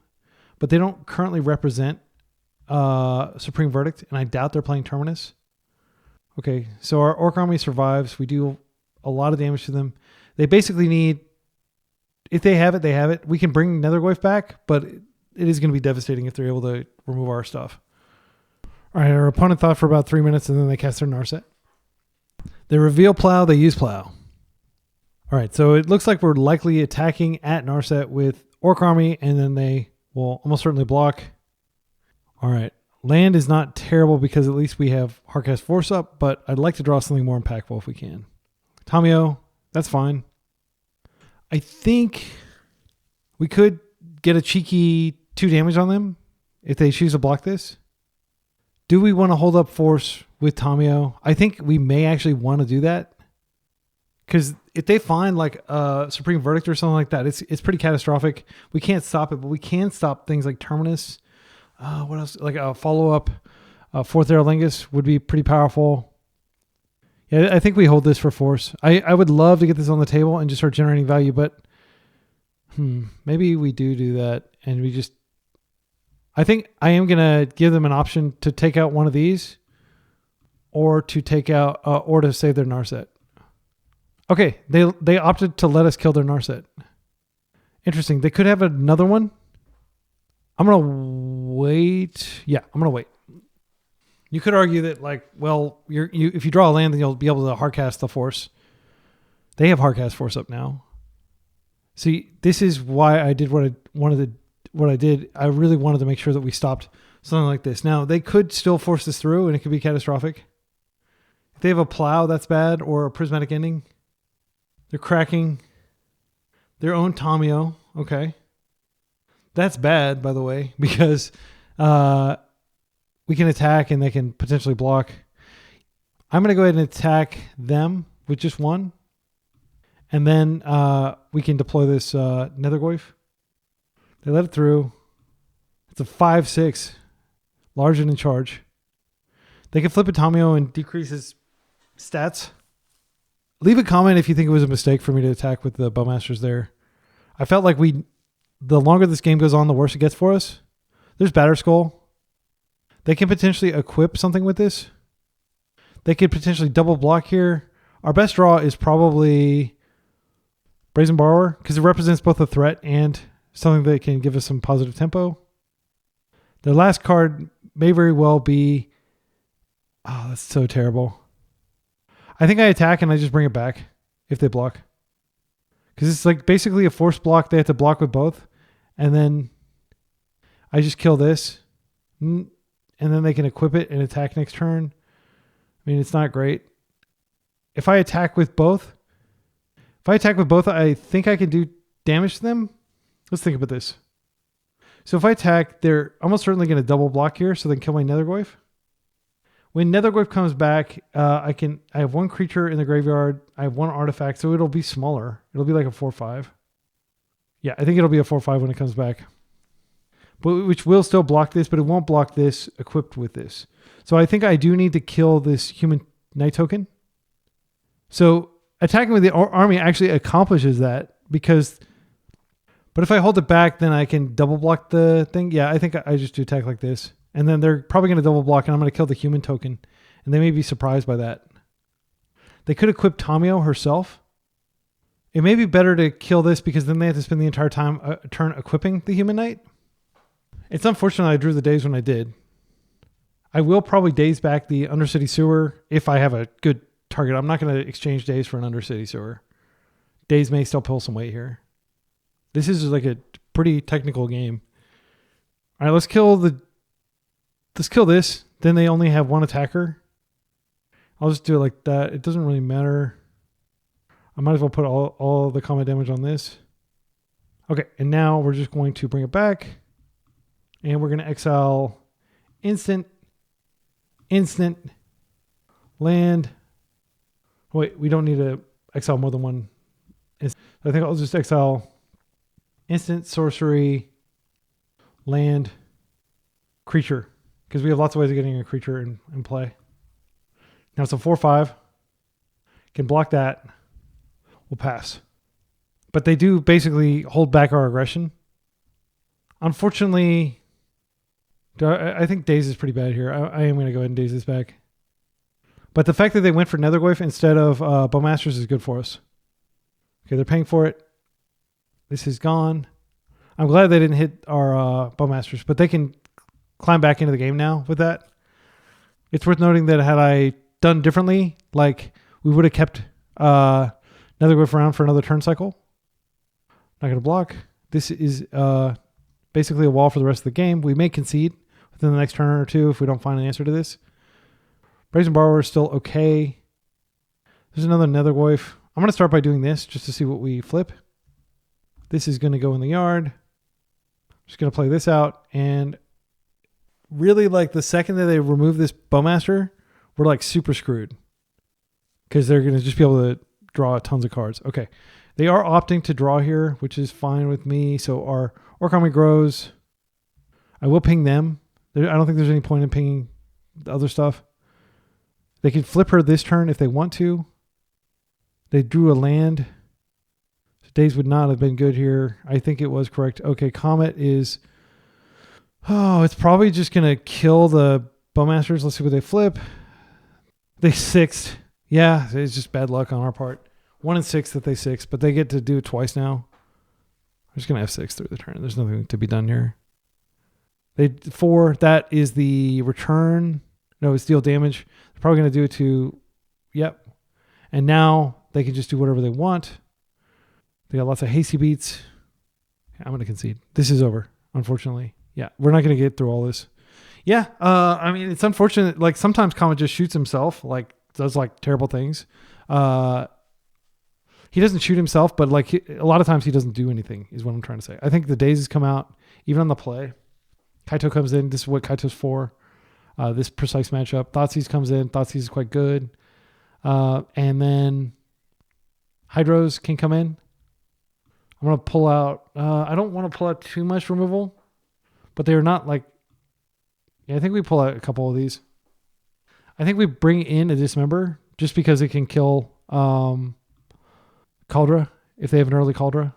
But they don't currently represent Supreme Verdict, and I doubt they're playing Terminus. Okay, so our Orc Army survives. We do a lot of damage to them. They basically need, if they have it, they have it. We can bring Nethergoyf back, but it is going to be devastating if they're able to remove our stuff. All right, our opponent thought for about 3 minutes, and then they cast their Narset. They reveal Plow, they use Plow. All right, so it looks like we're likely attacking at Narset with Orc Army, and then they will almost certainly block. All right, land is not terrible because at least we have Hardcast Force up, but I'd like to draw something more impactful if we can. Tamio, that's fine. I think we could get a cheeky 2 damage on them if they choose to block this. Do we want to hold up Force with Tamio? I think we may actually want to do that. Because if they find like a Supreme Verdict or something like that, it's pretty catastrophic. We can't stop it, but we can stop things like Terminus. What else? Like a follow-up 4th Aerolingus would be pretty powerful. Yeah, I think we hold this for Force. I would love to get this on the table and just start generating value, but maybe we do that, and we just... I think I am going to give them an option to take out one of these or to take out or to save their Narset. Okay, they opted to let us kill their Narset. Interesting. They could have another one. I'm going to wait. Yeah, I'm going to wait. You could argue that, like, well, if you draw a land, then you'll be able to hardcast the Force. They have hardcast Force up now. See, this is why I did what I did. I really wanted to make sure that we stopped something like this. Now, they could still force this through, and it could be catastrophic. They have a plow, that's bad, or a prismatic ending. They're cracking their own Tamiyo. Okay. That's bad, by the way, because we can attack and they can potentially block. I'm going to go ahead and attack them with just one. And then we can deploy this Nethergoyf. They let it through. It's a 5/6. Large and in charge. They can flip a Tamiyo and decrease his stats. Leave a comment if you think it was a mistake for me to attack with the Bowmasters there. I felt like the longer this game goes on, the worse it gets for us. There's Batterskull. They can potentially equip something with this. They could potentially double block here. Our best draw is probably Brazen Borrower because it represents both a threat and something that can give us some positive tempo. Their last card may very well be... Oh, that's so terrible. I think I attack and I just bring it back if they block. Because it's like basically a forced block. They have to block with both. And then I just kill this. And then they can equip it and attack next turn. I mean, it's not great. If I attack with both, I think I can do damage to them. Let's think about this. So if I attack, they're almost certainly going to double block here, so they can kill my Nethergoyf. When Nethergoyf comes back, I have one creature in the graveyard. I have one artifact, so it'll be smaller. It'll be like a 4/5. Yeah, I think it'll be a 4/5 when it comes back. But which will still block this, but it won't block this equipped with this. So I think I do need to kill this human knight token. So attacking with the army actually accomplishes that because... But if I hold it back, then I can double block the thing. Yeah, I think I just do attack like this. And then they're probably going to double block, and I'm going to kill the human token. And they may be surprised by that. They could equip Tamiyo herself. It may be better to kill this because then they have to spend the entire turn equipping the human knight. It's unfortunate I drew the days when I did. I will probably daze back the Undercity Sewer if I have a good target. I'm not going to exchange days for an Undercity Sewer. Days may still pull some weight here. This is like a pretty technical game. All right, let's kill this. Then they only have one attacker. I'll just do it like that. It doesn't really matter. I might as well put all the combat damage on this. Okay, and now we're just going to bring it back. And we're going to exile instant, land. Wait, we don't need to exile more than one. I think I'll just exile instant, sorcery, land, creature. Because we have lots of ways of getting a creature in play. Now it's a 4/5. Can block that. We'll pass. But they do basically hold back our aggression. Unfortunately, I think Daze is pretty bad here. I am going to go ahead and Daze this back. But the fact that they went for Nethergoyf instead of Bowmasters is good for us. Okay, they're paying for it. This is gone. I'm glad they didn't hit our Bowmasters, but they can climb back into the game now with that. It's worth noting that had I done differently, like we would have kept Nethergoyf around for another turn cycle. Not going to block. This is basically a wall for the rest of the game. We may concede within the next turn or two if we don't find an answer to this. Brazen Borrower is still okay. There's another Nethergoyf. I'm going to start by doing this just to see what we flip. This is going to go in the yard. I'm just going to play this out. And really, like the second that they remove this Bowmaster, we're like super screwed. Because they're going to just be able to draw tons of cards. Okay. They are opting to draw here, which is fine with me. So our Orc Army grows. I will ping them. I don't think there's any point in pinging the other stuff. They can flip her this turn if they want to. They drew a land. Days would not have been good here. I think it was correct. Okay, Comet is... Oh, it's probably just going to kill the Bowmasters. Let's see what they flip. They sixed. Yeah, it's just bad luck on our part. 1 and 6 that they six, but they get to do it twice now. I'm just going to F6 through the turn. There's nothing to be done here. They 4, that is the return. No, it's deal damage. They're probably going to do it to... Yep. And now they can just do whatever they want. They got lots of hasty beats. I'm going to concede. This is over, unfortunately. Yeah, we're not going to get through all this. Yeah, I mean, it's unfortunate. Like, sometimes Comet just shoots himself. Like, does like terrible things. He doesn't shoot himself, but like a lot of times he doesn't do anything is what I'm trying to say. I think the daisies come out even on the play. Kaito comes in. This is what Kaito's for. This precise matchup. Thoughtseize comes in. Thoughtseize is quite good. And then Hydros can come in. I'm going to pull out. I don't want to pull out too much removal, but they're not like. Yeah, I think we pull out a couple of these. I think we bring in a Dismember just because it can kill Caldra if they have an early Caldra.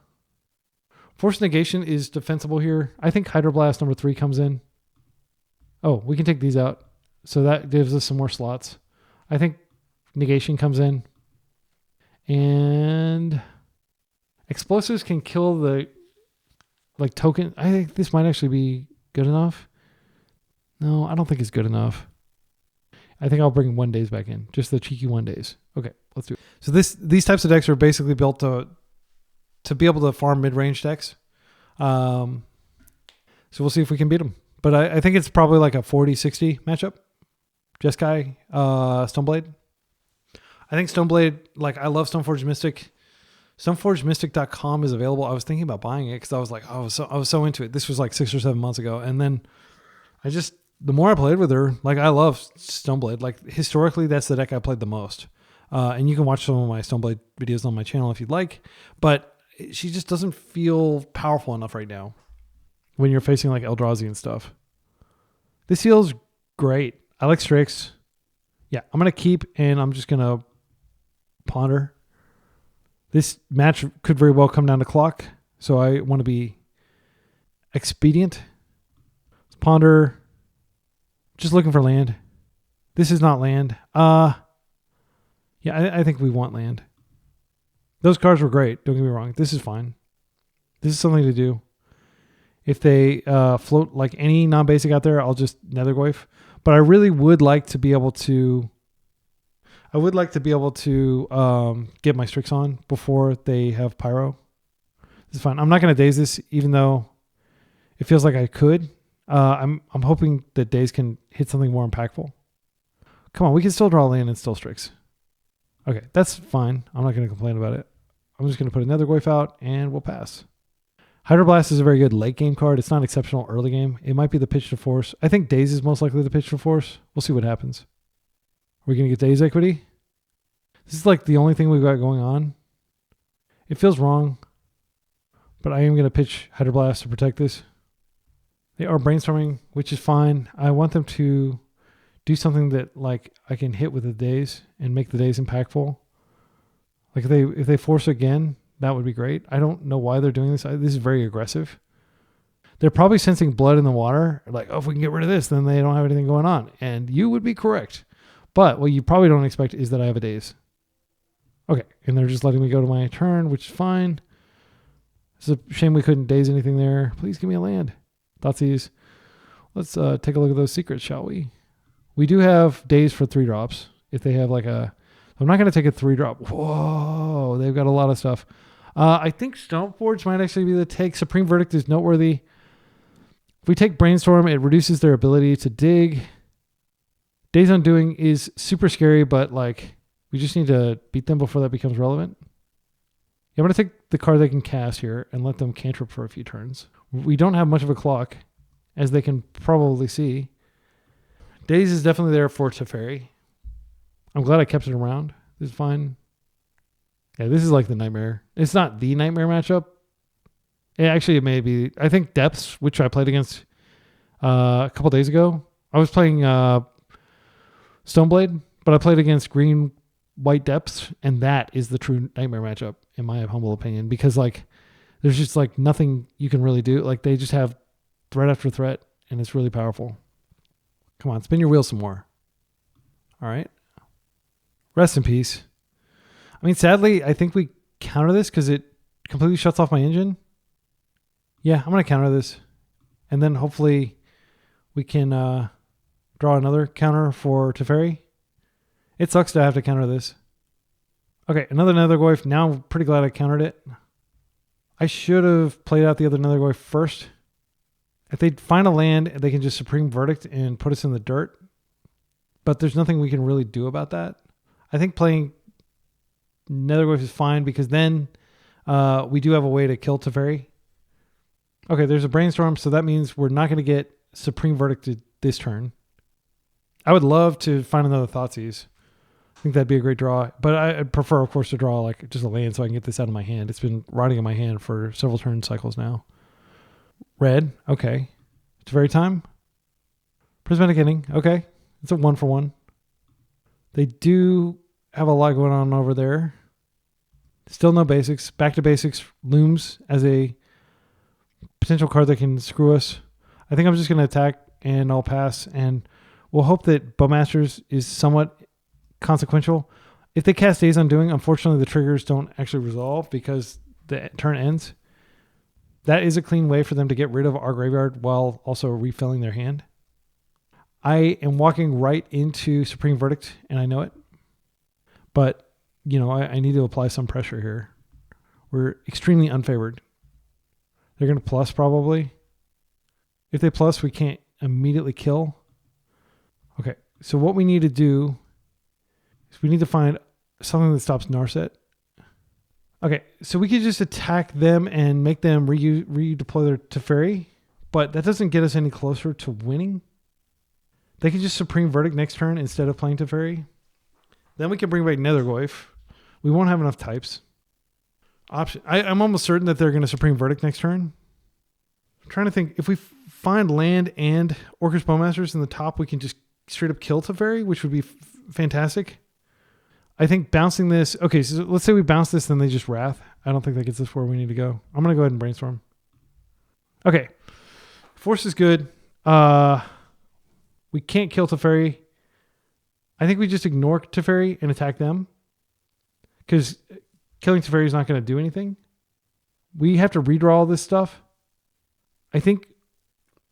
Force Negation is defensible here. I think Hydroblast number 3 comes in. Oh, we can take these out. So that gives us some more slots. I think Negation comes in. And Explosives can kill the like token. I think this might actually be good enough. No, I don't think it's good enough. I think I'll bring 1 days back in. Just the cheeky 1 days. Okay, let's do it. So these types of decks are basically built to be able to farm mid-range decks. So we'll see if we can beat them. But I think it's probably like a 40-60 matchup. Jeskai, Stoneblade. I think Stoneblade, like I love Stoneforge Mystic. StoneforgeMystic.com is available. I was thinking about buying it because I was like, I was so into it. This was like 6 or 7 months ago. And then the more I played with her, like I love Stoneblade. Like historically, that's the deck I played the most. And you can watch some of my Stoneblade videos on my channel if you'd like. But she just doesn't feel powerful enough right now when you're facing like Eldrazi and stuff. This feels great. I like Strix. Yeah, I'm going to keep and I'm just going to ponder. This match could very well come down to clock. So I want to be expedient. Let's ponder. Just looking for land. This is not land. Yeah, I think we want land. Those cards were great. Don't get me wrong. This is fine. This is something to do. If they float like any non-basic out there, I'll just Nethergoyf. But I really would like to be able to. I would like to be able to get my Strix on before they have Pyro. This is fine. I'm not going to daze this, even though it feels like I could. I'm hoping that daze can hit something more impactful. Come on, we can still draw land and still Strix. Okay, that's fine. I'm not going to complain about it. I'm just going to put another Nethergoyf out and we'll pass. Hydroblast is a very good late game card. It's not exceptional early game. It might be the pitch to force. I think Daze is most likely the pitch to force. We'll see what happens. Are we going to get Daze equity? This is like the only thing we've got going on. It feels wrong, but I am going to pitch Hydroblast to protect this. They are brainstorming, which is fine. I want them to do something that like I can hit with the Daze and make the Daze impactful. Like if they force again, that would be great. I don't know why they're doing this. This is very aggressive. They're probably sensing blood in the water. Like, oh, if we can get rid of this, then they don't have anything going on. And you would be correct. But what you probably don't expect is that I have a Daze. Okay, and they're just letting me go to my turn, which is fine. It's a shame we couldn't Daze anything there. Please give me a land. Thoughtseize. Let's take a look at those secrets, shall we? We do have Daze for 3 drops. If they have like a... I'm not going to take a 3-drop. Whoa, they've got a lot of stuff. I think Stoneforge might actually be the take. Supreme Verdict is noteworthy. If we take Brainstorm, it reduces their ability to dig. Daze Undoing is super scary, but like we just need to beat them before that becomes relevant. Yeah, I'm going to take the card they can cast here and let them cantrip for a few turns. We don't have much of a clock, as they can probably see. Daze is definitely there for Teferi. I'm glad I kept it around. This is fine. Yeah, this is like the nightmare. It's not the nightmare matchup. It may be. I think Depths, which I played against a couple days ago. I was playing Stoneblade, but I played against green-white Depths, and that is the true nightmare matchup, in my humble opinion, because like there's just like nothing you can really do. Like they just have threat after threat, and it's really powerful. Come on, spin your wheel some more. All right. Rest in peace. I mean, sadly, I think we counter this because it completely shuts off my engine. Yeah, I'm going to counter this. And then hopefully we can draw another counter for Teferi. It sucks to have to counter this. Okay, another Nethergoyf. Now I'm pretty glad I countered it. I should have played out the other Nethergoyf first. If they find a land, they can just Supreme Verdict and put us in the dirt. But there's nothing we can really do about that. I think playing Nethergoyf is fine because then we do have a way to kill Teferi. Okay, there's a Brainstorm, so that means we're not going to get Supreme Verdict this turn. I would love to find another Thoughtseize. I think that'd be a great draw. But I'd prefer, of course, to draw like just a land so I can get this out of my hand. It's been rotting in my hand for several turn cycles now. Red, okay. Teferi time. Prismatic Ending, okay. It's a 1-for-1. They do have a lot going on over there. Still no basics. Back to basics looms as a potential card that can screw us. I think I'm just going to attack and I'll pass. And we'll hope that Bowmasters is somewhat consequential. If they cast Days Undoing, unfortunately the triggers don't actually resolve because the turn ends. That is a clean way for them to get rid of our graveyard while also refilling their hand. I am walking right into Supreme Verdict, and I know it. But, you know, I need to apply some pressure here. We're extremely unfavored. They're going to plus probably. If they plus, we can't immediately kill. Okay, so what we need to do is we need to find something that stops Narset. Okay, so we could just attack them and make them redeploy their Teferi, but that doesn't get us any closer to winning. They can just Supreme Verdict next turn instead of playing Teferi. Then we can bring back Nethergoyf. We won't have enough types. I'm almost certain that they're going to Supreme Verdict next turn. I'm trying to think. If we find land and Orcish Bowmasters in the top, we can just straight up kill Teferi, which would be fantastic. I think bouncing this... Okay, so let's say we bounce this, then they just Wrath. I don't think that gets us where we need to go. I'm going to go ahead and Brainstorm. Okay. Force is good. We can't kill Teferi. I think we just ignore Teferi and attack them. Because killing Teferi is not going to do anything. We have to redraw all this stuff. I think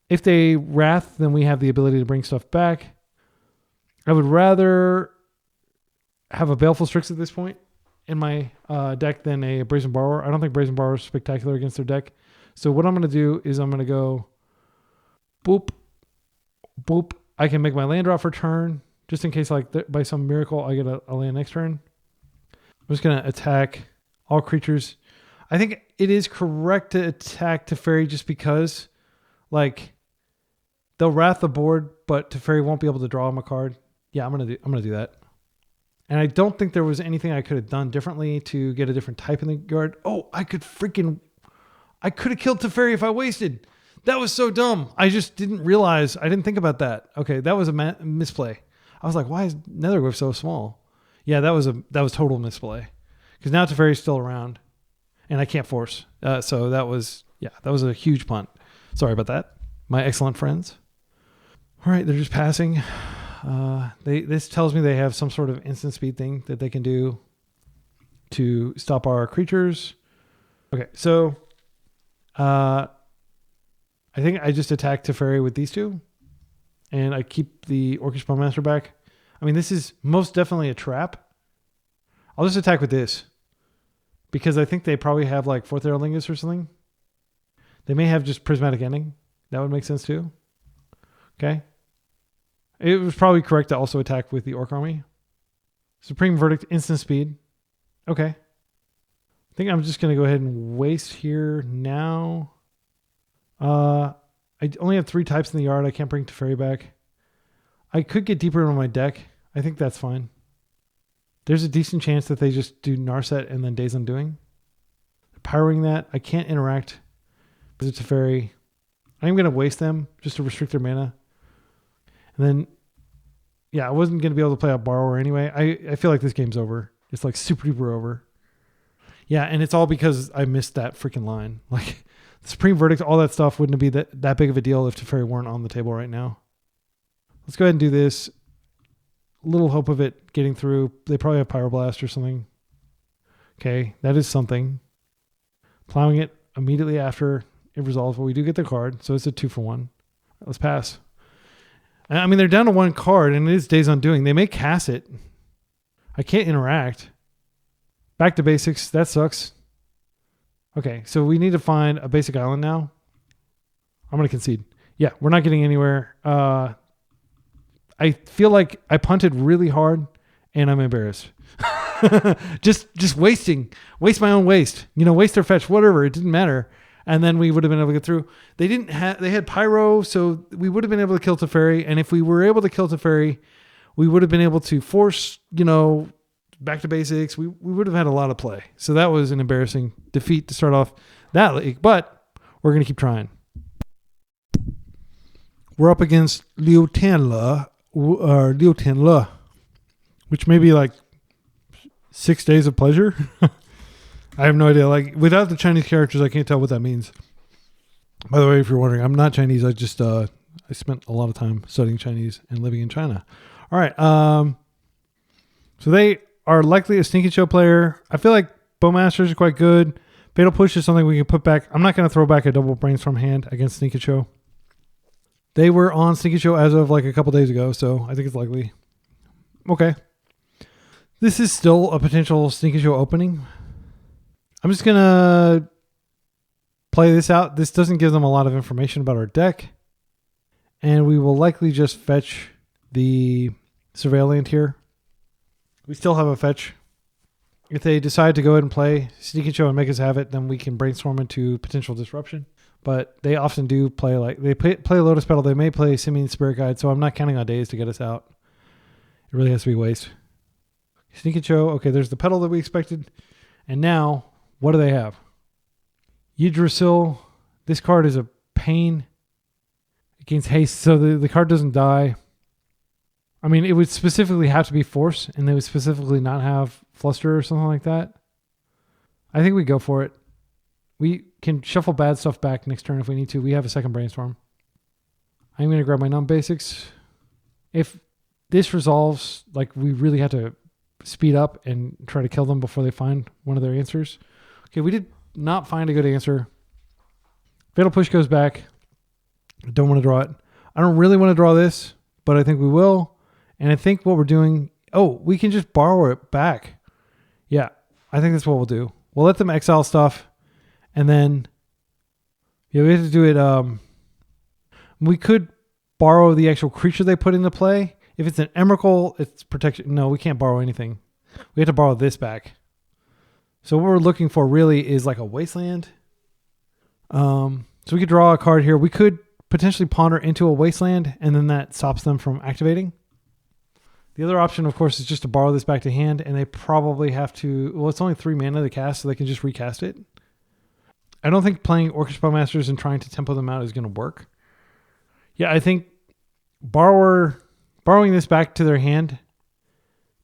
if they Wrath, then we have the ability to bring stuff back. I would rather have a Baleful Strix at this point in my deck than a Brazen Borrower. I don't think Brazen Borrower is spectacular against their deck. So what I'm going to do is I'm going to go boop, boop. I can make my land drop for turn just in case like by some miracle I get a land next turn. I'm just going to attack all creatures. I think it is correct to attack Teferi just because like they'll Wrath the board, but Teferi won't be able to draw him a card. Yeah, I'm going to do that. And I don't think there was anything I could have done differently to get a different type in the yard. Oh, I could have killed Teferi if I wasted. That was so dumb. I just didn't realize. I didn't think about that. Okay, that was a misplay. I was like, why is Nethergoyf so small? Yeah, that was total misplay. Because now Teferi's still around, and I can't force. So that was a huge punt. Sorry about that, my excellent friends. All right, they're just passing. This tells me they have some sort of instant speed thing that they can do to stop our creatures. Okay, so I think I just attack Teferi with these two, and I keep the Orcish Bowmaster back. I mean, this is most definitely a trap. I'll just attack with this because I think they probably have like Fourth Aerolingus or something. They may have just Prismatic Ending. That would make sense too. Okay. It was probably correct to also attack with the Orc Army. Supreme Verdict, instant speed. Okay. I think I'm just going to go ahead and waste here now. I only have 3 types in the yard. I can't bring Teferi back. I could get deeper into my deck. I think that's fine. There's a decent chance that they just do Narset and then Days Undoing. Powering that. I can't interact with the Teferi. I'm going to waste them just to restrict their mana. And then, yeah, I wasn't going to be able to play out Borrower anyway. I feel like this game's over. It's like super duper over. Yeah, and it's all because I missed that freaking line. Like, the Supreme Verdict, all that stuff wouldn't be that big of a deal if Teferi weren't on the table right now. Let's go ahead and do this. Little hope of it getting through. They probably have Pyroblast or something. Okay, that is something. Plowing it immediately after it resolves, but we do get the card, so it's a 2-for-1. Let's pass. I mean, they're down to 1 card, and it is Days Undoing. They may cast it. I can't interact. Back to basics. That sucks. Okay, so we need to find a basic island now. I'm going to concede. Yeah, we're not getting anywhere. I feel like I punted really hard, and I'm embarrassed. just waste my own waste. Waste their fetch, whatever. It didn't matter. And then we would have been able to get through. They had Pyro, so we would have been able to kill Teferi. And if we were able to kill Teferi, we would have been able to force, back to basics. We would have had a lot of play. So that was an embarrassing defeat to start off that league. But we're going to keep trying. We're up against Liu Tianle, which may be like 6 days of pleasure. I have no idea. Like, without the Chinese characters, I can't tell what that means. By the way, if you're wondering, I'm not Chinese. I just I spent a lot of time studying Chinese and living in China. All right. So they are likely a Sneaky Show player. I feel like Bowmasters are quite good. Fatal Push is something we can put back. I'm not going to throw back a double Brainstorm hand against Sneaky Show. They were on Sneaky Show as of like a couple days ago, so I think it's likely. Okay. This is still a potential Sneaky Show opening. I'm just going to play this out. This doesn't give them a lot of information about our deck. And we will likely just fetch the Surveil land here. We still have a fetch. If they decide to go ahead and play Sneaky Show and make us have it, then we can brainstorm into potential disruption. But they often do play they play Lotus Petal. They may play Simian Spirit Guide, so I'm not counting on days to get us out. It really has to be waste. Sneaky Show. Okay, there's the Petal that we expected. And now, what do they have? Yggdrasil. This card is a pain against haste, so the card doesn't die. I mean, it would specifically have to be Force, and they would specifically not have Fluster or something like that. I think we go for it. We can shuffle bad stuff back next turn if we need to. We have a second Brainstorm. I'm going to grab my non-basics. If this resolves, like, we really have to speed up and try to kill them before they find one of their answers. Okay, we did not find a good answer. Fatal Push goes back. I don't want to draw it. I don't really want to draw this, but I think we will. And I think what we're doing... Oh, we can just borrow it back. Yeah, I think that's what we'll do. We'll let them exile stuff. And then... Yeah, we have to do it... we could borrow the actual creature they put into play. If it's an Emrakul, it's protection. No, we can't borrow anything. We have to borrow this back. So what we're looking for really is like a Wasteland. So we could draw a card here. We could potentially ponder into a Wasteland, and then that stops them from activating. The other option, of course, is just to borrow this back to hand, and they probably have to... Well, it's only 3 mana to cast, so they can just recast it. I don't think playing Orcish Bowmasters and trying to tempo them out is going to work. Yeah, I think borrowing this back to their hand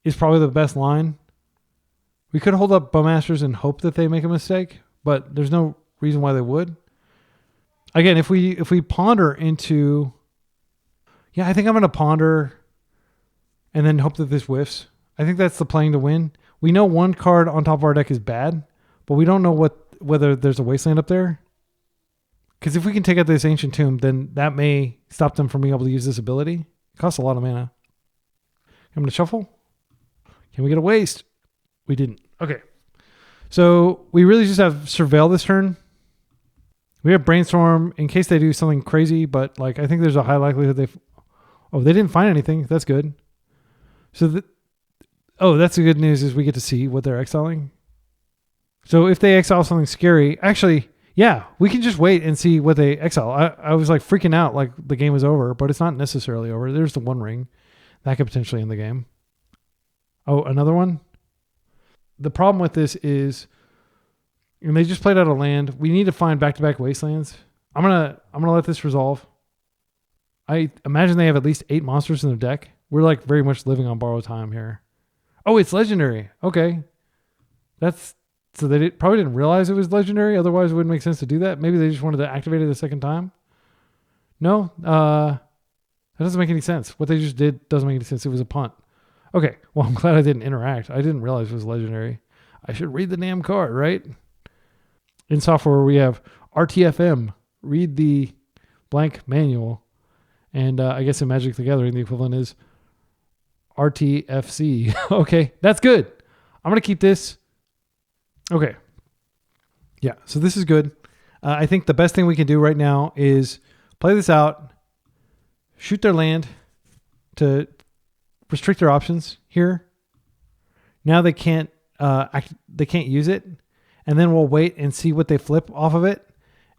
is probably the best line. We could hold up Bowmasters and hope that they make a mistake, but there's no reason why they would. Again, if we ponder into... Yeah, I think I'm going to ponder and then hope that this whiffs. I think that's the playing to win. We know one card on top of our deck is bad, but we don't know whether there's a Wasteland up there. Because if we can take out this Ancient Tomb, then that may stop them from being able to use this ability. It costs a lot of mana. I'm going to shuffle. Can we get a waste? We didn't. Okay. So we really just have Surveil this turn. We have Brainstorm in case they do something crazy, but like I think there's a high likelihood they didn't find anything. That's good. So that's the good news is we get to see what they're exiling. So if they exile something scary, actually, yeah, we can just wait and see what they exile. I was like freaking out like the game was over, but it's not necessarily over. There's the One Ring. That could potentially end the game. Oh, another one? The problem with this is, and they just played out a land. We need to find back-to-back Wastelands. I'm gonna let this resolve. I imagine they have at least 8 monsters in their deck. We're like very much living on borrowed time here. Oh, it's legendary. Okay. So they probably didn't realize it was legendary. Otherwise, it wouldn't make sense to do that. Maybe they just wanted to activate it a second time. No, that doesn't make any sense. What they just did doesn't make any sense. It was a punt. Okay, well, I'm glad I didn't interact. I didn't realize it was legendary. I should read the damn card, right? In software, we have RTFM, read the blank manual. And I guess in Magic the Gathering, the equivalent is RTFC. Okay, that's good. I'm going to keep this. Okay. Yeah, so this is good. I think the best thing we can do right now is play this out, shoot their land to restrict their options here. Now they can't use it. And then we'll wait and see what they flip off of it.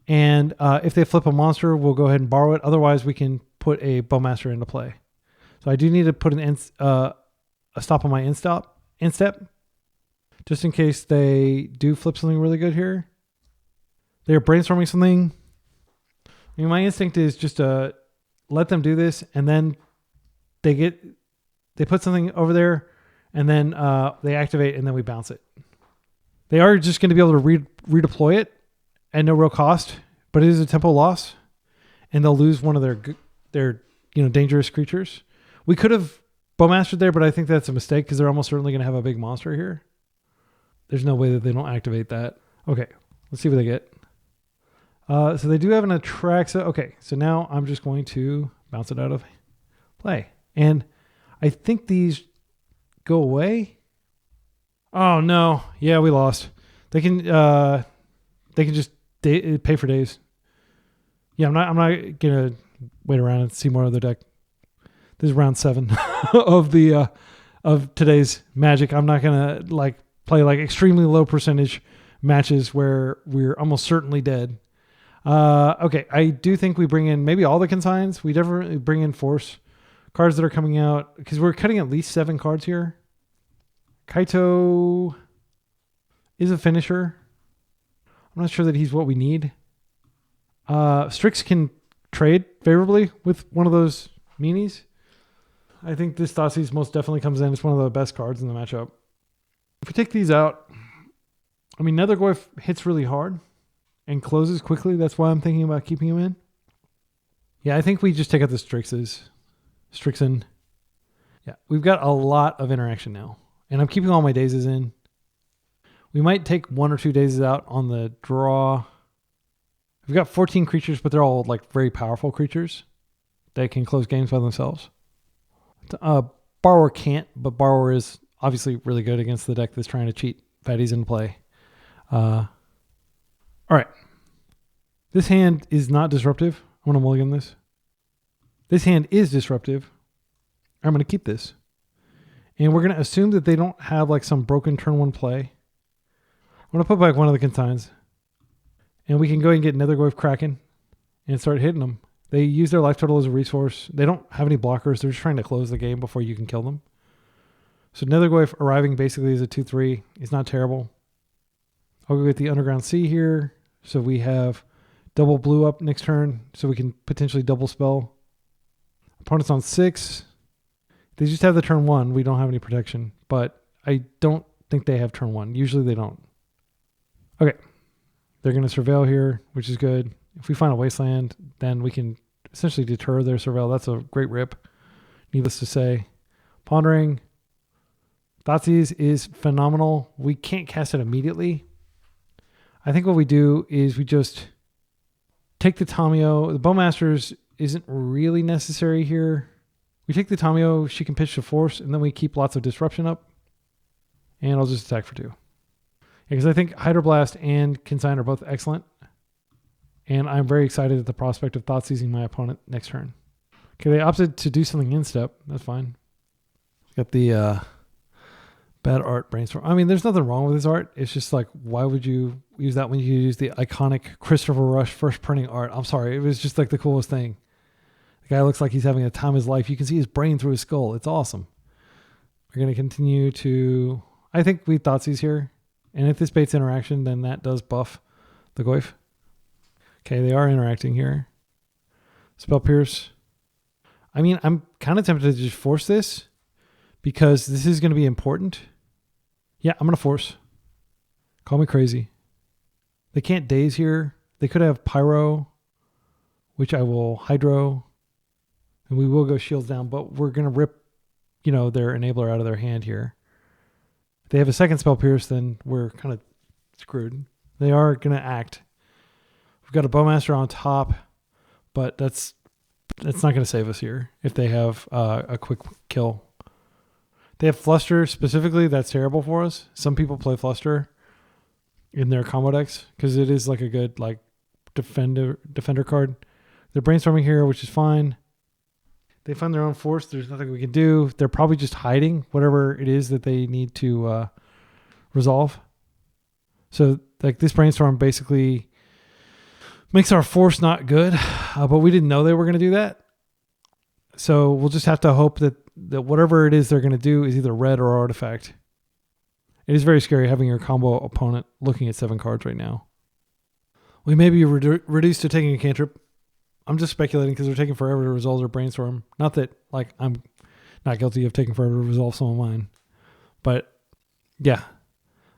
And if they flip a monster, we'll go ahead and borrow it. Otherwise, we can put a Bowmaster into play. So I do need to put a stop on my instep, just in case they do flip something really good here. They're brainstorming something. I mean, my instinct is just to let them do this, and then they put something over there, and then they activate, and then we bounce it. They are just going to be able to redeploy it at no real cost, but it is a tempo loss, and they'll lose one of their dangerous creatures. We could have Bowmastered there, but I think that's a mistake because they're almost certainly going to have a big monster here. There's no way that they don't activate that. Okay, let's see what they get. So they do have an Atraxa. Okay, so now I'm just going to bounce it out of play. And I think these go away. Oh, no. Yeah, we lost. They can just pay for days. Yeah, I'm not going to wait around and see more of their deck. This is round 7 of today's Magic. I'm not going to play extremely low percentage matches where we're almost certainly dead. Okay, I do think we bring in maybe all the consigns. We definitely bring in force cards that are coming out because we're cutting at least 7 cards here. Kaito is a finisher. I'm not sure that he's what we need. Strix can trade favorably with one of those meanies. I think this Thoughtseize most definitely comes in. It's one of the best cards in the matchup. If we take these out, I mean, Nethergoyf hits really hard and closes quickly. That's why I'm thinking about keeping him in. Yeah, I think we just take out the Strixen. Yeah, we've got a lot of interaction now. And I'm keeping all my dazes in. We might take 1 or 2 dazes out on the draw. We've got 14 creatures, but they're all very powerful creatures that can close games by themselves. Borrower can't, but Borrower is obviously really good against the deck that's trying to cheat fatties in play. All right. This hand is not disruptive. I'm going to mulligan this. This hand is disruptive. I'm going to keep this. And we're going to assume that they don't have some broken turn 1 play. I'm going to put back one of the consigns. And we can go ahead and get Nethergoyf Kraken and start hitting them. They use their life total as a resource. They don't have any blockers. They're just trying to close the game before you can kill them. So Nethergoyf arriving basically as a 2/3 is not terrible. I'll go get the Underground Sea here. So we have double blue up next turn. So we can potentially double spell. Opponent's on 6. They just have the turn 1. We don't have any protection. But I don't think they have turn 1. Usually they don't. Okay. They're going to surveil here, which is good. If we find a wasteland, then we can essentially deter their surveil. That's a great rip. Needless to say. Pondering. Thoughtseize is phenomenal. We can't cast it immediately. I think what we do is we just take the Tamio. The Bowmasters isn't really necessary here. We take the Tamio. She can pitch to force, and then we keep lots of disruption up. And I'll just attack for 2. Because I think Hydroblast and Consign are both excellent. And I'm very excited at the prospect of Thoughtseizing my opponent next turn. Okay, they opted to do something in step. That's fine. Got the bad art brainstorm. I mean, there's nothing wrong with this art. It's just why would you use that when you use the iconic Christopher Rush first printing art? I'm sorry. It was just the coolest thing. The guy looks like he's having a time of his life. You can see his brain through his skull. It's awesome. We're going to continue to... I think we Thoughtseize here. And if this baits interaction, then that does buff the Goyf. Okay, they are interacting here. Spell Pierce. I mean, I'm kind of tempted to just force this because this is going to be important. Yeah, I'm going to force. Call me crazy. They can't daze here. They could have Pyro, which I will Hydro. And we will go shields down, but we're going to rip, their enabler out of their hand here. If they have a second Spell Pierce, then we're kind of screwed. They are going to act. We've got a Bowmaster on top, but that's not going to save us here if they have a quick kill. They have Fluster specifically. That's terrible for us. Some people play Fluster in their combo decks because it is a good defender card. They're brainstorming here, which is fine. They find their own force. There's nothing we can do. They're probably just hiding whatever it is that they need to resolve. So like this brainstorm basically makes our force not good, but we didn't know they were going to do that. So we'll just have to hope that whatever it is they're going to do is either red or artifact. It is very scary having your combo opponent looking at 7 cards right now. We may be reduced to taking a cantrip. I'm just speculating because they're taking forever to resolve their brainstorm. Not that like I'm not guilty of taking forever to resolve some of mine. But yeah,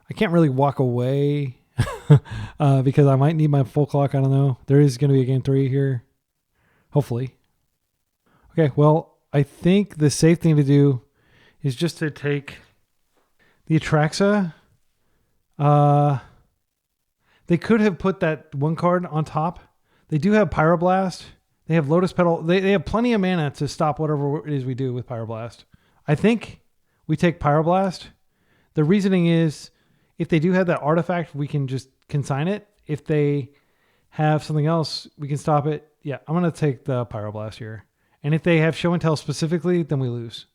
I can't really walk away because I might need my full clock. I don't know. There is going to be a game 3 here. Hopefully. Okay, well, I think the safe thing to do is just to take the Atraxa. They could have put that 1 card on top. They do have Pyroblast. They have Lotus Petal. They have plenty of mana to stop whatever it is we do with Pyroblast. I think we take Pyroblast. The reasoning is if they do have that artifact, we can just consign it. If they have something else, we can stop it. Yeah, I'm going to take the Pyroblast here. And if they have Show and Tell specifically, then we lose.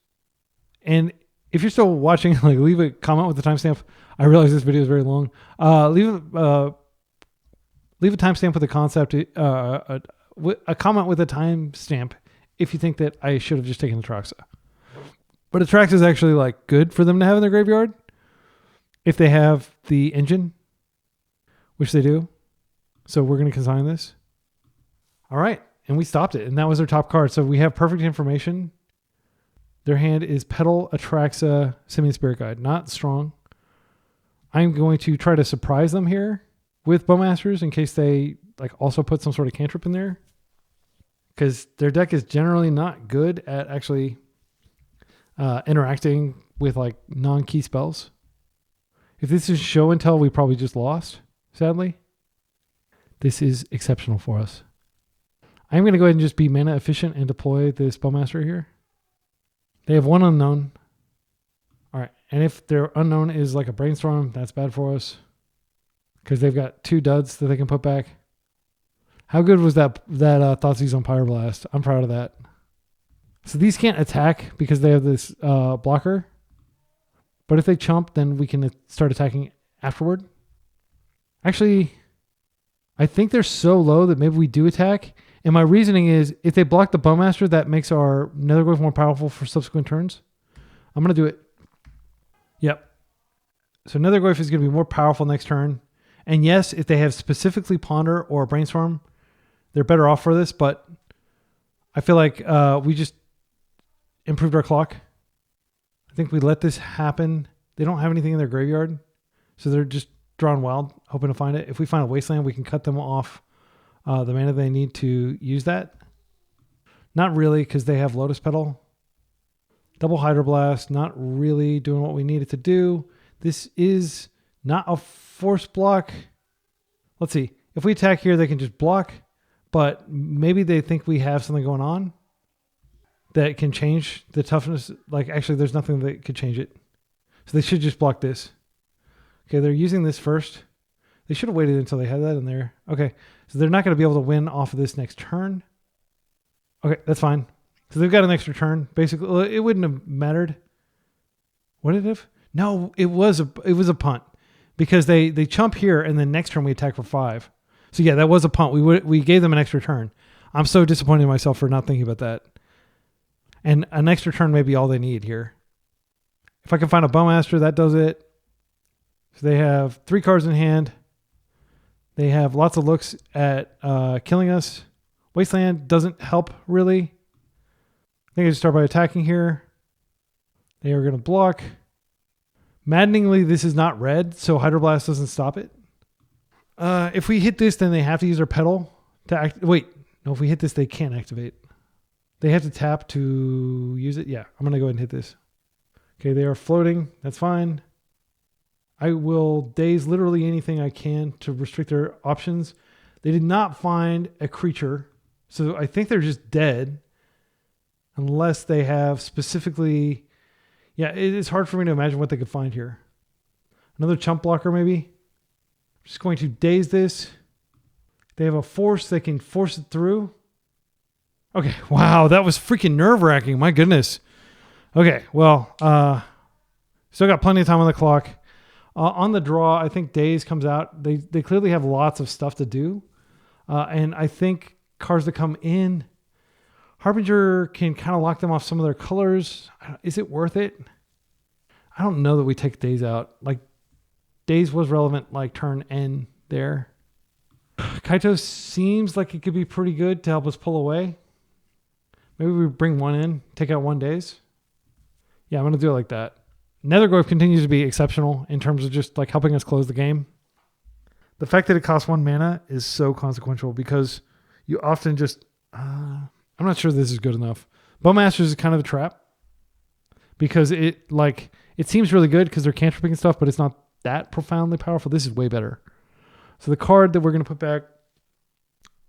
And if you're still watching, like leave a comment with the timestamp. I realize this video is very long. Leave a timestamp with a concept, a comment with a timestamp if you think that I should have just taken Atraxa. But Atraxa is actually like good for them to have in their graveyard if they have the engine, which they do. So we're going to consign this. All right. And we stopped it. And that was their top card. So we have perfect information. Their hand is Petal, Atraxa, Simian Spirit Guide. Not strong. I'm going to try to surprise them here with Bowmasters in case they like also put some sort of cantrip in there. Because their deck is generally not good at actually interacting with like non-key spells. If this is Show and Tell, we probably just lost, sadly. This is exceptional for us. I'm going to go ahead and just be mana efficient and deploy this Bowmaster here. They have 1 unknown. All right. And if their unknown is like a Brainstorm, that's bad for us. Because they've got 2 duds that they can put back. How good was that Thoughtseize on Pyroblast? I'm proud of that. So these can't attack because they have this blocker. But if they chump, then we can start attacking afterward. Actually, I think they're so low that maybe we do attack. And my reasoning is, if they block the Bowmaster, that makes our Nethergoyf more powerful for subsequent turns. I'm going to do it. Yep. So Nethergoyf is going to be more powerful next turn. And yes, if they have specifically Ponder or Brainstorm, they're better off for this. But I feel like we just improved our clock. I think we let this happen. They don't have anything in their graveyard. So they're just drawing wild, hoping to find it. If we find a Wasteland, we can cut them off the mana they need to use that. Not really, because they have Lotus Petal. Double Hydroblast, not really doing what we need it to do. This is not a force block. Let's see. If we attack here, they can just block. But maybe they think we have something going on that can change the toughness. Like, actually, there's nothing that could change it. So they should just block this. Okay, they're using this first. They should have waited until they had that in there. Okay, so they're not going to be able to win off of this next turn. Okay, that's fine. So they've got an extra turn. Basically, it wouldn't have mattered. What did it have? No, it was a punt because they chump here and then next turn we attack for 5. So yeah, that was a punt. We gave them an extra turn. I'm so disappointed in myself for not thinking about that. And an extra turn may be all they need here. If I can find a Bowmaster, that does it. So they have 3 cards in hand. They have lots of looks at killing us. Wasteland doesn't help really. I think I just start by attacking here. They are going to block. Maddeningly, this is not red, so Hydroblast doesn't stop it. If we hit this, then they have to use their Petal to act. Wait, no, if we hit this, they can't activate. They have to tap to use it. Yeah, I'm going to go ahead and hit this. Okay, they are floating. That's fine. I will daze literally anything I can to restrict their options. They did not find a creature, so I think they're just dead. Unless they have specifically... Yeah, it is hard for me to imagine what they could find here. Another chump blocker, maybe? I'm just going to daze this. They have a force. They can force it through. Okay, wow, that was freaking nerve-wracking. My goodness. Okay, well, still got plenty of time on the clock. On the draw, I think Days comes out. They clearly have lots of stuff to do. And I think cards that come in, Harbinger can kind of lock them off some of their colors. Is it worth it? I don't know that we take Days out. Like, Days was relevant like turn N there. Kaito seems like it could be pretty good to help us pull away. Maybe we bring one in, take out 1 Days. Yeah, I'm going to do it like that. Nethergoyf continues to be exceptional in terms of just like helping us close the game. The fact that it costs 1 mana is so consequential because you often just... I'm not sure this is good enough. Bowmasters is kind of a trap because it seems really good because they're cantripping and stuff, but it's not that profoundly powerful. This is way better. So the card that we're going to put back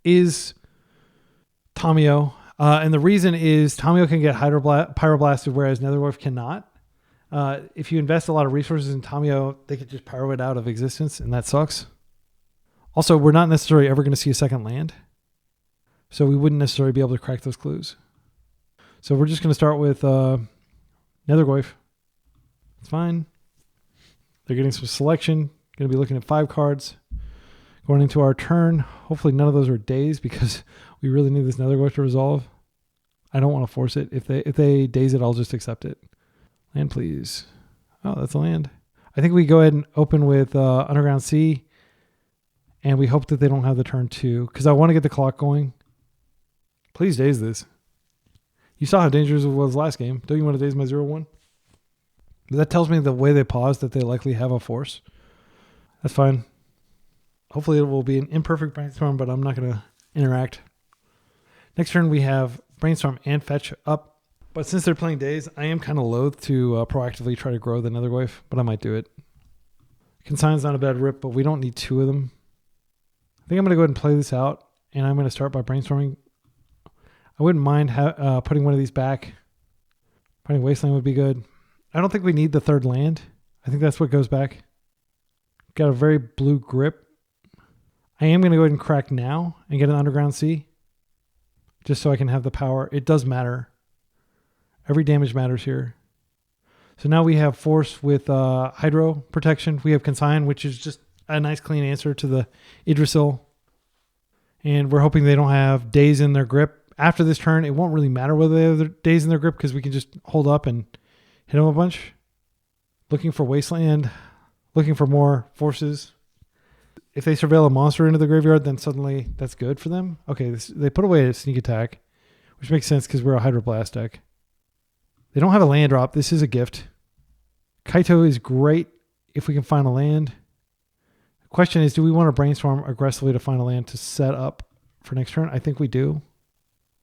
is Tamiyo. And the reason is Tamiyo can get Pyroblasted, whereas Nethergoyf cannot. If you invest a lot of resources in Tamiyo, they could just pyro it out of existence, and that sucks. Also, we're not necessarily ever going to see a second land, so we wouldn't necessarily be able to crack those clues. So we're just going to start with Nethergoyf. It's fine. They're getting some selection. Going to be looking at 5 cards. Going into our turn. Hopefully none of those are Days because we really need this Nethergoyf to resolve. I don't want to force it. If they Daze it, I'll just accept it. Land, please. Oh, that's a land. I think we go ahead and open with Underground Sea. And we hope that they don't have the turn 2. Because I want to get the clock going. Please Daze this. You saw how dangerous it was last game. Don't you want to Daze my 0-1? That tells me the way they paused that they likely have a force. That's fine. Hopefully it will be an imperfect brainstorm, but I'm not going to interact. Next turn we have brainstorm and fetch up. But since they're playing Days, I am kind of loath to proactively try to grow the Nethergoyf, but I might do it. Consign's not a bad rip, but we don't need 2 of them. I think I'm going to go ahead and play this out, and I'm going to start by brainstorming. I wouldn't mind putting one of these back. Putting Wasteland would be good. I don't think we need the 3rd land. I think that's what goes back. Got a very blue grip. I am going to go ahead and crack now and get an Underground Sea. Just so I can have the power. It does matter. Every damage matters here. So now we have Force with Hydro protection. We have Consign, which is just a nice clean answer to the Yggdrasil. And we're hoping they don't have Days in their grip. After this turn, it won't really matter whether they have Days in their grip because we can just hold up and hit them a bunch. Looking for Wasteland. Looking for more forces. If they surveil a monster into the graveyard, then suddenly that's good for them. Okay, they put away a sneak attack, which makes sense because we're a Hydroblast deck. They don't have a land drop. This is a gift. Kaito is great if we can find a land. The question is, do we want to brainstorm aggressively to find a land to set up for next turn? I think we do.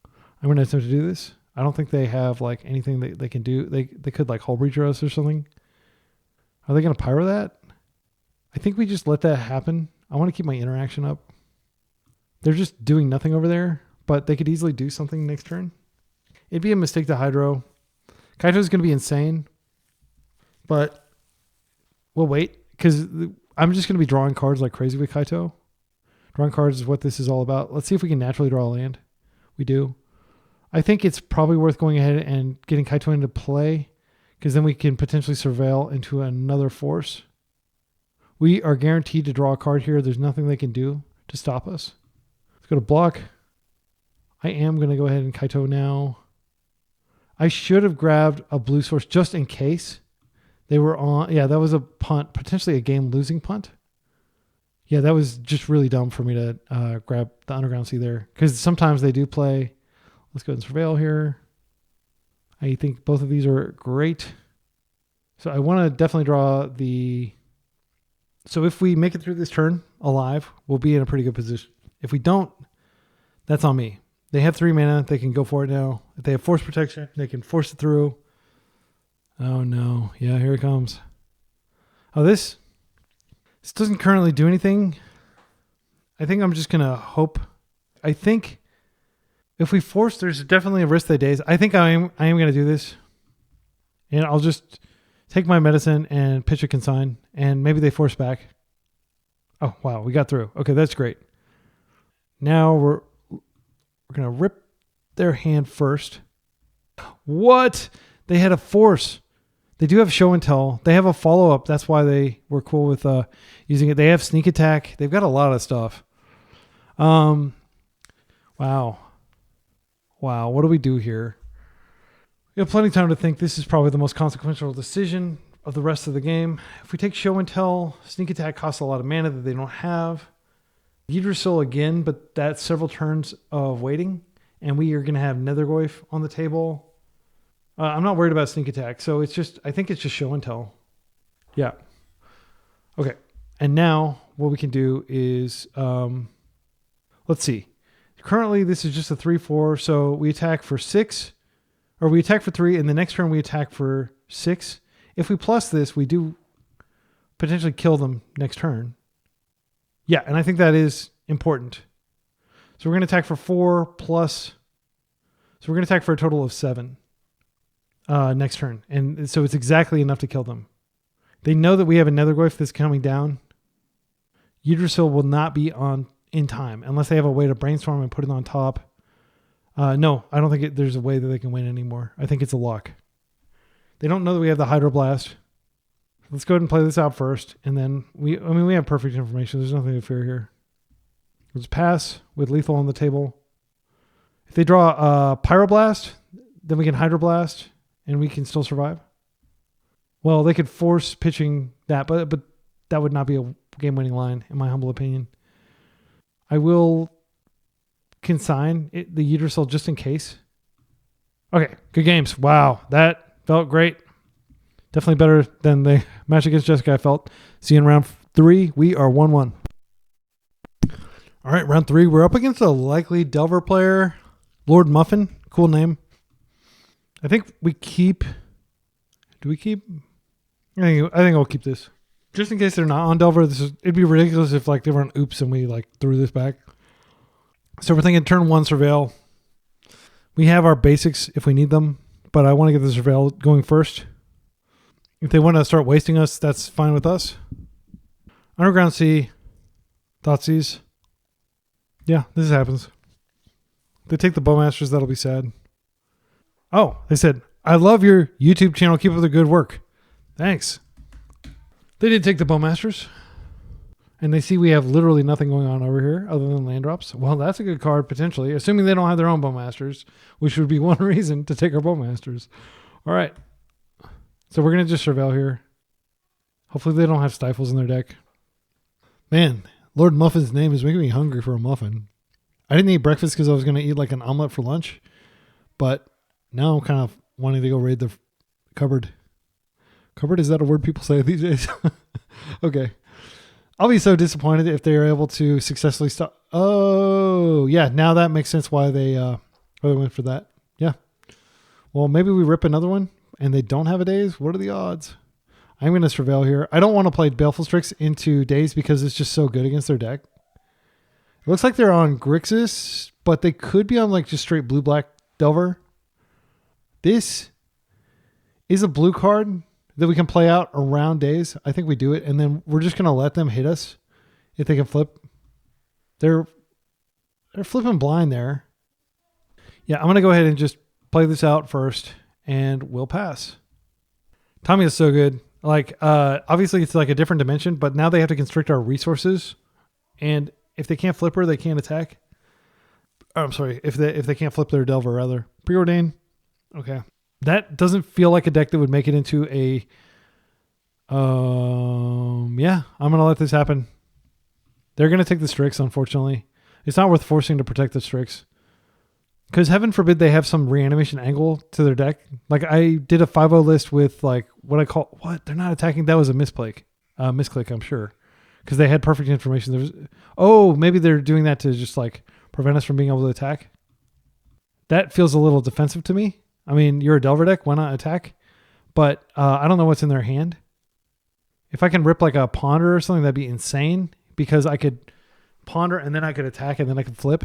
I'm going to attempt to do this. I don't think they have like anything that they can do. They could like Hull Breacher us or something. Are they going to pyro that? I think we just let that happen. I want to keep my interaction up. They're just doing nothing over there, but they could easily do something next turn. It'd be a mistake to Hydro. Kaito's going to be insane, but we'll wait because I'm just going to be drawing cards like crazy with Kaito. Drawing cards is what this is all about. Let's see if we can naturally draw a land. We do. I think it's probably worth going ahead and getting Kaito into play because then we can potentially surveil into another force. We are guaranteed to draw a card here. There's nothing they can do to stop us. Let's go to block. I am going to go ahead and Kaito now. I should have grabbed a blue source just in case they were on. Yeah, that was a punt, potentially a game-losing punt. Yeah, that was just really dumb for me to grab the Underground Sea there because sometimes they do play. Let's go ahead and surveil here. I think both of these are great. So I want to definitely draw the... So if we make it through this turn alive, we'll be in a pretty good position. If we don't, that's on me. They have 3 mana. They can go for it now. If they have force protection, they can force it through. Oh, no. Yeah, here it comes. Oh, this doesn't currently do anything. I think I'm just going to hope. I think if we force, there's definitely a risk they Daze. I think I am going to do this. And I'll just take my medicine and pitch a Consign. And maybe they force back. Oh, wow. We got through. Okay, that's great. Now we're going to rip their hand first. What? They had a force. They do have show and tell. They have a follow-up. That's why they were cool with using it. They have sneak attack. They've got a lot of stuff. Wow. What do we do here? We have plenty of time to think. This is probably the most consequential decision of the rest of the game. If we take show and tell, sneak attack costs a lot of mana that they don't have. Yggdrasil again, but that's several turns of waiting. And we are going to have Nethergoyf on the table. I'm not worried about sneak attack. So I think it's just show and tell. Yeah. Okay. And now what we can do is, let's see. Currently, this is just a 3/4. So we attack for 6, or we attack for 3, and the next turn we attack for 6. If we plus this, we do potentially kill them next turn. Yeah, and I think that is important. So we're going to attack for 4 plus. So we're going to attack for a total of 7 next turn. And so it's exactly enough to kill them. They know that we have a Nethergoyf that's coming down. Yggdrasil will not be on in time unless they have a way to brainstorm and put it on top. No, I don't think there's a way that they can win anymore. I think it's a lock. They don't know that we have the Hydroblast. Let's go ahead and play this out first. And then we have perfect information. There's nothing to fear here. Let's pass with lethal on the table. If they draw a Pyroblast, then we can Hydroblast and we can still survive. Well, they could force pitching that, but that would not be a game-winning line, in my humble opinion. I will consign the Yggdrasil just in case. Okay, good games. Wow, that felt great. Definitely better than the match against Jeskai felt. See you in round 3. We are 1-1. All right, round 3. We're up against a likely Delver player. Lord Muffin. Cool name. I think we keep... Do we keep... I think I'll keep this. Just in case they're not on Delver, it'd be ridiculous if they were on Oops and we threw this back. So we're thinking turn 1 Surveil. We have our basics if we need them, but I want to get the Surveil going first. If they want to start wasting us, that's fine with us. Underground Sea. Thoughtseize. Yeah, this happens. If they take the Bowmasters, that'll be sad. Oh, they said, I love your YouTube channel. Keep up the good work. Thanks. They did take the Bowmasters. And they see we have literally nothing going on over here other than land drops. Well, that's a good card, potentially. Assuming they don't have their own Bowmasters, which would be one reason to take our Bowmasters. All right. So we're going to just Surveil here. Hopefully they don't have Stifles in their deck. Man, Lord Muffin's name is making me hungry for a muffin. I didn't eat breakfast because I was going to eat an omelet for lunch. But now I'm kind of wanting to go raid the cupboard. Cupboard, is that a word people say these days? Okay. I'll be so disappointed if they are able to successfully stop. Oh, yeah. Now that makes sense why they went for that. Yeah. Well, maybe we rip another one and they don't have a Daze. What are the odds? I'm going to Surveil here. I don't want to play Baleful Strix into Daze because it's just so good against their deck. It looks like they're on Grixis, but they could be on just straight blue-black Delver. This is a blue card that we can play out around Daze. I think we do it, and then we're just going to let them hit us if they can flip. They're flipping blind there. Yeah, I'm going to go ahead and just play this out first, and we'll pass. Tommy is so good. Obviously it's a different dimension, but now they have to constrict our resources, and if they can't flip her, they can't attack. Oh, I'm sorry, if they can't flip their Delver, rather. Preordain. Okay. That doesn't feel like a deck that would make it into a... Yeah, I'm going to let this happen. They're going to take the Strix, unfortunately. It's not worth forcing to protect the Strix. Because heaven forbid they have some reanimation angle to their deck. I did a 5-0 list with what I call... What? They're not attacking? That was a misclick, I'm sure. Because they had perfect information. Maybe they're doing that to just prevent us from being able to attack. That feels a little defensive to me. I mean, you're a Delver deck. Why not attack? But I don't know what's in their hand. If I can rip a Ponder or something, that'd be insane. Because I could Ponder and then I could attack and then I could flip.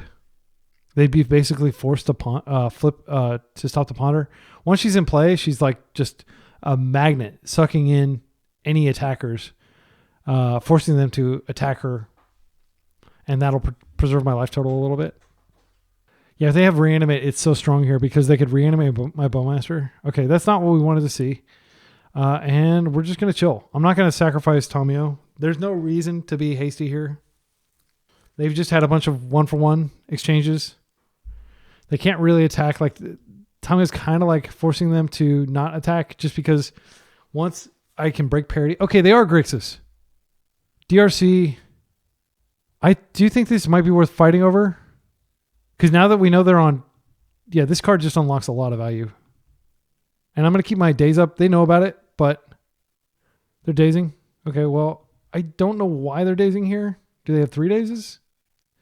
They'd be basically forced to flip to stop the Ponder. Once she's in play, she's just a magnet sucking in any attackers, forcing them to attack her. And that'll preserve my life total a little bit. Yeah, if they have reanimate, it's so strong here because they could reanimate my Bowmaster. Okay, that's not what we wanted to see. And we're just going to chill. I'm not going to sacrifice Tamio. There's no reason to be hasty here. They've just had a bunch of 1-for-1 exchanges. They can't really attack. Like, Tamio's kind of like forcing them to not attack just because once I can break parity. Okay, they are Grixis. DRC. I do think this might be worth fighting over. Because now that we know they're on... Yeah, this card just unlocks a lot of value. And I'm going to keep my days up. They know about it, but they're dazing. Okay, well, I don't know why they're dazing here. Do they have 3 dazes?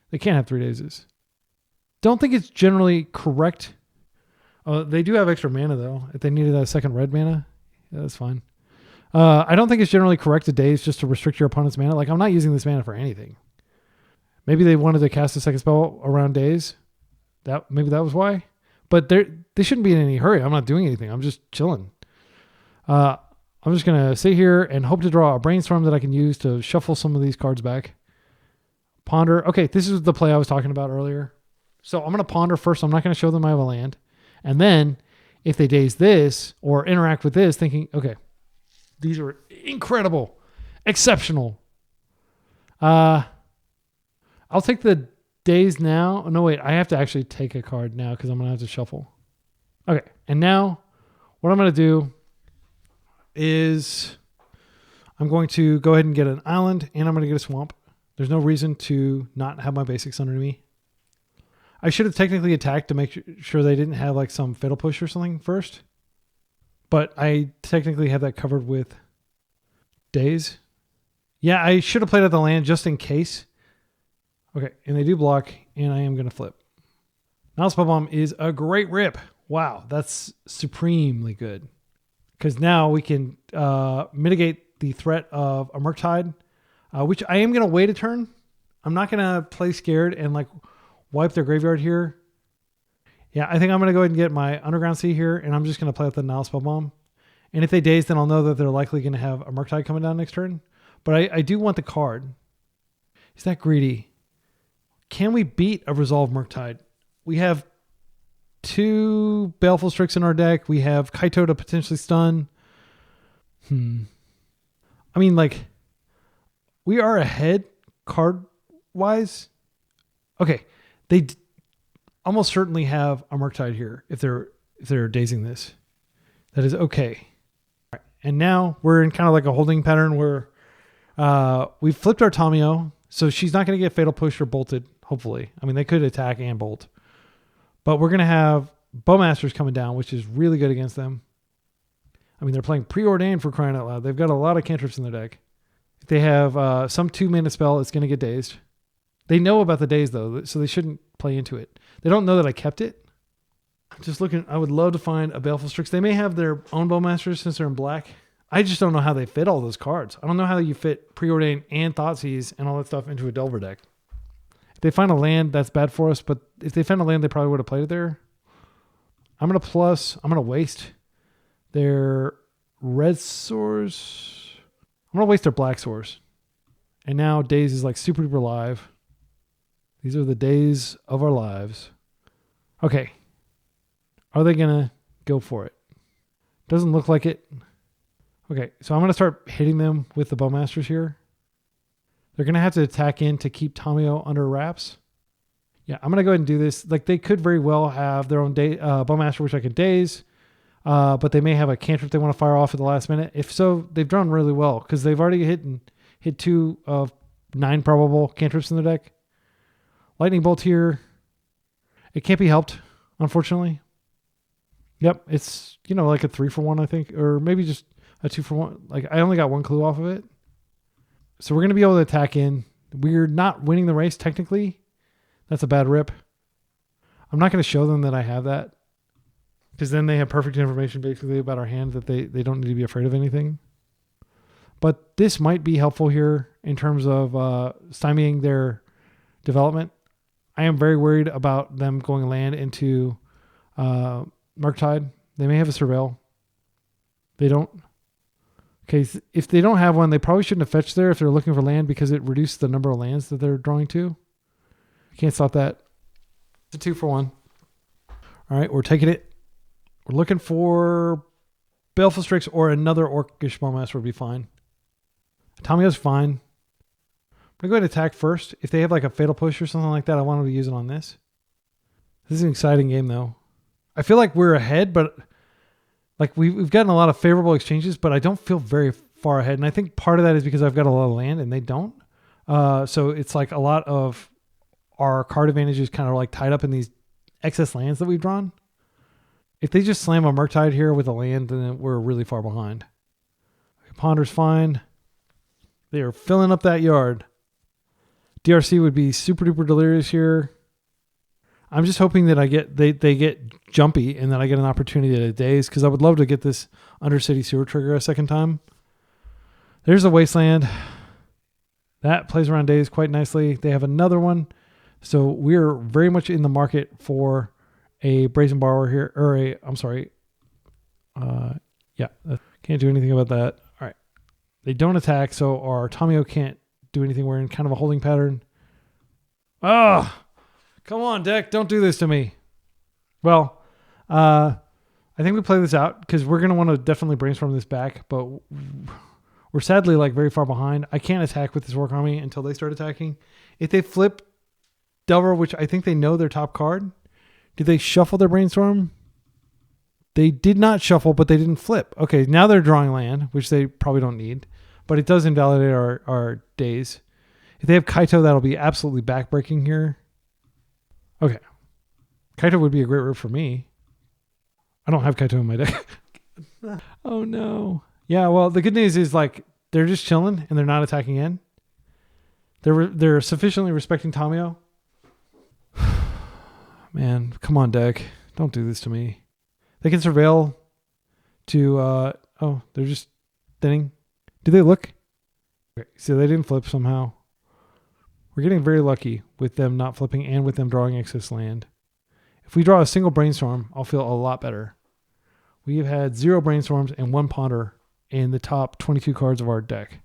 They can't have 3 dazes. Don't think it's generally correct. They do have extra mana, though. If they needed that second red mana, yeah, that's fine. I don't think it's generally correct to daze just to restrict your opponent's mana. Like, I'm not using this mana for anything. Maybe they wanted to cast a second spell around daze. Maybe that was why. But they shouldn't be in any hurry. I'm not doing anything. I'm just chilling. I'm just going to sit here and hope to draw a brainstorm that I can use to shuffle some of these cards back. Ponder. Okay, this is the play I was talking about earlier. So I'm going to ponder first. I'm not going to show them I have a land. And then if they daze this or interact with this thinking, okay, these are incredible, exceptional. I'll take the daze now. Oh, no, wait. I have to actually take a card now because I'm going to have to shuffle. Okay. And now what I'm going to do is I'm going to go ahead and get an island and I'm going to get a swamp. There's no reason to not have my basics under me. I should have technically attacked to make sure they didn't have like some fatal push or something first. But I technically have that covered with daze. Yeah, I should have played out the land just in case. Okay, and they do block, and I am going to flip. Now Spellbomb is a great rip. Wow, that's supremely good. Because now we can mitigate the threat of a Murktide, which I am going to wait a turn. I'm not going to play scared and like wipe their graveyard here. Yeah, I think I'm going to go ahead and get my Underground Sea here, and I'm just going to play out the Nile Spellbomb. And if they daze, then I'll know that they're likely going to have a Murktide coming down next turn. But I do want the card. Is that greedy? Can we beat a Resolve Murktide? We have 2 Baleful Strix in our deck. We have Kaito to potentially stun. I mean, like, we are ahead card-wise. Okay, they almost certainly have a Murktide here if they're dazing this. That is okay. All right. And now we're in kind of like a holding pattern where we flipped our Tamio, so she's not going to get Fatal Push or bolted, hopefully. I mean, they could attack and bolt. But we're going to have Bowmasters coming down, which is really good against them. I mean, they're playing Preordained for crying out loud. They've got a lot of cantrips in their deck. If they have some 2-mana spell, it's going to get dazed. They know about the daze, though, so they shouldn't play into it. They don't know that I kept it. Just looking, I would love to find a Baleful Strix. They may have their own Bowmasters since they're in black. I just don't know how they fit all those cards. I don't know how you fit Preordained and Thoughtseize and all that stuff into a Delver deck. If they find a land, that's bad for us, but if they found a land, they probably would have played it there. I'm going to waste their red source. I'm going to waste their black source. And now Daze is like super duper live. These are the days of our lives. Okay. Are they going to go for it? Doesn't look like it. Okay, so I'm going to start hitting them with the Bowmasters here. They're going to have to attack in to keep Tamio under wraps. Yeah, I'm going to go ahead and do this. Like, they could very well have their own Bowmaster, which I can daze. But they may have a cantrip they want to fire off at the last minute. If so, they've drawn really well because they've already hit 2 of 9 probable cantrips in the deck. Lightning Bolt here. It can't be helped, unfortunately. Yep, it's, like a 3-for-1, I think. Or maybe just a 2-for-1. Like, I only got 1 clue off of it. So we're going to be able to attack in. We're not winning the race, technically. That's a bad rip. I'm not going to show them that I have that. Because then they have perfect information, basically, about our hand that they don't need to be afraid of anything. But this might be helpful here in terms of stymieing their development. I am very worried about them going land into Murktide. They may have a Surveil. They don't. Okay, if they don't have one, they probably shouldn't have fetched there if they're looking for land because it reduced the number of lands that they're drawing to. I can't stop that. It's a 2-for-1. All right, we're taking it. We're looking for Baleful Strix or another Orcish Bowmaster would be fine. Tamio's fine. I'm going to go ahead and attack first. If they have like a Fatal Push or something like that, I want them to use it on this. This is an exciting game, though. I feel like we're ahead, but like we've gotten a lot of favorable exchanges, but I don't feel very far ahead. And I think part of that is because I've got a lot of land and they don't. So it's like a lot of our card advantage is kind of like tied up in these excess lands that we've drawn. If they just slam a Murktide here with a land, then we're really far behind. Ponder's fine. They are filling up that yard. DRC would be super duper delirious here. I'm just hoping that they get jumpy and that I get an opportunity to daze, because I would love to get this Undercity Sewer trigger a second time. There's a Wasteland. That plays around daze quite nicely. They have another one. So we're very much in the market for a Brazen Borrower here, can't do anything about that. All right. They don't attack, so our Tamio can't do anything. We're in kind of a holding pattern. Oh, come on, deck. Don't do this to me. Well, I think we play this out because we're going to want to definitely brainstorm this back, but we're sadly like very far behind. I can't attack with this Orc Army until they start attacking. If they flip Delver, which I think they know their top card, did they shuffle their Brainstorm? They did not shuffle, but they didn't flip. Okay, now they're drawing land, which they probably don't need, but it does invalidate our days. If they have Kaito, that'll be absolutely backbreaking here. Okay. Kaito would be a great route for me. I don't have Kaito in my deck. Oh, no. Yeah, well, the good news is like they're just chilling and they're not attacking in. They're sufficiently respecting Tamio. Man, come on, deck. Don't do this to me. They can surveil to... they're just thinning. Do they look? Okay, so they didn't flip somehow. We're getting very lucky with them not flipping and with them drawing excess land. If we draw a single Brainstorm, I'll feel a lot better. We've had 0 Brainstorms and 1 Ponder in the top 22 cards of our deck.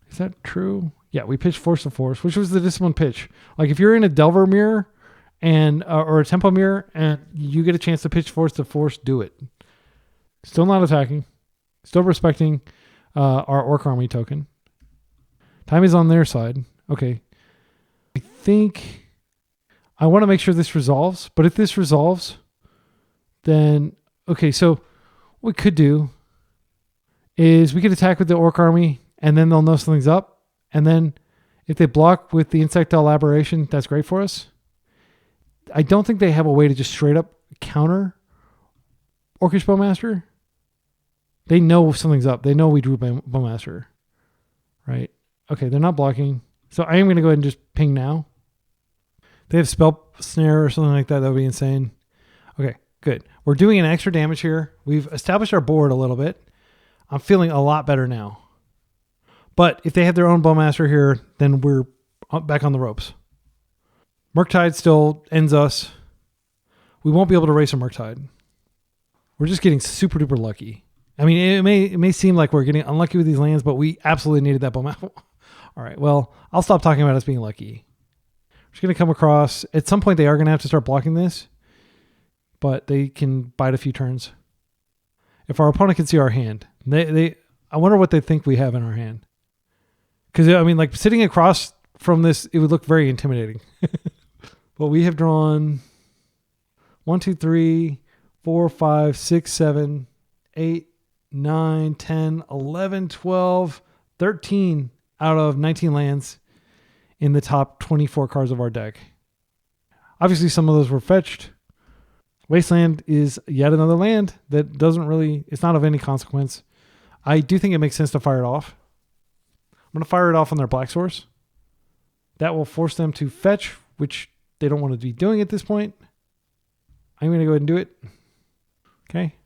Is that true? Yeah, we pitched Force to Force, which was the disciplined pitch. Like if you're in a Delver mirror and or a Tempo mirror and you get a chance to pitch Force to Force, do it. Still not attacking. Still respecting our Orc Army token. Time is on their side. Okay. I think I want to make sure this resolves, but if this resolves, then okay, so what we could do is we could attack with the Orc Army and then they'll know something's up. And then if they block with the Insectile Aberration, that's great for us. I don't think they have a way to just straight up counter Orcish Bowmaster. They know something's up. They know we drew Bowmaster. Right? Okay, they're not blocking. So I am going to go ahead and just ping now. They have Spell Snare or something like that. That would be insane. Okay, good. We're doing an extra damage here. We've established our board a little bit. I'm feeling a lot better now. But if they have their own Bowmaster here, then we're back on the ropes. Murktide still ends us. We won't be able to race a Murktide. We're just getting super duper lucky. I mean, it may seem like we're getting unlucky with these lands, but we absolutely needed that Bowmaster. All right, well, I'll stop talking about us being lucky. We're just going to come across. At some point, they are going to have to start blocking this, but they can bite a few turns. If our opponent can see our hand, I wonder what they think we have in our hand. Because, I mean, like sitting across from this, it would look very intimidating. But we have drawn 1, 2, 3, 4, 5, 6, 7, 8, 9, 10, 11, 12, 13 out of 19 lands in the top 24 cards of our deck. Obviously, some of those were fetched. Wasteland is yet another land that doesn't really, it's not of any consequence. I do think it makes sense to fire it off. I'm going to fire it off on their black source. That will force them to fetch, which they don't want to be doing at this point. I'm going to go ahead and do it. Okay.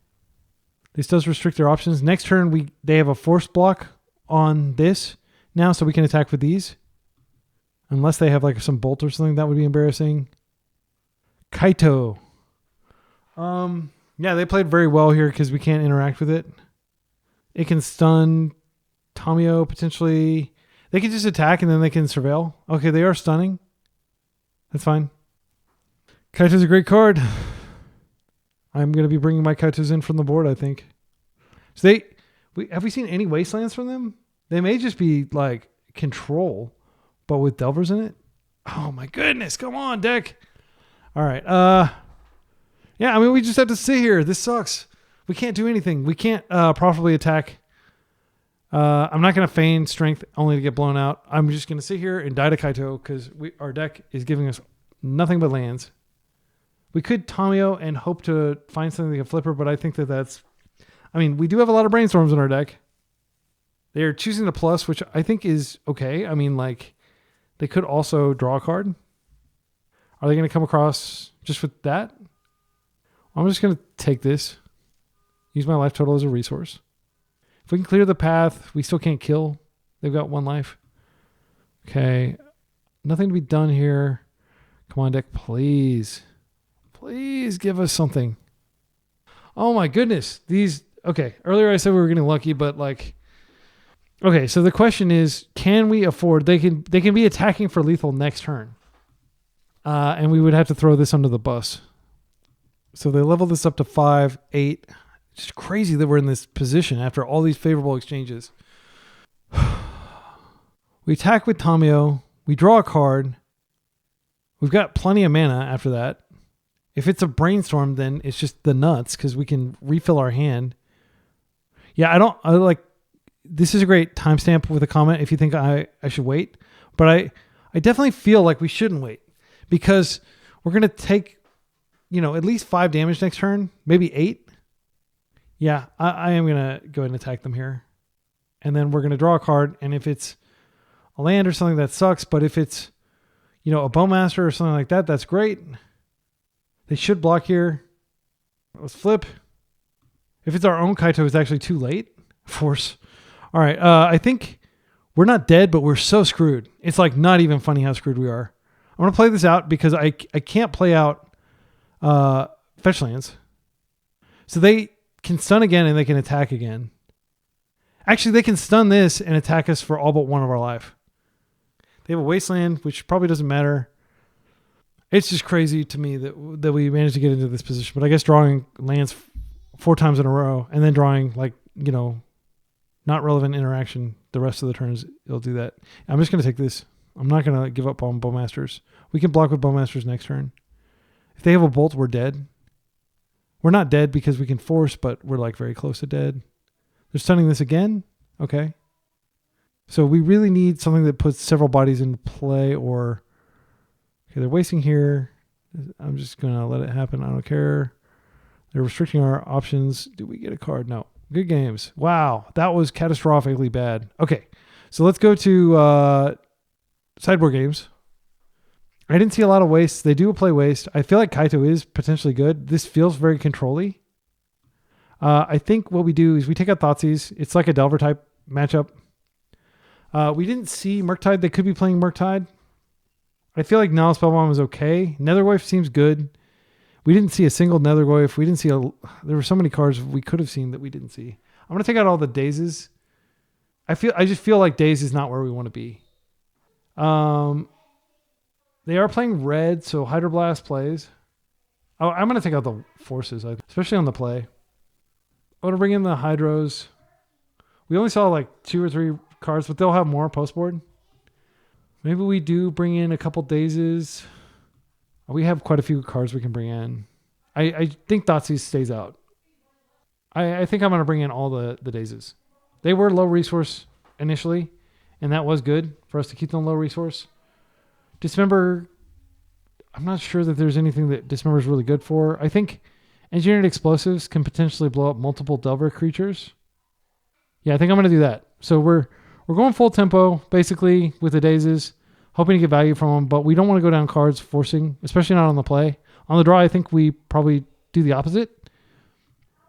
This does restrict their options. Next turn, they have a force block on this now, so we can attack with these. Unless they have like some bolt or something, that would be embarrassing. Kaito. Yeah, they played very well here because we can't interact with it. It can stun Tamio potentially. They can just attack and then they can surveil. Okay, they are stunning. That's fine. Kaito's a great card. I'm going to be bringing my Kaitos in from the board, I think. So have we seen any wastelands from them? They may just be like control, but with Delvers in it. Oh my goodness. Come on, deck. All right. Yeah, I mean, we just have to sit here. This sucks. We can't do anything. We can't profitably attack. I'm not going to feign strength only to get blown out. I'm just going to sit here and die to Kaito because our deck is giving us nothing but lands. We could Tamio and hope to find something that can flip her, but I think that's... I mean, we do have a lot of brainstorms in our deck. They're choosing the plus, which I think is okay. I mean, like, they could also draw a card. Are they going to come across just with that? I'm just going to take this. Use my life total as a resource. If we can clear the path, we still can't kill. They've got 1 life. Okay. Nothing to be done here. Come on, deck, please. Please give us something. Oh my goodness. Okay. Earlier I said we were getting lucky, but like, okay. So the question is, can we afford, they can be attacking for lethal next turn. And we would have to throw this under the bus. So they level this up to 5, 8. It's just crazy that we're in this position after all these favorable exchanges. We attack with Tamio. We draw a card. We've got plenty of mana after that. If it's a brainstorm, then it's just the nuts because we can refill our hand. Yeah, I like, this is a great timestamp with a comment if you think I should wait. But I definitely feel like we shouldn't wait because we're going to take, at least 5 damage next turn, maybe 8. Yeah, I am going to go ahead and attack them here. And then we're going to draw a card. And if it's a land or something, that sucks. But if it's, a Bowmaster or something like that, that's great. They should block here. Let's flip. If it's our own Kaito, it's actually too late. Force. All right. I think we're not dead, but we're so screwed. It's like not even funny how screwed we are. I'm going to play this out because I can't play out fetch lands. So they can stun again and they can attack again. Actually, they can stun this and attack us for all but 1 of our life. They have a wasteland, which probably doesn't matter. It's just crazy to me that we managed to get into this position. But I guess drawing lands 4 times in a row and then drawing not relevant interaction the rest of the turns, it'll do that. I'm just going to take this. I'm not going to give up on Bowmasters. We can block with Bowmasters next turn. If they have a bolt, we're dead. We're not dead because we can force, but we're like very close to dead. They're stunning this again. Okay. So we really need something that puts several bodies into play or... Okay, they're wasting here. I'm just going to let it happen. I don't care. They're restricting our options. Do we get a card? No. Good games. Wow. That was catastrophically bad. Okay. So let's go to sideboard games. I didn't see a lot of waste. They do play waste. I feel like Kaito is potentially good. This feels very control-y. I think what we do is we take out Thoughtseize. It's like a Delver type matchup. We didn't see Murktide. They could be playing Murktide. I feel like Nala Spellbomb is okay. Nethergoyf seems good. We didn't see a single Nethergoyf. We didn't see there were so many cards we could have seen that we didn't see. I'm going to take out all the Dazes. I just feel like Daze is not where we want to be. They are playing red, so Hydroblast plays. Oh, I'm going to take out the forces, especially on the play. I want to bring in the Hydros. We only saw like 2 or 3 cards, but they'll have more post board. Maybe we do bring in a couple Dazes. We have quite a few cards we can bring in. I think Thoughtseize stays out. I think I'm going to bring in all the Dazes. They were low resource initially, and that was good for us to keep them low resource. Dismember, I'm not sure that there's anything that Dismember is really good for. I think Engineered Explosives can potentially blow up multiple Delver creatures. Yeah, I think I'm going to do that. So we're going full tempo, basically, with the Dazes, hoping to get value from them, but we don't want to go down cards forcing, especially not on the play. On the draw, I think we probably do the opposite.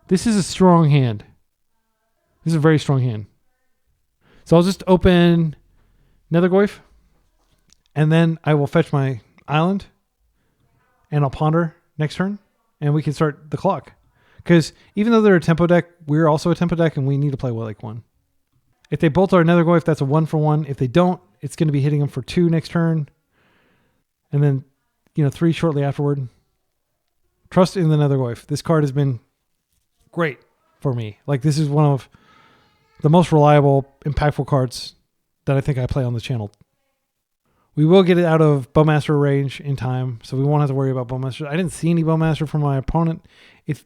This is a strong hand. This is a very strong hand. So I'll just open Nethergoyf, and then I will fetch my island, and I'll ponder next turn, and we can start the clock. Because even though they're a tempo deck, we're also a tempo deck, and we need to play well like 1. If they bolt our Nethergoyf, that's a 1-for-1. If they don't, it's going to be hitting them for 2 next turn. And then, 3 shortly afterward. Trust in the Nethergoyf. This card has been great for me. Like, this is one of the most reliable, impactful cards that I think I play on the channel. We will get it out of Bowmaster range in time, so we won't have to worry about Bowmaster. I didn't see any Bowmaster from my opponent. If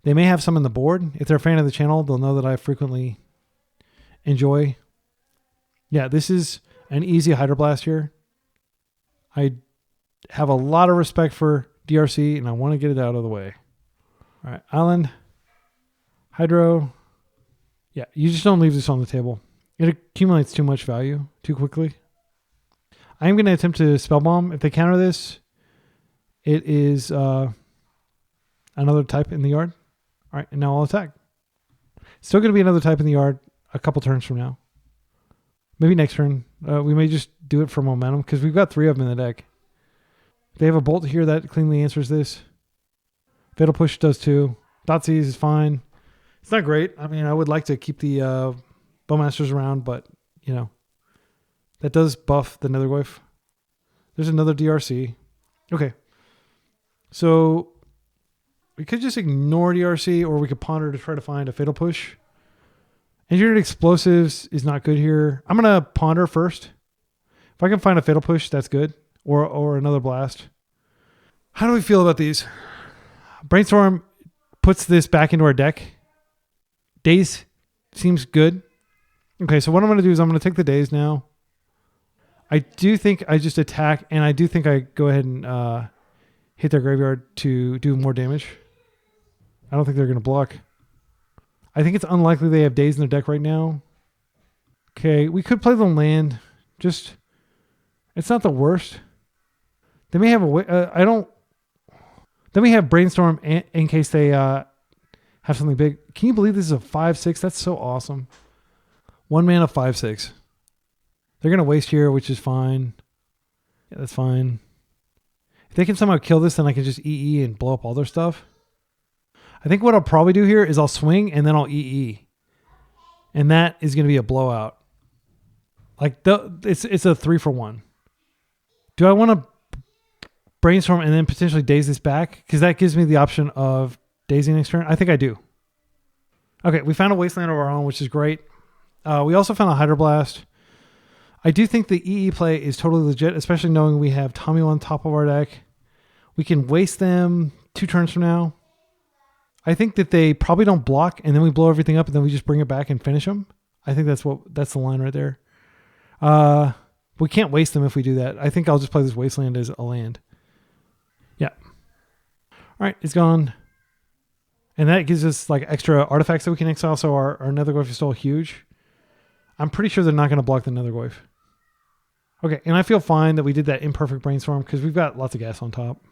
they may have some in the board. If they're a fan of the channel, they'll know that I frequently enjoy. Yeah, this is an easy Hydroblast here. I have a lot of respect for DRC, and I want to get it out of the way. All right, Island, Hydro. Yeah, you just don't leave this on the table. It accumulates too much value too quickly. I am going to attempt to Spellbomb. If they counter this, it is another type in the yard. All right, and now I'll attack. Still going to be another type in the yard a couple turns from now. Maybe next turn. We may just do it for momentum because we've got 3 of them in the deck. If they have a Bolt here that cleanly answers this. Fatal Push does too. Dotsies is fine. It's not great. I mean, I would like to keep the Bowmasters around, but, you know, that does buff the Nethergoyf. There's another DRC. Okay. So we could just ignore DRC, or we could ponder to try to find a Fatal Push. Engineered Explosives is not good here. I'm going to ponder first. If I can find a Fatal Push, that's good. Or another Blast. How do we feel about these? Brainstorm puts this back into our deck. Daze seems good. Okay, so what I'm going to do is I'm going to take the Daze now. I do think I just attack, and I do think I go ahead and hit their graveyard to do more damage. I don't think they're going to block. I think it's unlikely they have Daze in their deck right now. Okay, we could play the land. Just, it's not the worst. They may have a way. Then we have Brainstorm in case they have something big. Can you believe this is a 5/6? That's so awesome. 1 mana 5/6. They're going to waste here, which is fine. Yeah, that's fine. If they can somehow kill this, then I can just EE and blow up all their stuff. I think what I'll probably do here is I'll swing and then I'll EE. And that is going to be a blowout. Like, it's a 3-for-1. Do I want to Brainstorm and then potentially Daze this back? Because that gives me the option of dazing next turn. I think I do. Okay, we found a Wasteland of our own, which is great. We also found a Hydroblast. I do think the EE play is totally legit, especially knowing we have Tommy on top of our deck. We can waste them 2 turns from now. I think that they probably don't block, and then we blow everything up, and then we just bring it back and finish them. I think that's the line right there. We can't waste them if we do that. I think I'll just play this Wasteland as a land. Yeah. All right, it's gone. And that gives us like extra artifacts that we can exile, so our Nethergoyf is still huge. I'm pretty sure they're not going to block the Nethergoyf. Okay, and I feel fine that we did that imperfect Brainstorm because we've got lots of gas on top.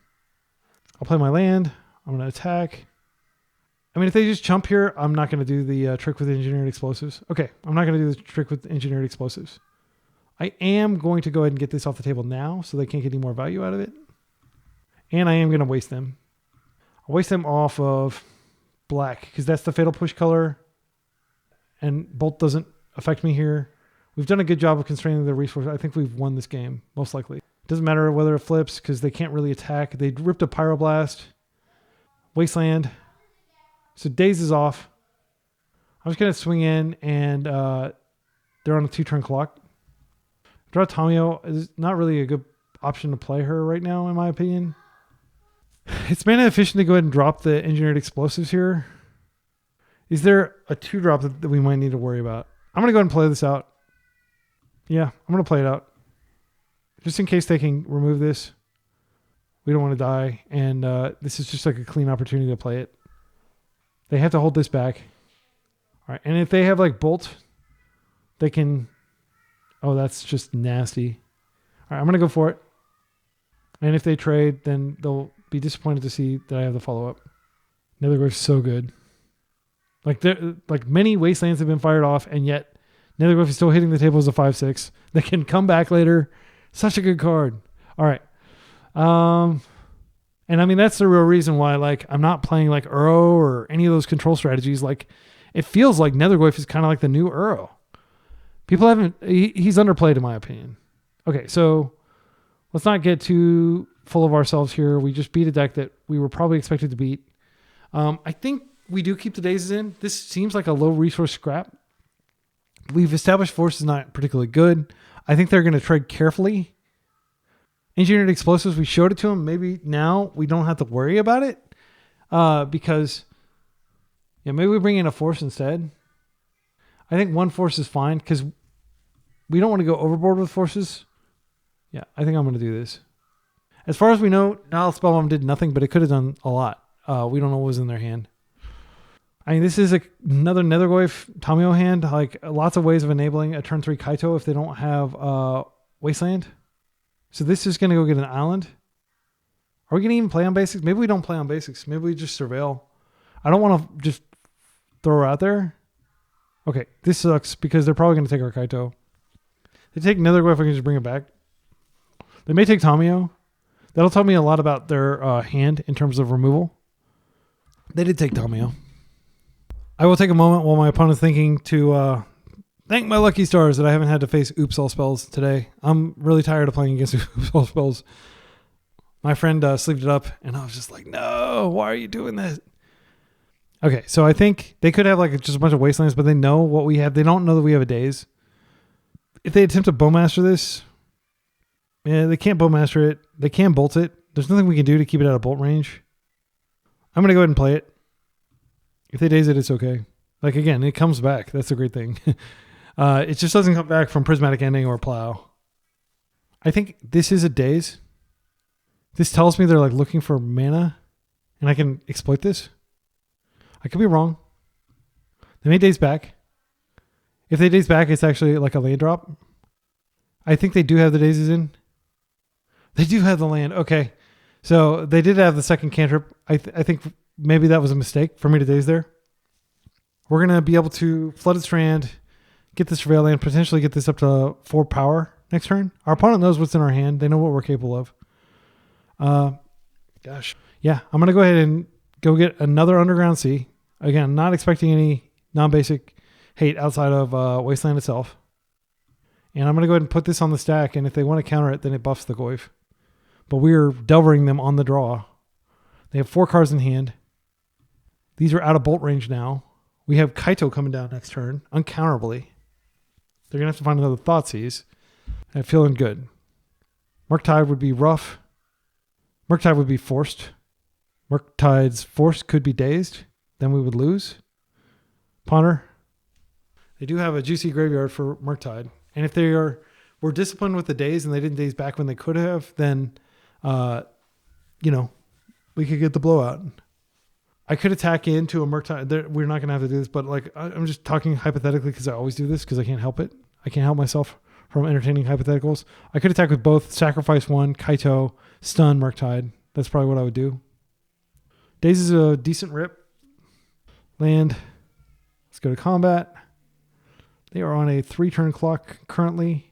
I'll play my land. I'm going to attack. I mean, if they just chump here, I'm not going to do the trick with Engineered Explosives. Okay, I'm not going to do the trick with Engineered Explosives. I am going to go ahead and get this off the table now so they can't get any more value out of it. And I am going to waste them. I'll waste them off of black because that's the Fatal Push color. And Bolt doesn't affect me here. We've done a good job of constraining the resource. I think we've won this game, most likely. Doesn't matter whether it flips because they can't really attack. They ripped a Pyroblast. Wasteland. So Daze is off. I'm just going to swing in and they're on a 2-turn clock. Draw Tamio is not really a good option to play her right now, in my opinion. It's mana efficient to go ahead and drop the Engineered Explosives here. Is there a 2-drop that we might need to worry about? I'm going to go ahead and play this out. Yeah, I'm going to play it out. Just in case they can remove this. We don't want to die. And this is just like a clean opportunity to play it. They have to hold this back. All right, and if they have like Bolt, they can... Oh, that's just nasty. All right, I'm going to go for it. And if they trade, then they'll be disappointed to see that I have the follow-up. Nethergoyf's so good. Like many Wastelands have been fired off, and yet Nethergoyf is still hitting the table as a 5/6. They can come back later. Such a good card. All right. And I mean, that's the real reason why, like, I'm not playing like Uro or any of those control strategies. Like, it feels like Nethergoyf is kind of like the new Uro. People haven't, he's underplayed in my opinion. Okay, so let's not get too full of ourselves here. We just beat a deck that we were probably expected to beat. I think we do keep the Dazes in. This seems like a low resource scrap. We've established Force is not particularly good. I think they're going to tread carefully. Engineered Explosives, we showed it to them. Maybe now we don't have to worry about it because maybe we bring in a Force instead. I think one Force is fine because we don't want to go overboard with Forces. Yeah, I think I'm going to do this. As far as we know, Nile Spellbomb did nothing, but it could have done a lot. We don't know what was in their hand. I mean, this is another Nethergoyf Tamio hand. Like lots of ways of enabling a turn 3 Kaito if they don't have Wasteland. So this is going to go get an island. Are we going to even play on basics? Maybe we don't play on basics. Maybe we just surveil. I don't want to just throw her out there. Okay, this sucks because they're probably going to take our Kaito. They take Nethergoyf, I can just bring it back. They may take Tamio. That'll tell me a lot about their hand in terms of removal. They did take Tamio. I will take a moment while my opponent's thinking to thank my lucky stars that I haven't had to face Oops All Spells today. I'm really tired of playing against Oops All Spells. My friend sleeved it up, and I was just like, no, why are you doing that? Okay, so I think they could have like just a bunch of Wastelands, but they know what we have. They don't know that we have a Daze. If they attempt to Bowmaster this, they can't Bowmaster it. They can bolt it. There's nothing we can do to keep it out of bolt range. I'm going to go ahead and play it. If they Daze it, it's okay. Like, again, it comes back. That's a great thing. It just doesn't come back from Prismatic Ending or Plow. I think this is a Daze. This tells me they're like looking for mana, and I can exploit this. I could be wrong. They may Daze back. If they Daze back, it's actually like a land drop. I think they do have the Dazes in. They do have the land. Okay. So they did have the second cantrip. I think maybe that was a mistake for me to Daze there. We're going to be able to Flooded Strand, get this Surveil land, potentially get this up to 4 power next turn. Our opponent knows what's in our hand. They know what we're capable of. Yeah, I'm going to go ahead and go get another Underground Sea. Again, not expecting any non-basic hate outside of Wasteland itself. And I'm going to go ahead and put this on the stack, and if they want to counter it, then it buffs the Goyf. But we're delvering them on the draw. They have 4 cards in hand. These are out of bolt range now. We have Kaito coming down next turn, uncounterably. They're going to have to find another Thoughtseize. I'm feeling good. Murktide would be rough. Murktide would be forced. Murktide's force could be dazed. Then we would lose. Ponder. They do have a juicy graveyard for Murktide. And if they were disciplined with the daze and they didn't daze back when they could have, then, we could get the blowout. I could attack into a Murktide. We're not going to have to do this, but like I'm just talking hypothetically because I always do this because I can't help it. I can't help myself from entertaining hypotheticals. I could attack with both, sacrifice one, Kaito, stun Murktide. That's probably what I would do. Daze is a decent rip. Land. Let's go to combat. They are on a 3-turn clock currently.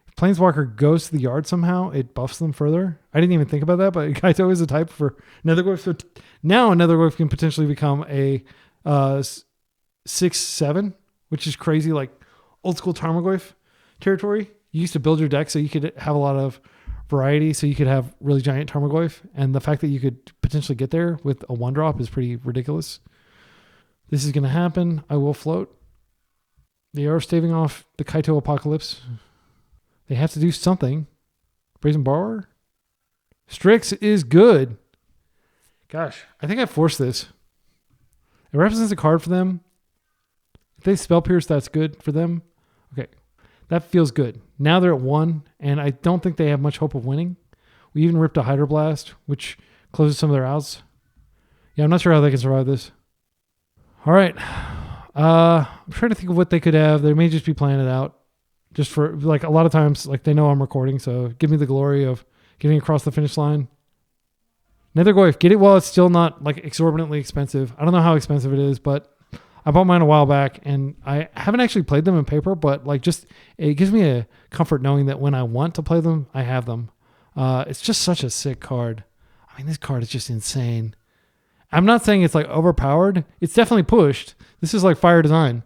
If Planeswalker goes to the yard somehow, it buffs them further. I didn't even think about that, but Kaito is a type for Nethergoyf. So now a Nethergoyf can potentially become a 6/7, which is crazy, like old school Tarmogoyf territory. You used to build your deck so you could have a lot of variety, so you could have really giant Tarmogoyf. And the fact that you could potentially get there with a 1-drop is pretty ridiculous. This is going to happen. I will float. They are staving off the Kaito Apocalypse. They have to do something. Brazen Borrower? Strix is good. Gosh, I think I forced this. It represents a card for them. If they Spell Pierce, that's good for them. Okay, that feels good. Now they're at 1, and I don't think they have much hope of winning. We even ripped a Hydroblast, which closes some of their outs. Yeah, I'm not sure how they can survive this. All right. I'm trying to think of what they could have. They may just be playing it out. Just for, like, a lot of times, like, they know I'm recording, so give me the glory of getting across the finish line. Nethergoyf, get it while it's still not, like, exorbitantly expensive. I don't know how expensive it is, but I bought mine a while back, and I haven't actually played them in paper, but, like, just, it gives me a comfort knowing that when I want to play them, I have them. It's just such a sick card. I mean, this card is just insane. I'm not saying it's like overpowered. It's definitely pushed. This is like Fire Design.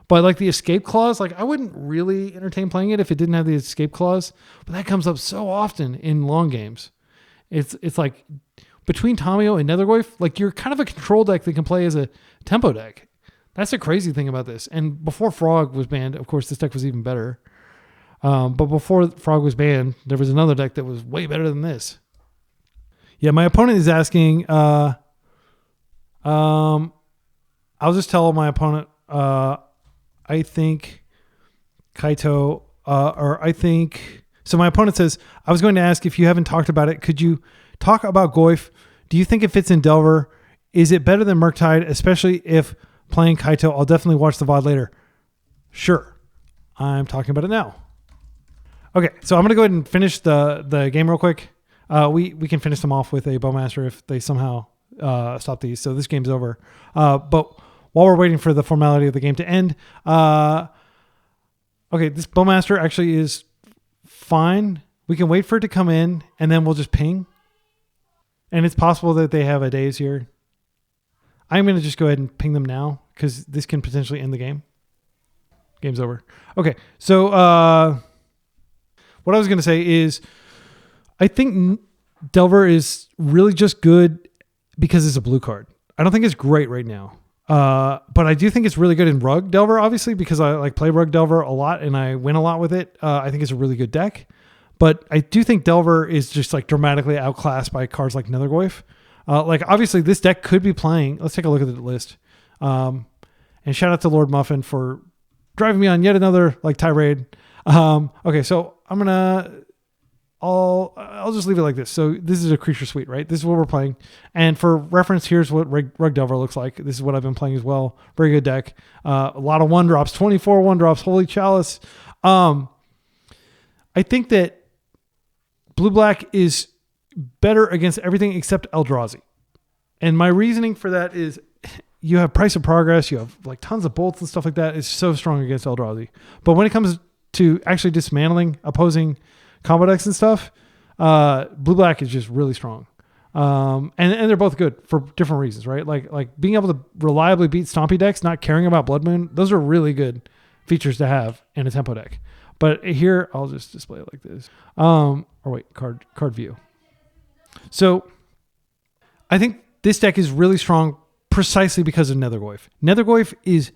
But like the escape clause, like I wouldn't really entertain playing it if it didn't have the escape clause. But that comes up so often in long games. It's like between Tamio and Nethergoyf, like you're kind of a control deck that can play as a tempo deck. That's the crazy thing about this. And before Frog was banned, of course, this deck was even better. But before Frog was banned, there was another deck that was way better than this. Yeah, my opponent is asking. I'll just tell my opponent. I think Kaito, or I think. So my opponent says, I was going to ask if you haven't talked about it. Could you talk about Goyf? Do you think it fits in Delver? Is it better than Murktide, especially if playing Kaito? I'll definitely watch the VOD later. Sure. I'm talking about it now. Okay, so I'm going to go ahead and finish the game real quick. We can finish them off with a Bowmaster if they somehow stop these. So this game's over. But while we're waiting for the formality of the game to end, okay, this Bowmaster actually is fine. We can wait for it to come in, and then we'll just ping. And it's possible that they have a daze here. I'm going to just go ahead and ping them now because this can potentially end the game. Game's over. Okay, so what I was going to say is I think Delver is really just good because it's a blue card. I don't think it's great right now. But I do think it's really good in Rug Delver, obviously, because I like play Rug Delver a lot and I win a lot with it. I think it's a really good deck. But I do think Delver is just like dramatically outclassed by cards like Nethergoyf. Like obviously this deck could be playing. Let's take a look at the list. And shout out to Lord Muffin for driving me on yet another like tirade. Okay, so I'll just leave it like this. So this is a creature suite, right? This is what we're playing. And for reference, here's what Rug Delver looks like. This is what I've been playing as well. Very good deck. A lot of 1-drops, 24 1-drops, Holy Chalice. I think that Blue-Black is better against everything except Eldrazi. And my reasoning for that is you have Price of Progress, you have like tons of bolts and stuff like that. It's so strong against Eldrazi. But when it comes to actually dismantling opposing combo decks and stuff, Blue-Black is just really strong. And they're both good for different reasons, right? Like being able to reliably beat Stompy decks, not caring about Blood Moon, those are really good features to have in a tempo deck. But here, I'll just display it like this. Or wait, card view. So I think this deck is really strong precisely because of Nethergoyf. Nethergoyf is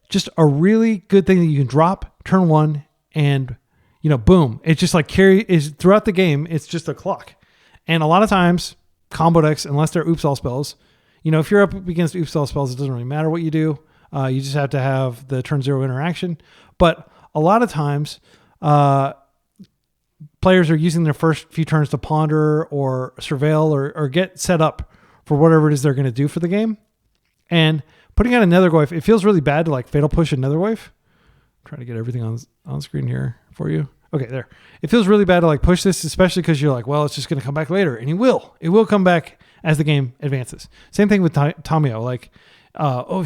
just a really good thing that you can drop turn one and, you know, boom. It's just like is throughout the game. It's just a clock. And a lot of times combo decks, unless they're oops all spells, you know, if you're up against oops all spells, it doesn't really matter what you do. You just have to have the turn zero interaction. But a lot of times, players are using their first few turns to ponder or surveil or get set up for whatever it is they're going to do for the game. And putting out a Nethergoyf, it feels really bad to like fatal push a Nethergoyf. I'm trying to get everything on screen here for you. Okay, there. It feels really bad to like push this, especially because you're like, well, it's just going to come back later. And it will come back as the game advances. Same thing with Tamio. Like,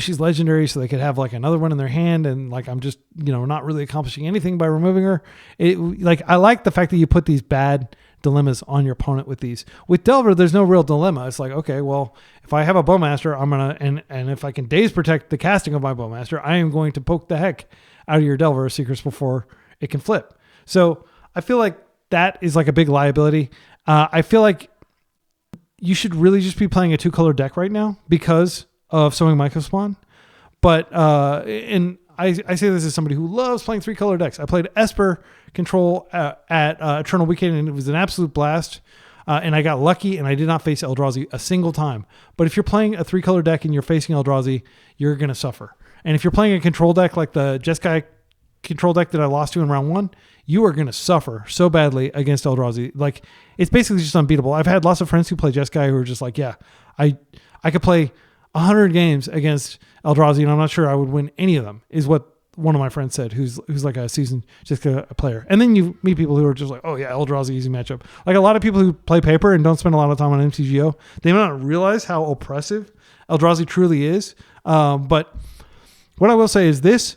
she's legendary, so they could have like another one in their hand, and like I'm just, you know, not really accomplishing anything by removing her. I like the fact that you put these bad dilemmas on your opponent with these. With Delver, there's no real dilemma. It's like, okay, well, if I have a Bowmaster, I'm gonna and if I can daze protect the casting of my Bowmaster, I am going to poke the heck out of your Delver Secrets before it can flip. So I feel like that is like a big liability. I feel like you should really just be playing a 2-color deck right now because of Sowing Mycospawn. But and I say this as somebody who loves playing 3-color decks. I played Esper Control at Eternal Weekend, and it was an absolute blast. And I got lucky, and I did not face Eldrazi a single time. But if you're playing a 3-color deck and you're facing Eldrazi, you're going to suffer. And if you're playing a control deck like the Jeskai control deck that I lost to in round 1, you are going to suffer so badly against Eldrazi. Like, it's basically just unbeatable. I've had lots of friends who play Jeskai who are just like, yeah, I could play 100 games against Eldrazi, and I'm not sure I would win any of them, is what one of my friends said, who's like a seasoned Jeskai player. And then you meet people who are just like, oh yeah, Eldrazi, easy matchup. Like a lot of people who play paper and don't spend a lot of time on MTGO, they may not realize how oppressive Eldrazi truly is. But what I will say is this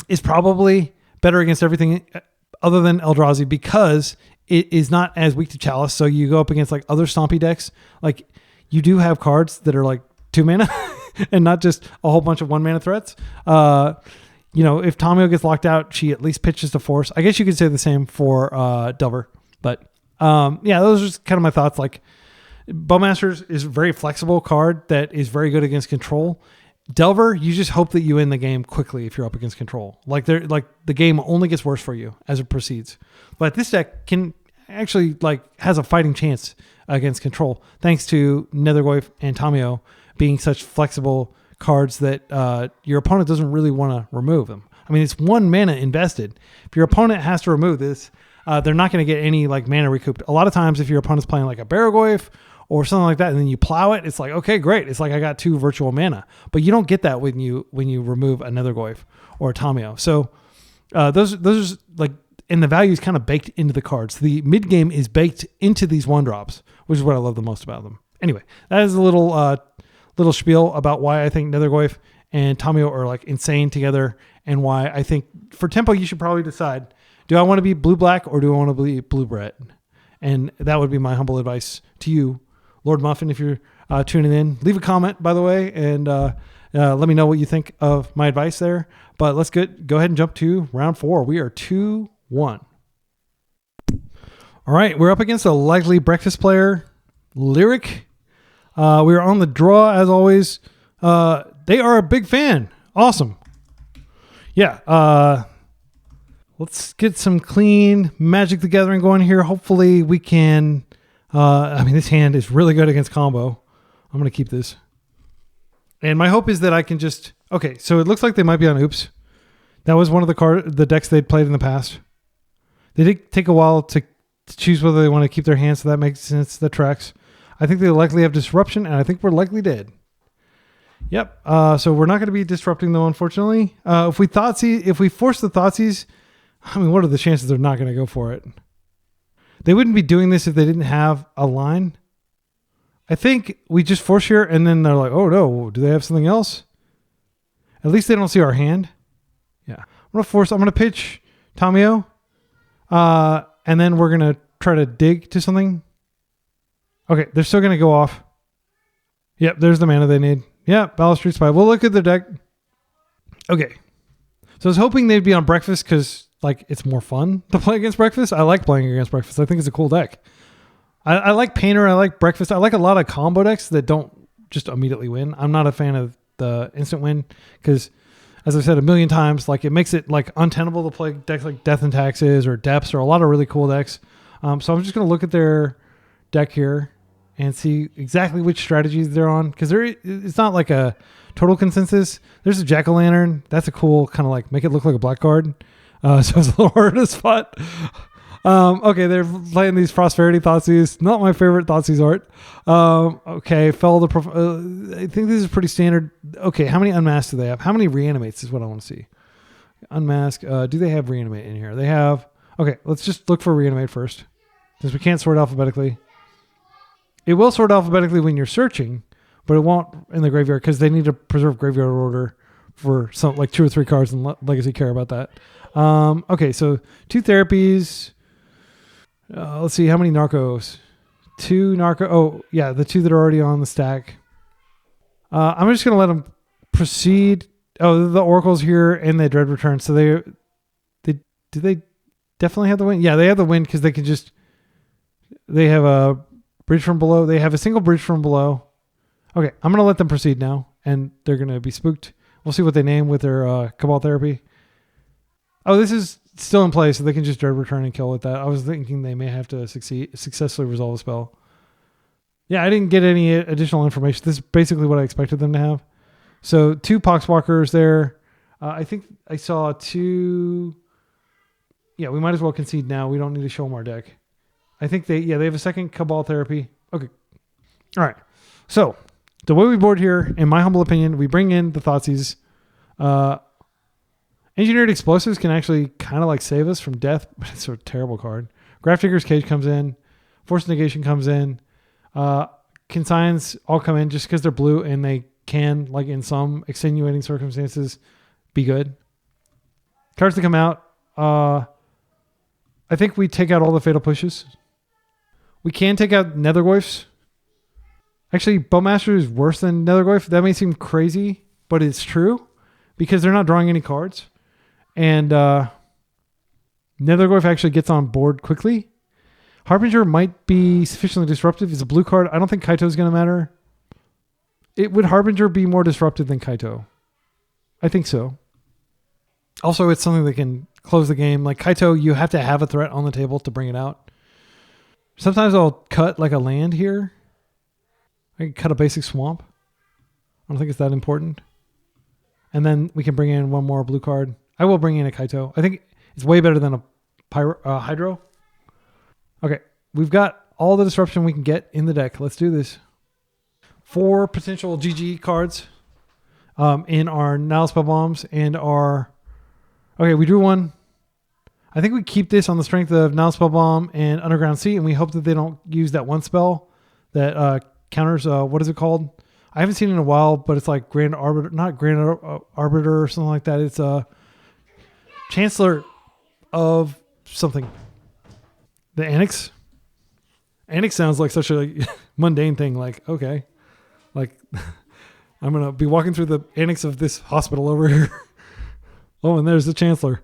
is probably better against everything other than Eldrazi because it is not as weak to Chalice. So you go up against like other Stompy decks. Like you do have cards that are like 2 mana and not just a whole bunch of 1 mana threats. You know, if Tamio gets locked out, she at least pitches to force. I guess you could say the same for Delver. But yeah, those are just kind of my thoughts. Like Bowmasters is a very flexible card that is very good against control. Delver, you just hope that you end the game quickly if you're up against control. Like the game only gets worse for you as it proceeds. But this deck can actually has a fighting chance against control, thanks to Nethergoyf and Tamiyo being such flexible cards that your opponent doesn't really want to remove them. I mean, it's 1 mana invested. If your opponent has to remove this, they're not going to get any mana recouped. A lot of times, if your opponent's playing like a Barragoyf or something like that, and then you plow it, it's like, okay, great. It's like I got 2 virtual mana, but you don't get that when you remove a Nethergoyf or a Tamiyo. So those are and the value is kind of baked into the cards. The mid game is baked into these 1-drops, which is what I love the most about them. Anyway, that is a little spiel about why I think Nethergoyf and Tamiyo are insane together, and why I think for tempo you should probably decide: do I want to be blue-black or do I want to be blue-red? And that would be my humble advice to you, Lord Muffin, if you're tuning in. Leave a comment, by the way, and let me know what you think of my advice there. But let's go ahead and jump to round 4. We are 2-1. All right, we're up against a likely breakfast player, Lyric. We are on the draw, as always. They are a big fan. Awesome. Yeah, let's get some clean Magic the Gathering going here. Hopefully we can... this hand is really good against combo. I'm going to keep this. And my hope is that I can just... Okay, so it looks like they might be on Oops. That was one of the decks they'd played in the past. They did take a while to choose whether they want to keep their hands, so that makes sense. That tracks. I think they likely have Disruption, and I think we're likely dead. Yep. So we're not going to be disrupting them, unfortunately. If we force the Thoughtseize, what are the chances they're not going to go for it? They wouldn't be doing this if they didn't have a line. I think we just force here, and then they're like, oh no, do they have something else? At least they don't see our hand. Yeah. I'm going to pitch Tamiyo, and then we're going to try to dig to something. Okay, they're still going to go off. Yep, there's the mana they need. Yeah, Balustrade Spy. We'll look at the deck. Okay. So I was hoping they'd be on Breakfast because it's more fun to play against Breakfast. I like playing against Breakfast. I think it's a cool deck. I like Painter. I like Breakfast. I like a lot of combo decks that don't just immediately win. I'm not a fan of the instant win because, as I've said a million times, it makes it untenable to play decks like Death and Taxes or Depths or a lot of really cool decks. So I'm just going to look at their deck here and see exactly which strategies they're on, because it's not like a total consensus. There's a Jack-o'-lantern. That's a cool kind of make it look like a black card. So it's a little hard to spot. Okay, they're playing these Prosperity Thoughtseize. Not my favorite Thoughtseize art. Okay, I think this is pretty standard. Okay, how many Unmasked do they have? How many Reanimates is what I want to see. Unmask. Do they have Reanimate in here? They have... Okay, let's just look for Reanimate first, since we can't sort alphabetically. It will sort alphabetically when you're searching, but it won't in the graveyard because they need to preserve graveyard order for some 2 or 3 cards, and Legacy care about that. Okay, so 2 therapies. Let's see, how many Narcos? 2 Narco. Oh, yeah, the 2 that are already on the stack. I'm just going to let them proceed. Oh, the Oracle's here and the Dread Return. So do they definitely have the win? Yeah, they have the win because they have a Bridge from Below. They have a single Bridge from Below. Okay, I'm going to let them proceed now, and they're going to be spooked. We'll see what they name with their Cabal Therapy. Oh, this is still in play, so they can just Dread Return and kill with that. I was thinking they may have to successfully resolve a spell. Yeah, I didn't get any additional information. This is basically what I expected them to have. So 2 Poxwalkers there. I think I saw 2... Yeah, we might as well concede now. We don't need to show them our deck. I think they have a second Cabal Therapy. Okay. All right. So the way we board here, in my humble opinion, we bring in the Thoughtseize. Engineered Explosives can actually kind of save us from death, but it's a terrible card. Grafdigger's Cage comes in. Force Negation comes in. Consigns all come in just because they're blue and they can, in some extenuating circumstances, be good. Cards that come out. I think we take out all the Fatal Pushes. We can take out Nethergoyfs. Actually, Bowmaster is worse than Nethergoyf. That may seem crazy, but it's true because they're not drawing any cards. And Nethergoyf actually gets on board quickly. Harbinger might be sufficiently disruptive. It's a blue card. I don't think Kaito is going to matter. Would Harbinger be more disruptive than Kaito? I think so. Also, it's something that can close the game. Like Kaito, you have to have a threat on the table to bring it out. Sometimes I'll cut like a land here. I can cut a basic swamp. I don't think it's that important. And then we can bring in one more blue card. I will bring in a Kaito. I think it's way better than a Hydro. Okay, we've got all the disruption we can get in the deck. Let's do this. 4 potential GG cards in our Nile Spell Bombs and our... Okay, we drew one. I think we keep this on the strength of Nile Spell Bomb and Underground Sea, and we hope that they don't use that one spell that counters... what is it called? I haven't seen it in a while, but it's like Grand Arbiter... Not Grand Arbiter or something like that. It's Chancellor of something. The Annex? Annex sounds like such a mundane thing. Like, okay. Like, I'm going to be walking through the annex of this hospital over here. Oh, and there's the Chancellor.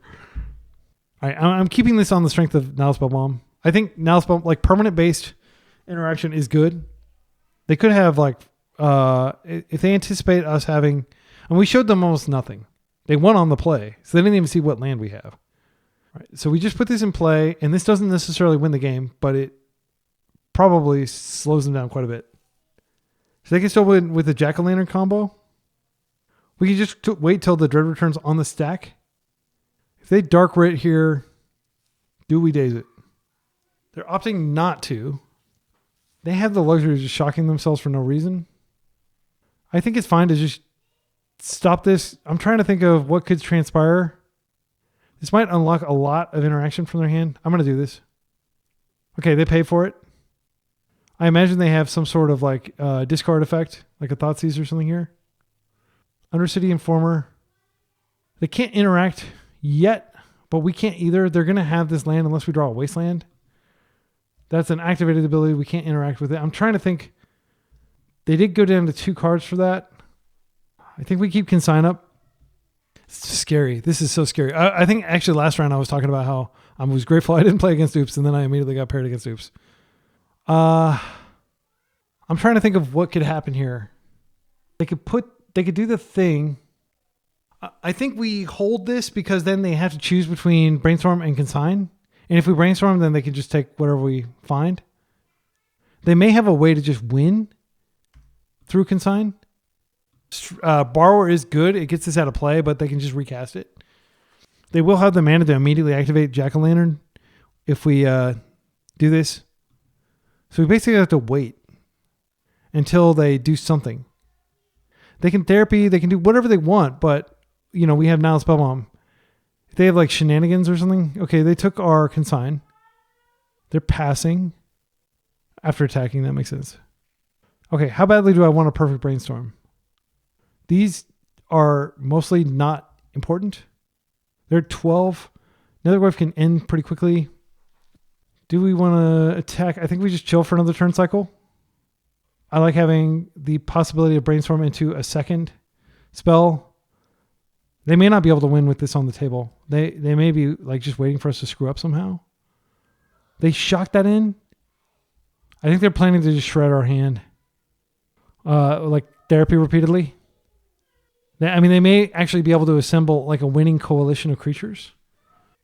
All right, I'm keeping this on the strength of Nile Spell Bomb. I think Nile Spell, like permanent-based interaction is good. They could have, like, if they anticipate us having... And we showed them almost nothing. They won on the play, so they didn't even see what land we have. All right, so we just put this in play, and this doesn't necessarily win the game, but it probably slows them down quite a bit. So they can still win with the Jack-o'-lantern combo. We can just wait till the Dread returns on the stack. If they Dark Writ here, do we daze it? They're opting not to. They have the luxury of just shocking themselves for no reason. I think it's fine to just stop this. I'm trying to think of what could transpire. This might unlock a lot of interaction from their hand. I'm going to do this. Okay, they pay for it. I imagine they have some sort of like discard effect, like a Thoughtseize or something here. Undercity Informer. They can't interact yet, but we can't either. They're going to have this land unless we draw a Wasteland. That's an activated ability. We can't interact with it. I'm trying to think. They did go down to 2 cards for that. I think we keep Consign up. It's scary. This is so scary. I think actually last round I was talking about how I was grateful I didn't play against Oops, and then I immediately got paired against Oops. I'm trying to think of what could happen here. They could do the thing. I think we hold this because then they have to choose between Brainstorm and Consign. And if we Brainstorm, then they can just take whatever we find. They may have a way to just win through Consign. Borrower is good. It gets this out of play, but they can just recast it. They will have the mana to immediately activate Jack-o'-lantern if we do this. So we basically have to wait until they do something. They can therapy, they can do whatever they want, but you know, we have Nile Spell Bomb. If they have like shenanigans or something, okay, they took our Consign. They're passing after attacking. That makes sense. Okay, how badly do I want a perfect Brainstorm? These are mostly not important. They're 12. Nethergoyf can end pretty quickly. Do we want to attack? I think we just chill for another turn cycle. I like having the possibility of Brainstorm into a second spell. They may not be able to win with this on the table. They may be like just waiting for us to screw up somehow. They shocked that in. I think they're planning to just shred our hand. Like therapy repeatedly. I mean, they may actually be able to assemble like a winning coalition of creatures.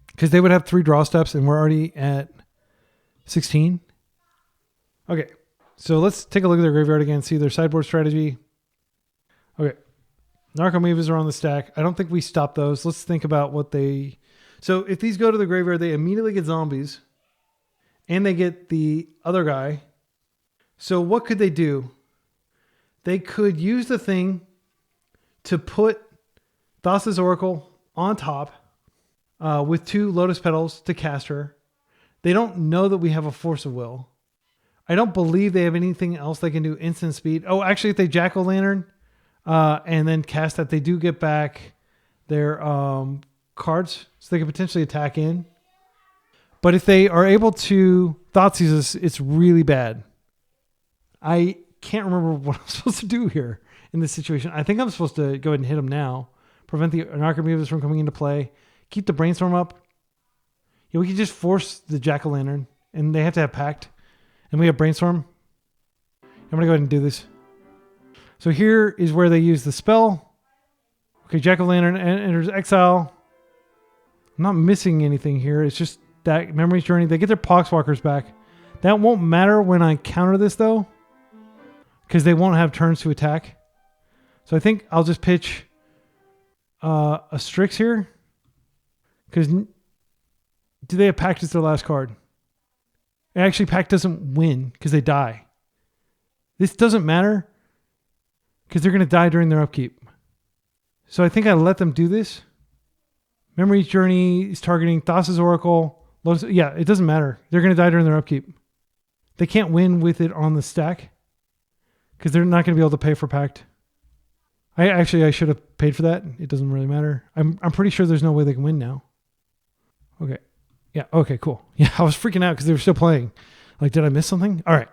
Because they would have 3 draw steps and we're already at 16. Okay. So let's take a look at their graveyard again, see their sideboard strategy. Okay. Narcomoebas are on the stack. I don't think we stop those. Let's think about what they... So if these go to the graveyard, they immediately get zombies. And they get the other guy. So what could they do? They could use the thing to put Thassa's Oracle on top with 2 Lotus Petals to cast her. They don't know that we have a Force of Will. I don't believe they have anything else they can do instant speed. Oh, actually, if they Jack-o'-lantern and then cast that, they do get back their cards, so they can potentially attack in. But if they are able to Thoughtseize us, it's really bad. I can't remember what I'm supposed to do here in this situation. I think I'm supposed to go ahead and hit them now, prevent the Narcomoebas from coming into play, keep the Brainstorm up. Yeah, we can just force the Jack-o'-lantern and they have to have Pact. And we have Brainstorm. I'm going to go ahead and do this. So here is where they use the spell. Okay, Jack-o'-lantern enters exile. I'm not missing anything here. It's just that Memory's Journey. They get their Poxwalkers back. That won't matter when I counter this, though, because they won't have turns to attack. So I think I'll just pitch a Strix here. Because do they have Pact as their last card? Actually, Pact doesn't win because they die. This doesn't matter because they're going to die during their upkeep. So I think I let them do this. Memory's Journey is targeting Thassa's Oracle. Lotus, yeah, it doesn't matter. They're going to die during their upkeep. They can't win with it on the stack because they're not going to be able to pay for Pact. I should have paid for that. It doesn't really matter. I'm pretty sure there's no way they can win now. Okay. Yeah. Okay, cool. Yeah, I was freaking out because they were still playing. Like, did I miss something? All right.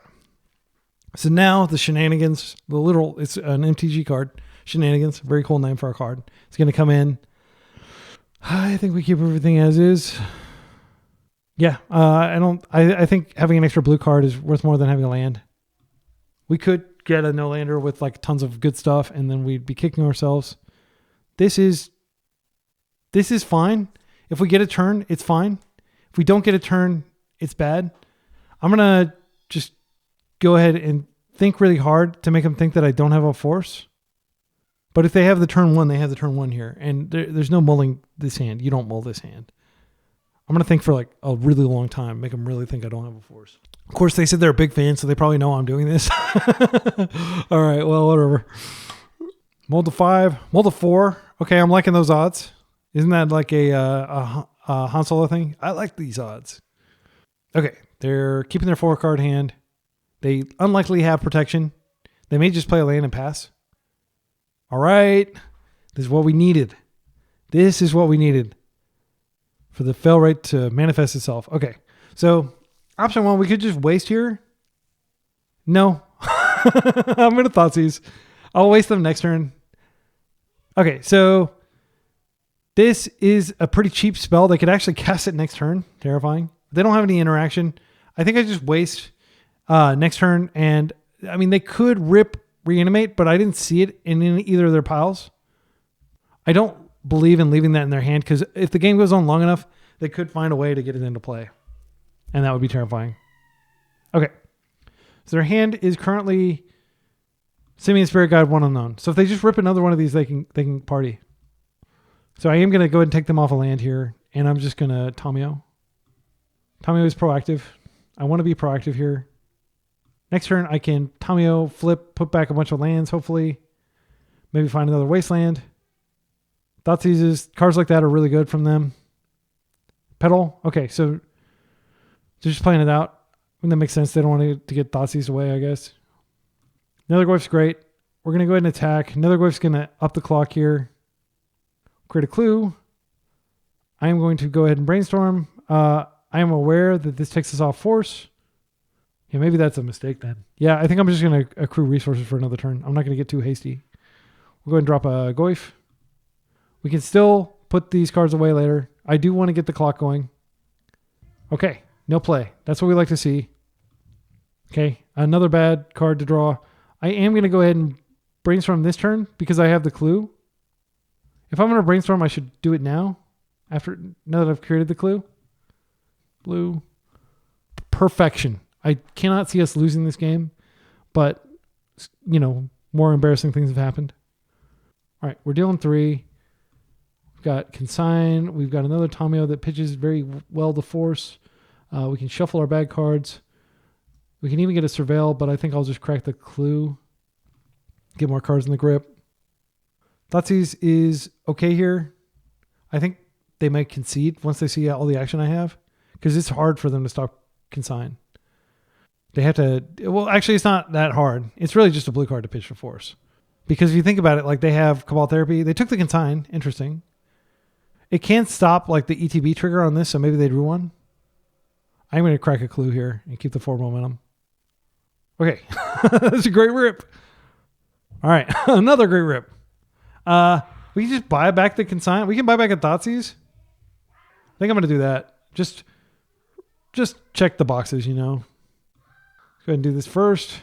So now the Shenanigans, it's an MTG card. Shenanigans, very cool name for a card. It's going to come in. I think we keep everything as is. Yeah. I think having an extra blue card is worth more than having a land. We could get a no-lander with like tons of good stuff and then we'd be kicking ourselves. This is fine. If we get a turn, it's fine. If we don't get a turn, it's bad. I'm going to just go ahead and think really hard to make them think that I don't have a force. But if they have the turn one, they have the turn one here. And there's no mulling this hand. You don't mull this hand. I'm going to think for like a really long time, make them really think I don't have a force. Of course, they said they're a big fan, so they probably know I'm doing this. All right, well, whatever. Mull to 5, mull to 4. Okay, I'm liking those odds. Isn't that like a Han Solo thing? I like these odds. Okay, they're keeping their 4-card hand. They unlikely have protection. They may just play a land and pass. All right, this is what we needed. This is what we needed for the fail rate to manifest itself. Okay, so option 1, we could just waste here. No, I'm going to Thoughtseize. I'll waste them next turn. Okay, so this is a pretty cheap spell. They could actually cast it next turn. Terrifying. They don't have any interaction. I think I just waste next turn. And I mean, they could rip Reanimate, but I didn't see it in either of their piles. I don't believe in leaving that in their hand because if the game goes on long enough, they could find a way to get it into play. And that would be terrifying. Okay. So their hand is currently Simian Spirit Guide 1 unknown. So if they just rip another one of these, they can party. So I am going to go ahead and take them off a land here. And I'm just going to Tamio. Tamio is proactive. I want to be proactive here. Next turn, I can Tamio, flip, put back a bunch of lands, hopefully. Maybe find another wasteland. Thoughtseizes, cards like that are really good from them. Pedal. Okay, so they're just playing it out. That makes sense. They don't want to get Thoughtseize away, I guess. Nethergoyf's great. We're going to go ahead and attack. Nethergoyf's going to up the clock here. Create a clue. I am going to go ahead and brainstorm. I am aware that this takes us off force. Yeah, maybe that's a mistake then. Yeah, I think I'm just going to accrue resources for another turn. I'm not going to get too hasty. We'll go ahead and drop a Goyf. We can still put these cards away later. I do want to get the clock going. Okay, no play. That's what we like to see. Okay, another bad card to draw. I am going to go ahead and brainstorm this turn because I have the clue. If I'm going to brainstorm, I should do it now. Now that I've created the clue. Blue. Perfection. I cannot see us losing this game, but, more embarrassing things have happened. All right, we're dealing 3. We've got Consign. We've got another Tamio that pitches very well to force. We can shuffle our bad cards. We can even get a Surveil, but I think I'll just crack the clue. Get more cards in the grip. Thoughtseize is okay here. I think they might concede once they see all the action I have, because it's hard for them to stop Consign. They have to... Well, actually, it's not that hard. It's really just a blue card to pitch for force. Because if you think about it, like they have Cabal Therapy. They took the Consign. Interesting. It can't stop like the ETB trigger on this, so maybe they drew one. I'm going to crack a clue here and keep the 4 momentum. Okay. That's a great rip. All right. Another great rip. We can just buy back the Consign. We can buy back a Thoughtseize. I think I'm going to do that. Just just check the boxes, you know. Go ahead and do this first.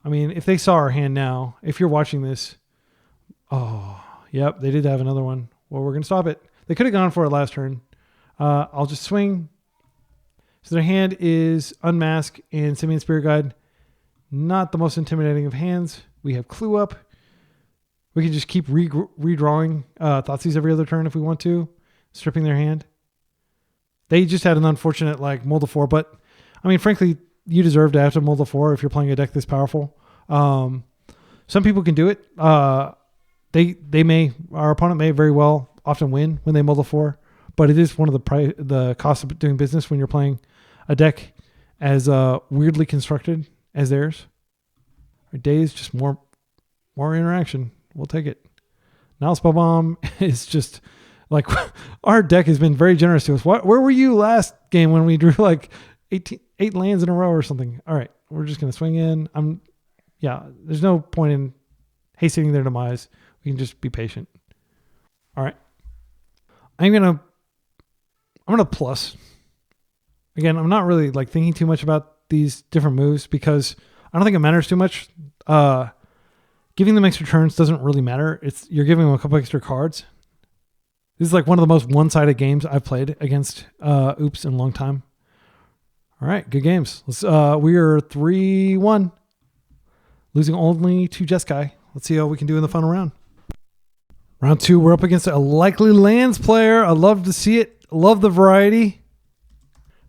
I mean, if they saw our hand now, if you're watching this, oh, yep, they did have another one. Well, we're going to stop it. They could have gone for it last turn. I'll just swing. So their hand is Unmask and Simian Spirit Guide. Not the most intimidating of hands. We have Clue Up. We can just keep redrawing Thoughtseize every other turn if we want to, stripping their hand. They just had an unfortunate mold of 4, but I mean, frankly, you deserve to have to mold of 4 if you're playing a deck this powerful. Some people can do it. Our opponent may very well often win when they mold of 4, but it is one of the costs of doing business when you're playing a deck as weirdly constructed as theirs. Our days just more interaction. We'll take it. Now Spell Bomb is just like our deck has been very generous to us. Where were you last game when we drew 8 lands in a row or something? All right, we're just gonna swing in. There's no point in hastening their demise. We can just be patient. All right, I'm gonna plus. Again, I'm not really thinking too much about these different moves because I don't think it matters too much. Giving them extra turns doesn't really matter. You're giving them a couple extra cards. This is one of the most one-sided games I've played against Oops in a long time. All right, good games. We are 3-1, losing only to Jeskai. Let's see how we can do in the final round. Round 2, we're up against a likely lands player. I love to see it. Love the variety.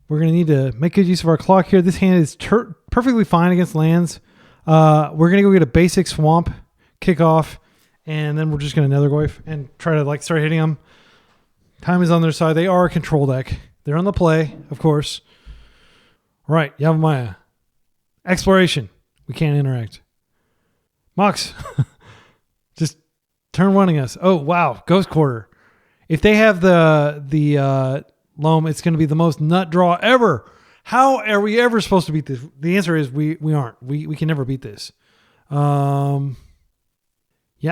We're going to need to make good use of our clock here. This hand is perfectly fine against lands. We're going to go get a basic swamp, kick off, and then we're just going to Nethergoyf and try to start hitting them. Time is on their side. They are a control deck. They're on the play, of course. All right, Yavimaya. Exploration. We can't interact. Mox. Just turn running us. Oh, wow. Ghost Quarter. If they have the loam, it's going to be the most nut draw ever. How are we ever supposed to beat this? The answer is we aren't. We can never beat this. Yeah,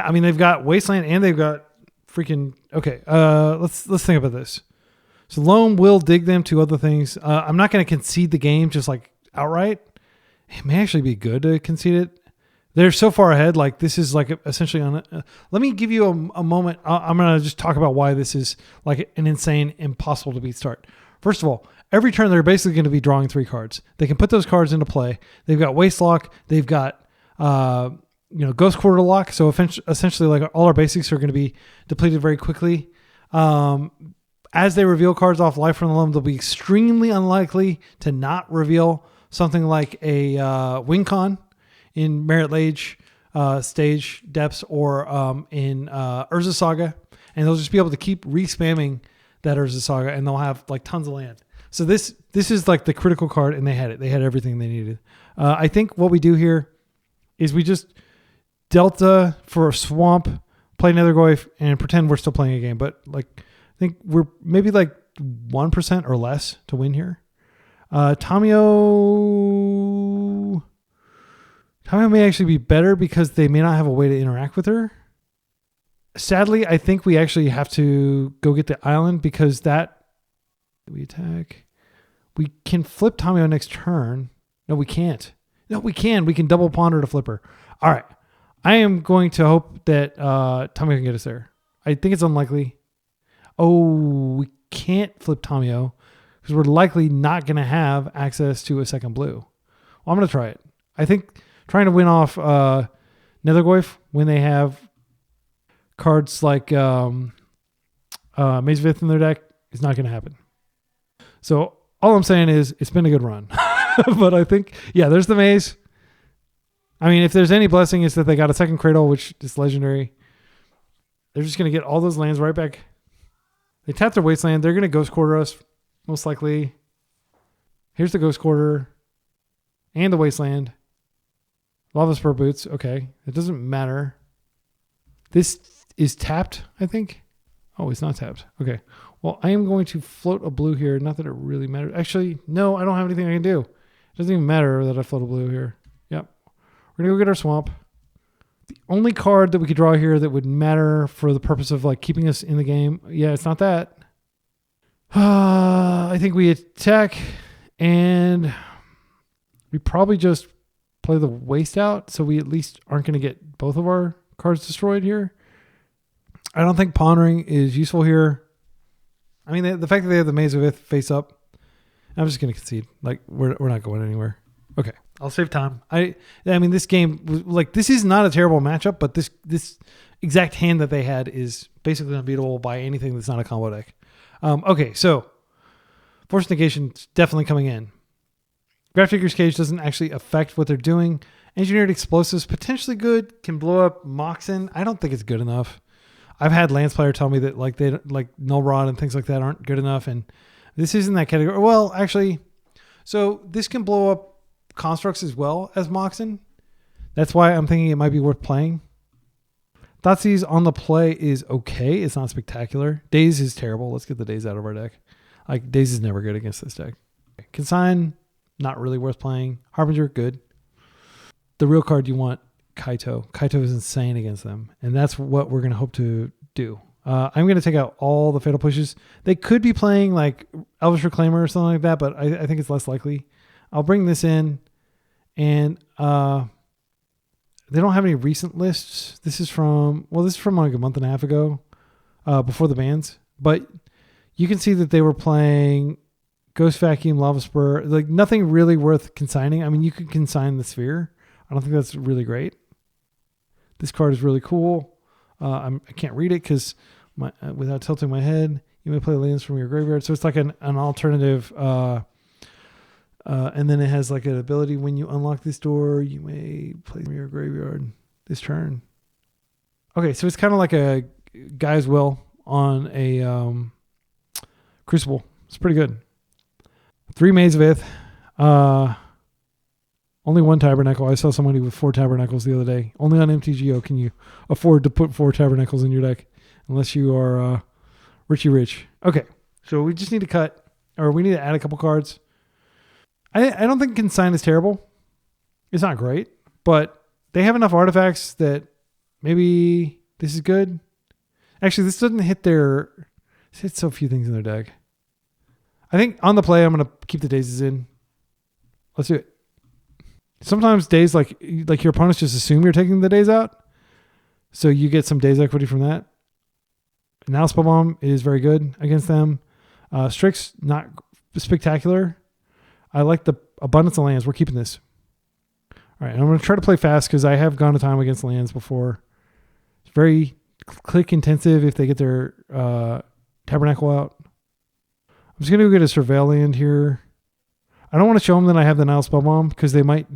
I mean, they've got Wasteland and they've got freaking... Okay, let's think about this. So Loam will dig them to other things. I'm not going to concede the game just outright. It may actually be good to concede it. They're so far ahead. This is essentially on... let me give you a moment. I'm going to just talk about why this is an insane, impossible to beat start. First of all, every turn they're basically going to be drawing 3 cards. They can put those cards into play. They've got Wastelock. They've got Ghost Quarter lock. So essentially all our basics are going to be depleted very quickly. As they reveal cards off Life from the Loam, they'll be extremely unlikely to not reveal something like a Wingcon in Merit Lage stage depths or in Urza Saga. And they'll just be able to keep re-spamming that Urza Saga and they'll have tons of land. So this is the critical card and they had it. They had everything they needed. I think what we do here is we just Delta for a swamp, play Nethergoyf and pretend we're still playing a game. But I think we're maybe 1% or less to win here. Tamio may actually be better because they may not have a way to interact with her. Sadly, I think we actually have to go get the island because we attack. We can flip Tamio next turn. No, we can't. No, we can. We can double ponder to flip her. All right. I am going to hope that Tamio can get us there. I think it's unlikely. Oh, we can't flip Tamio because we're likely not going to have access to a second blue. Well, I'm going to try it. I think trying to win off Nethergoyf when they have cards like Maze Vith in their deck is not going to happen. So all I'm saying is it's been a good run. But I think, there's the Maze. I mean, if there's any blessing, is that they got a second Cradle, which is legendary. They're just going to get all those lands right back. They tap their Wasteland. They're going to Ghost Quarter us, most likely. Here's the Ghost Quarter and the Wasteland. Lava Spur Boots. Okay. It doesn't matter. This is tapped, I think. Oh, it's not tapped. Okay. Well, I am going to float a blue here. Not that it really matters. Actually, no, I don't have anything I can do. It doesn't even matter that I float a blue here. Yep. We're going to go get our swamp. The only card that we could draw here that would matter for the purpose of keeping us in the game. Yeah, it's not that. I think we attack and we probably just play the waste out, so we at least aren't going to get both of our cards destroyed here. I don't think pondering is useful here. I mean, the fact that they have the Maze of Ith face up, I'm just going to concede. Like, we're not going anywhere. Okay, I'll save time. I mean, this game, like, this is not a terrible matchup, but this exact hand that they had is basically unbeatable by anything that's not a combo deck. Okay, so Force Negation is definitely coming in. Grafdigger's Cage doesn't actually affect what they're doing. Engineered Explosives, potentially good, can blow up Moxen. I don't think it's good enough. I've had Lance player tell me that like they like Null Rod and things like that aren't good enough, and this isn't that category. Well, actually, so this can blow up constructs as well as Moxen. That's why I'm thinking it might be worth playing. Thoughtseize on the play is okay. It's not spectacular. Daze is terrible. Let's get the Daze out of our deck. Like, Daze is never good against this deck. Consign, not really worth playing. Harbinger, good. The real card you want, Kaito. Kaito is insane against them, and that's what we're going to hope to do. I'm going to take out all the Fatal Pushes. They could be playing like Elvish Reclaimer or something like that, but I think it's less likely. I'll bring this in, and they don't have any recent lists. This is from like a month and a half ago, before the bans. But you can see that they were playing Ghost Vacuum, Lava Spur, like nothing really worth consigning. I mean, you could consign the Sphere. I don't think that's really great. This card is really cool. I can't read it because without tilting my head, you may play lands from your graveyard. So it's like an alternative. And then it has like an ability when you unlock this door, you may play from your graveyard this turn. Okay, so it's kind of like a Guy's Will on a Crucible. It's pretty good. 3 Maze of Ith. Only 1 Tabernacle. I saw somebody with 4 Tabernacles the other day. Only on MTGO can you afford to put 4 Tabernacles in your deck unless you are Richie Rich. Okay, so we just need to cut, or we need to add a couple cards. I don't think Consign is terrible. It's not great, but they have enough artifacts that maybe this is good. Actually, this doesn't hit their... It hits so few things in their deck. I think on the play, I'm going to keep the Dazes in. Let's do it. Sometimes days like your opponents just assume you're taking the days out, so you get some days equity from that. Now Spellbomb is very good against them. Strix, not spectacular. I like the abundance of lands. We're keeping this. All right, I'm going to try to play fast because I have gone a time against lands before. It's very click intensive if they get their Tabernacle out. I'm just going to go get a Surveil land here. I don't want to show them that I have the Nile Spellbomb because they might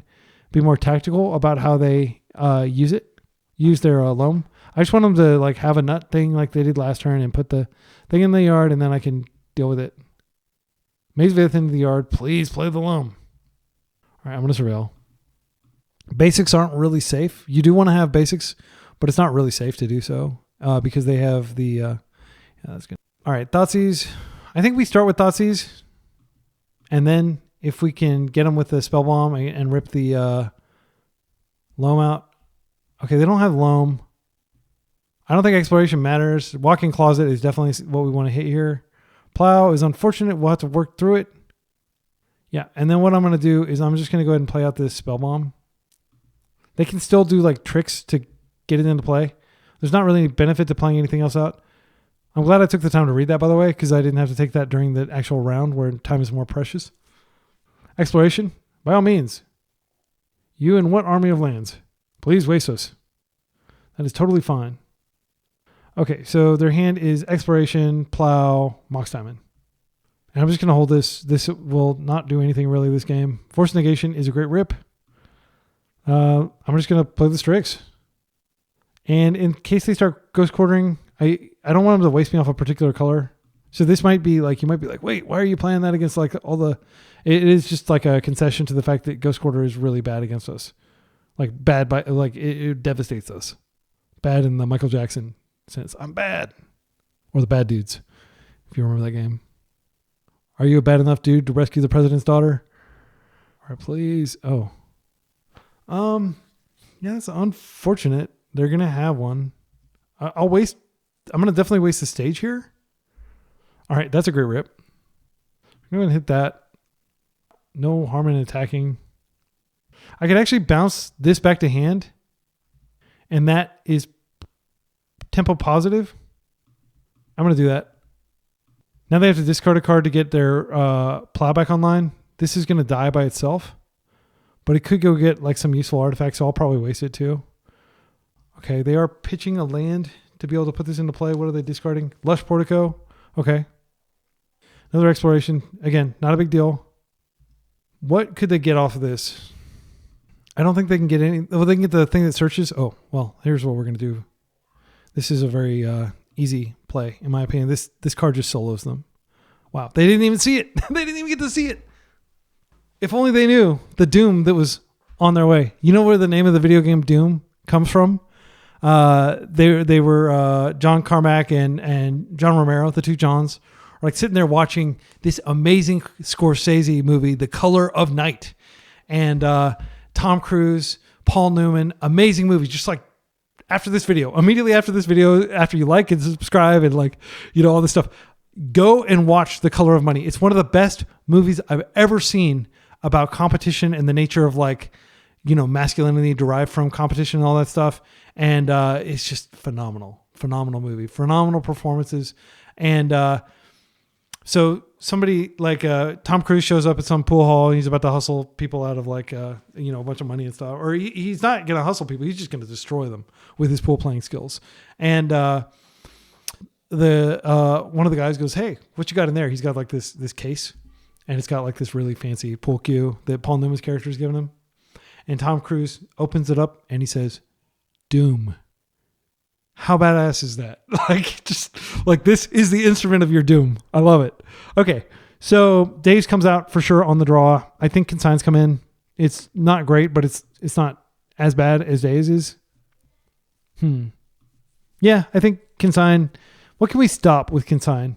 be more tactical about how they use their loam. I just want them to like have a nut thing like they did last turn and put the thing in the yard, and then I can deal with it. Maze of Ith into the yard. Please play the loam. All right, I'm going to Surveil. Basics aren't really safe. You do want to have basics, but it's not really safe to do so because they have the... yeah, that's good. All right, Thoughtseize. I think we start with Thoughtseize, and then if we can get them with the Spellbomb and rip the loam out. Okay, they don't have loam. I don't think exploration matters. Walk-in Closet is definitely what we want to hit here. Plow is unfortunate. We'll have to work through it. Yeah, and then what I'm going to do is I'm just going to go ahead and play out this Spellbomb. They can still do like tricks to get it into play. There's not really any benefit to playing anything else out. I'm glad I took the time to read that, by the way, because I didn't have to take that during the actual round where time is more precious. Exploration, by all means. You and what army of lands? Please waste us. That is totally fine. Okay, so their hand is Exploration, Plow, Mox Diamond. And I'm just going to hold this. This will not do anything really this game. Force Negation is a great rip. I'm just going to play the Strix. And in case they start Ghost Quartering, I don't want them to waste me off a particular color. So this might be like, you might be like, wait, why are you playing that against like all the... It is just like a concession to the fact that Ghost Quarter is really bad against us. Like bad by, like it devastates us. Bad in the Michael Jackson sense. I'm bad. Or the Bad Dudes, if you remember that game. Are you a bad enough dude to rescue the president's daughter? All right, please. Oh. Yeah, it's unfortunate. They're going to have one. I'm going to definitely waste the stage here. All right, that's a great rip. I'm going to hit that. No harm in attacking. I could actually bounce this back to hand, and that is tempo positive. I'm going to do that. Now they have to discard a card to get their plow back online. This is going to die by itself, but it could go get like some useful artifacts, so I'll probably waste it too. Okay, they are pitching a land to be able to put this into play. What are they discarding? Lush Portico. Okay. Another exploration. Again, not a big deal. What could they get off of this? I don't think they can get any. Well, they can get the thing that searches. Oh, well, here's what we're going to do. This is a very easy play, in my opinion. This card just solos them. Wow, they didn't even see it. They didn't even get to see it. If only they knew the doom that was on their way. You know where the name of the video game Doom comes from? They were John Carmack and John Romero, the two Johns, are like sitting there watching this amazing Scorsese movie, The Color of Night, and Tom Cruise, Paul Newman, amazing movie. Just like after this video, immediately after this video, after you like and subscribe and like, you know, all this stuff, go and watch The Color of Money. It's one of the best movies I've ever seen about competition and the nature of like, you know, masculinity derived from competition and all that stuff. And it's just phenomenal movie, phenomenal performances. And so somebody like Tom Cruise shows up at some pool hall and he's about to hustle people out of like, you know, a bunch of money and stuff. Or he's not going to hustle people. He's just going to destroy them with his pool playing skills. And the one of the guys goes, "Hey, what you got in there?" He's got like this case, and it's got like this really fancy pool cue that Paul Newman's character is giving him. And Tom Cruise opens it up and he says, "Doom." How badass is that? Like, just like, this is the instrument of your doom. I love it. Okay. So Days comes out for sure on the draw. I think Consigns come in. It's not great, but it's not as bad as Days is. Yeah, I think Consign. What can we stop with Consign?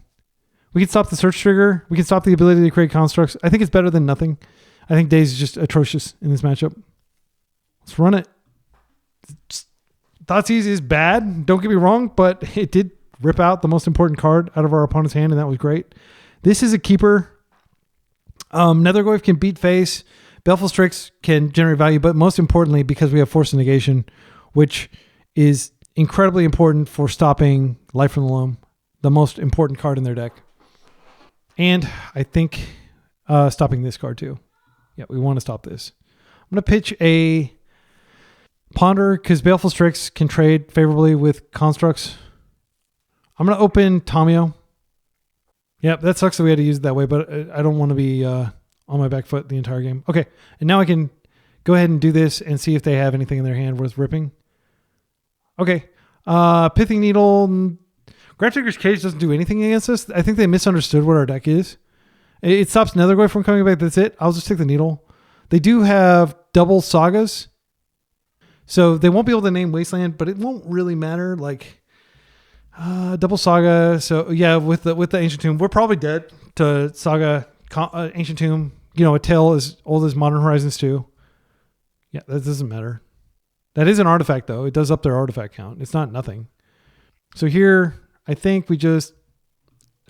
We can stop the search trigger. We can stop the ability to create constructs. I think it's better than nothing. I think Days is just atrocious in this matchup. Let's run it. Thoughtseize is bad, don't get me wrong, but it did rip out the most important card out of our opponent's hand, and that was great. This is a keeper. Nethergoyf can beat face. Baleful Strix can generate value, but most importantly, because we have Force of Negation, which is incredibly important for stopping Life from the Loam, the most important card in their deck. And I think stopping this card too. Yeah, we want to stop this. I'm going to pitch a Ponder, because Baleful Strix can trade favorably with constructs. I'm going to open Tamio. Yep, that sucks that we had to use it that way, but I don't want to be on my back foot the entire game. Okay, and now I can go ahead and do this and see if they have anything in their hand worth ripping. Okay, Pithing Needle. Grafdigger's Cage doesn't do anything against us. I think they misunderstood what our deck is. It stops Nethergoyf from coming back. That's it. I'll just take the Needle. They do have double Sagas. So they won't be able to name Wasteland, but it won't really matter. Like double Saga. So yeah, with the Ancient Tomb, we're probably dead to Saga Ancient Tomb. You know, a tale as old as Modern Horizons 2. Yeah, that doesn't matter. That is an artifact though. It does up their artifact count. It's not nothing. So here, I think we just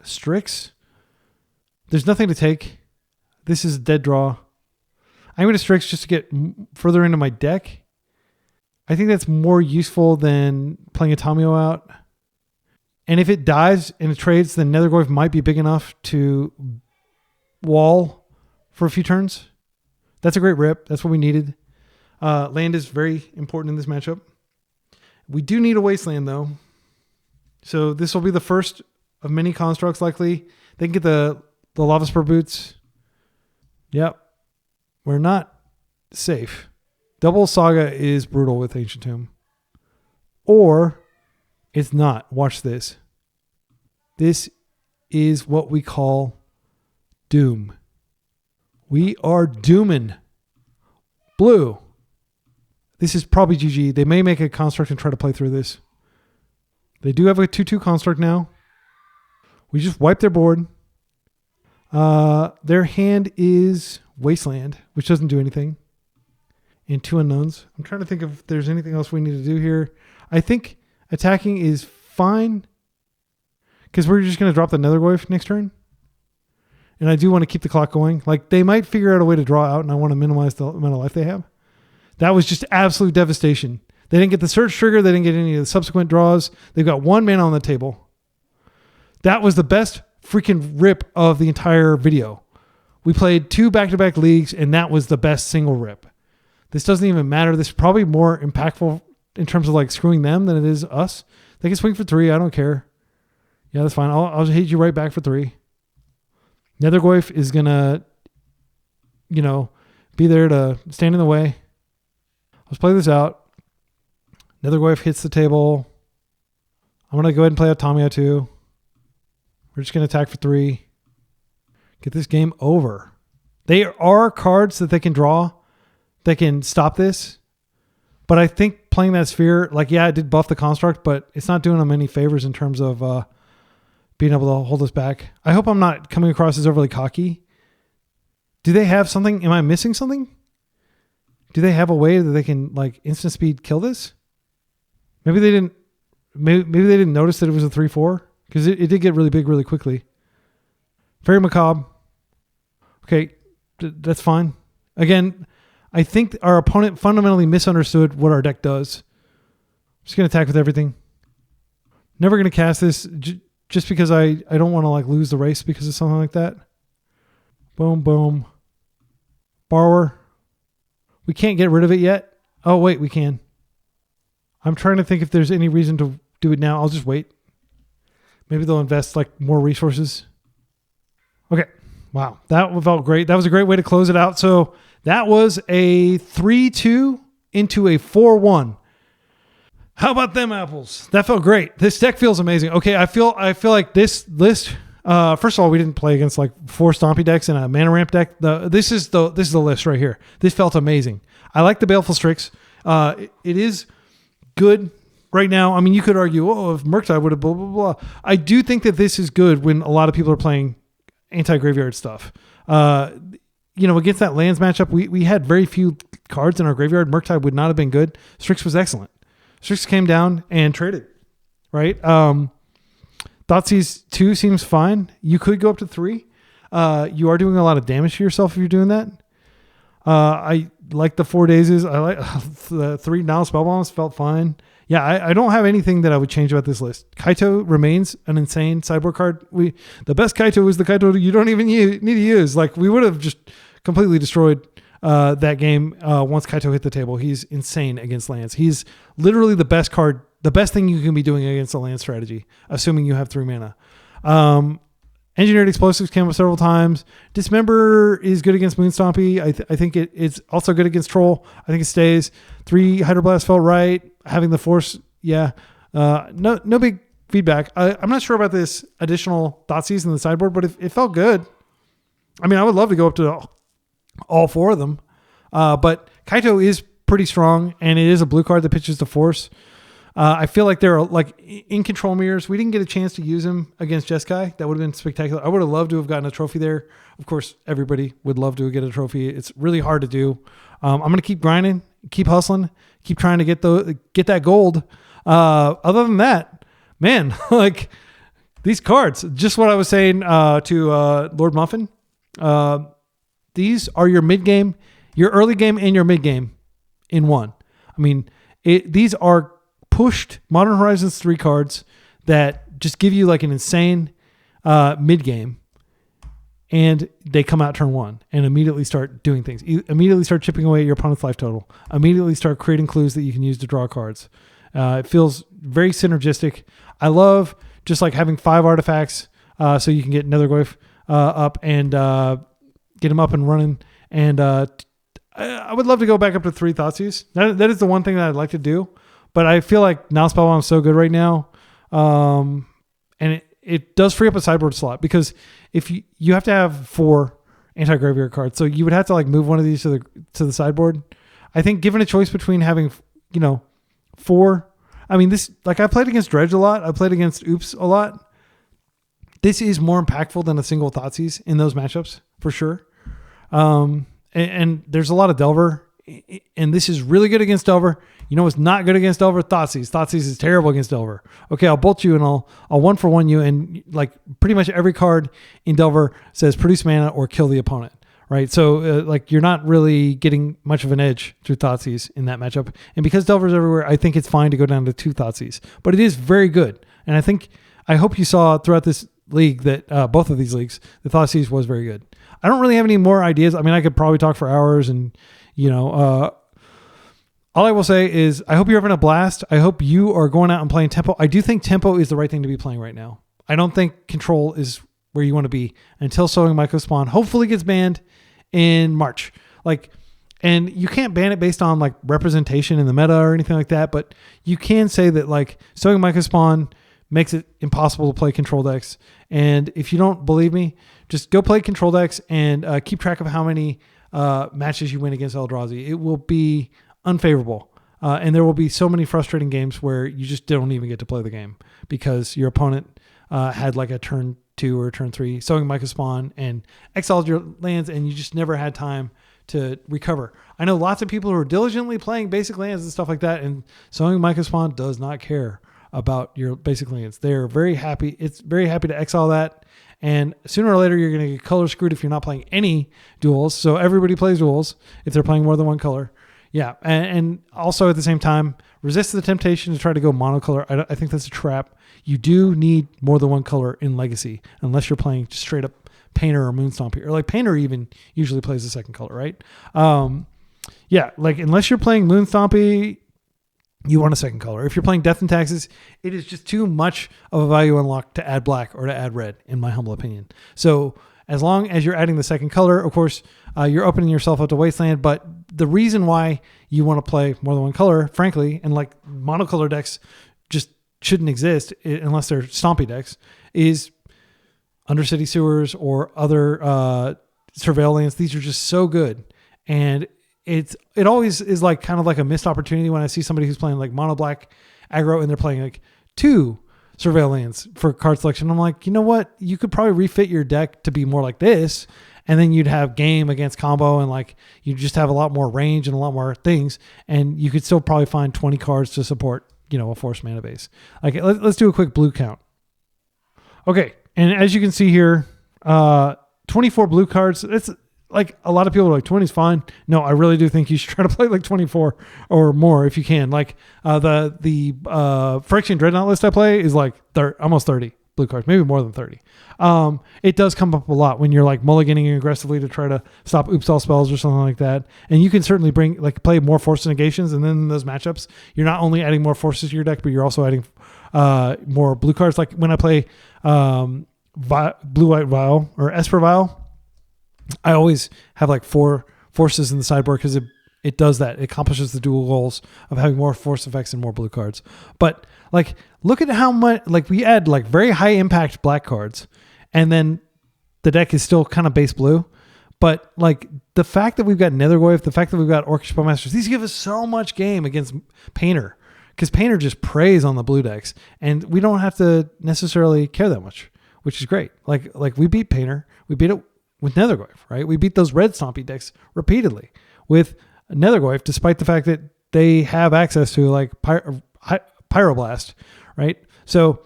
Strix. There's nothing to take. This is a dead draw. I'm going to Strix just to get further into my deck. I think that's more useful than playing a Tamio out. And if it dies and it trades, then Nethergoyf might be big enough to wall for a few turns. That's a great rip. That's what we needed. Land is very important in this matchup. We do need a Wasteland, though. So this will be the first of many constructs, likely. They can get the Lava Spur Boots. Yep. We're not safe. Double Saga is brutal with Ancient Tomb. Or it's not. Watch this. This is what we call Doom. We are dooming. Blue. This is probably GG. They may make a construct and try to play through this. They do have a 2/2 construct now. We just wipe their board. Their hand is Wasteland, which doesn't do anything. And 2 unknowns. I'm trying to think if there's anything else we need to do here. I think attacking is fine because we're just going to drop the Nethergoyf next turn. and I do want to keep the clock going. Like, they might figure out a way to draw out, and I want to minimize the amount of life they have. That was just absolute devastation. They didn't get the search trigger. They didn't get any of the subsequent draws. They've got 1 mana on the table. That was the best freaking rip of the entire video. We played 2 back-to-back leagues, and that was the best single rip. This doesn't even matter. This is probably more impactful in terms of like screwing them than it is us. They can swing for 3. I don't care. Yeah, that's fine. I'll just hit you right back for 3. Nethergoyf is going to, be there to stand in the way. Let's play this out. Nethergoyf hits the table. I'm going to go ahead and play out Tamiya too. We're just going to attack for 3. Get this game over. There are cards that they can draw that can stop this. But I think playing that sphere, it did buff the construct, but it's not doing them any favors in terms of being able to hold us back. I hope I'm not coming across as overly cocky. Do they have something? Am I missing something? Do they have a way that they can instant speed kill this? Maybe they didn't. Maybe they didn't notice that it was a 3/4 because it did get really big really quickly. Very macabre. Okay, that's fine. Again, I think our opponent fundamentally misunderstood what our deck does. I'm just going to attack with everything. Never going to cast this just because I don't want to lose the race because of something like that. Boom, boom. Borrower. We can't get rid of it yet. Oh, wait, we can. I'm trying to think if there's any reason to do it now. I'll just wait. Maybe they'll invest more resources. Okay. Wow. That felt great. That was a great way to close it out. So that was a 3-2 into a 4-1. How about them apples? That felt great. This deck feels amazing. Okay. I feel like this list, first of all, we didn't play against 4 Stompy decks and a mana ramp deck. This is the list right here. This felt amazing. I like the Baleful Strix. It is good right now. I mean, you could argue, if Murktide would have blah, blah, blah. I do think that this is good when a lot of people are playing anti-graveyard stuff. Against that lands matchup, we had very few cards in our graveyard. Murktide would not have been good. Strix was excellent. Strix came down and traded, right? Thoughtseize 2 seems fine. You could go up to 3. You are doing a lot of damage to yourself if you're doing that. I like the 4 dazes. I like the 3 now spell bombs felt fine. Yeah, I don't have anything that I would change about this list. Kaito remains an insane sideboard card. The best Kaito is the Kaito you don't even need to use. We would have just completely destroyed that game once Kaito hit the table. He's insane against lands. He's literally the best card, the best thing you can be doing against a land strategy, assuming you have 3 mana. Engineered Explosives came up several times. Dismember is good against Moon Stompy. I think it's also good against Troll. I think it stays. 3 Hydroblast felt right. Having the Force, yeah. No big feedback. I'm not sure about this additional Thoughtseize in the sideboard, but it felt good. I mean, I would love to go up to all 4 of them. But Kaito is pretty strong, and it is a blue card that pitches the Force. I feel like there are in control mirrors. We didn't get a chance to use him against Jeskai. That would have been spectacular. I would have loved to have gotten a trophy there. Of course, everybody would love to get a trophy. It's really hard to do. I'm going to keep grinding, keep hustling, keep trying to get that gold. Other than that, man, these cards, just what I was saying to Lord Muffin. These are your mid game, your early game, and your mid game in one. I mean, these are pushed Modern Horizons 3 cards that just give you an insane mid game, and they come out turn 1 and immediately start doing things. Immediately start chipping away at your opponent's life total. Immediately start creating clues that you can use to draw cards. It feels very synergistic. I love just having 5 artifacts so you can get Nethergoyf up and get him up and running. And I would love to go back up to 3 Thoughtseize. That is the one thing that I'd like to do. But I feel like now Spellbomb is so good right now. And it does free up a sideboard slot, because if you have to have 4 anti-graveyard cards. So you would have to move one of these to the sideboard. I think given a choice between having, 4, I mean, this, I played against Dredge a lot. I played against Oops a lot. This is more impactful than a single Thoughtseize in those matchups for sure. And there's a lot of Delver and this is really good against Delver. You know what's not good against Delver? Thoughtseize. Thoughtseize is terrible against Delver. Okay, I'll bolt you and I'll 1-for-1 you, and like pretty much every card in Delver says produce mana or kill the opponent, right? So like you're not really getting much of an edge through Thoughtseize in that matchup. And because Delver's everywhere, I think it's fine to go down to 2 Thoughtseize. But it is very good. And I hope you saw throughout this league that both of these leagues, the Thoughtseize was very good. I don't really have any more ideas. I mean, I could probably talk for hours, and all I will say is I hope you're having a blast. I hope you are going out and playing tempo. I do think tempo is the right thing to be playing right now. I don't think control is where you want to be until Sowing Mycospawn hopefully gets banned in March. And you can't ban it based on like representation in the meta or anything like that, but you can say that like Sowing Mycospawn makes it impossible to play control decks. And if you don't believe me, just go play control decks and keep track of how many matches you win against Eldrazi. It will be unfavorable. And there will be so many frustrating games where you just don't even get to play the game because your opponent had like a turn 2 or turn 3 Sowing Mycospawn and exiled your lands, and you just never had time to recover. I know lots of people who are diligently playing basic lands and stuff like that, and Sowing Mycospawn does not care about your basic lands. They're very happy. It's very happy to exile that. And sooner or later, you're going to get color screwed if you're not playing any duels. So everybody plays duels if they're playing more than one color. Yeah. And also at the same time, resist the temptation to try to go monocolor. I think that's a trap. You do need more than one color in Legacy, unless you're playing just straight up Painter or Moonstompy, or like Painter even usually plays the second color, right? Yeah. Like unless you're playing Moonstompy, you want a second color. If you're playing Death and Taxes, it is just too much of a value unlock to add black or to add red, in my humble opinion. So as long as you're adding the second color, of course, you're opening yourself up to Wasteland. But the reason why you want to play more than one color, frankly, and like monocolor decks just shouldn't exist unless they're Stompy decks, is Undercity Sewers or other Surveillance. These are just so good. And it always is like kind of like a missed opportunity when I see somebody who's playing like mono black aggro and they're playing like 2 Surveillance for card selection. I'm like, you know what? You could probably refit your deck to be more like this, and then you'd have game against combo, and like you just have a lot more range and a lot more things, and you could still probably find 20 cards to support, a force mana base. Like let's do a quick blue count. Okay, and as you can see here, 24 blue cards. It's like a lot of people are like 20 is fine. No, I really do think you should try to play like 24 or more if you can. Like the Phyrexian Dreadnought list I play is like almost 30 blue cards, maybe more than 30. It does come up a lot when you're like mulliganing aggressively to try to stop oops all spells or something like that. And you can certainly play more force negations, and then in those matchups, you're not only adding more forces to your deck, but you're also adding more blue cards. Like when I play Blue White Vial or Esper Vial, I always have like 4 forces in the sideboard because it does that. It accomplishes the dual goals of having more force effects and more blue cards. But like, look at how much, like we add like very high impact black cards, and then the deck is still kind of base blue. But like the fact that we've got Nethergoyf, the fact that we've got Orcish Spellmasters, these give us so much game against Painter, because Painter just preys on the blue decks, and we don't have to necessarily care that much, which is great. Like we beat Painter, we beat it with Nethergoyf, right? We beat those red Stompy decks repeatedly with Nethergoyf, despite the fact that they have access to like Pyroblast, right? So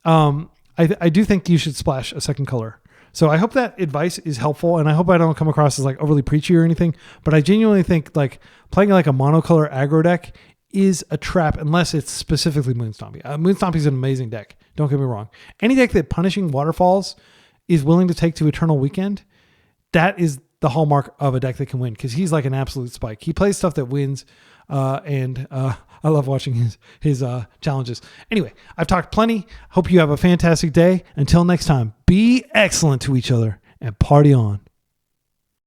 I do think you should splash a second color. So I hope that advice is helpful, and I hope I don't come across as like overly preachy or anything, but I genuinely think like playing like a monocolor aggro deck is a trap unless it's specifically Moonstompy. Moonstompy is an amazing deck. Don't get me wrong. Any deck that Punishing Waterfalls is willing to take to Eternal Weekend, that is the hallmark of a deck that can win, because he's like an absolute spike. He plays stuff that wins, and I love watching his challenges. Anyway, I've talked plenty. Hope you have a fantastic day. Until next time, be excellent to each other and party on.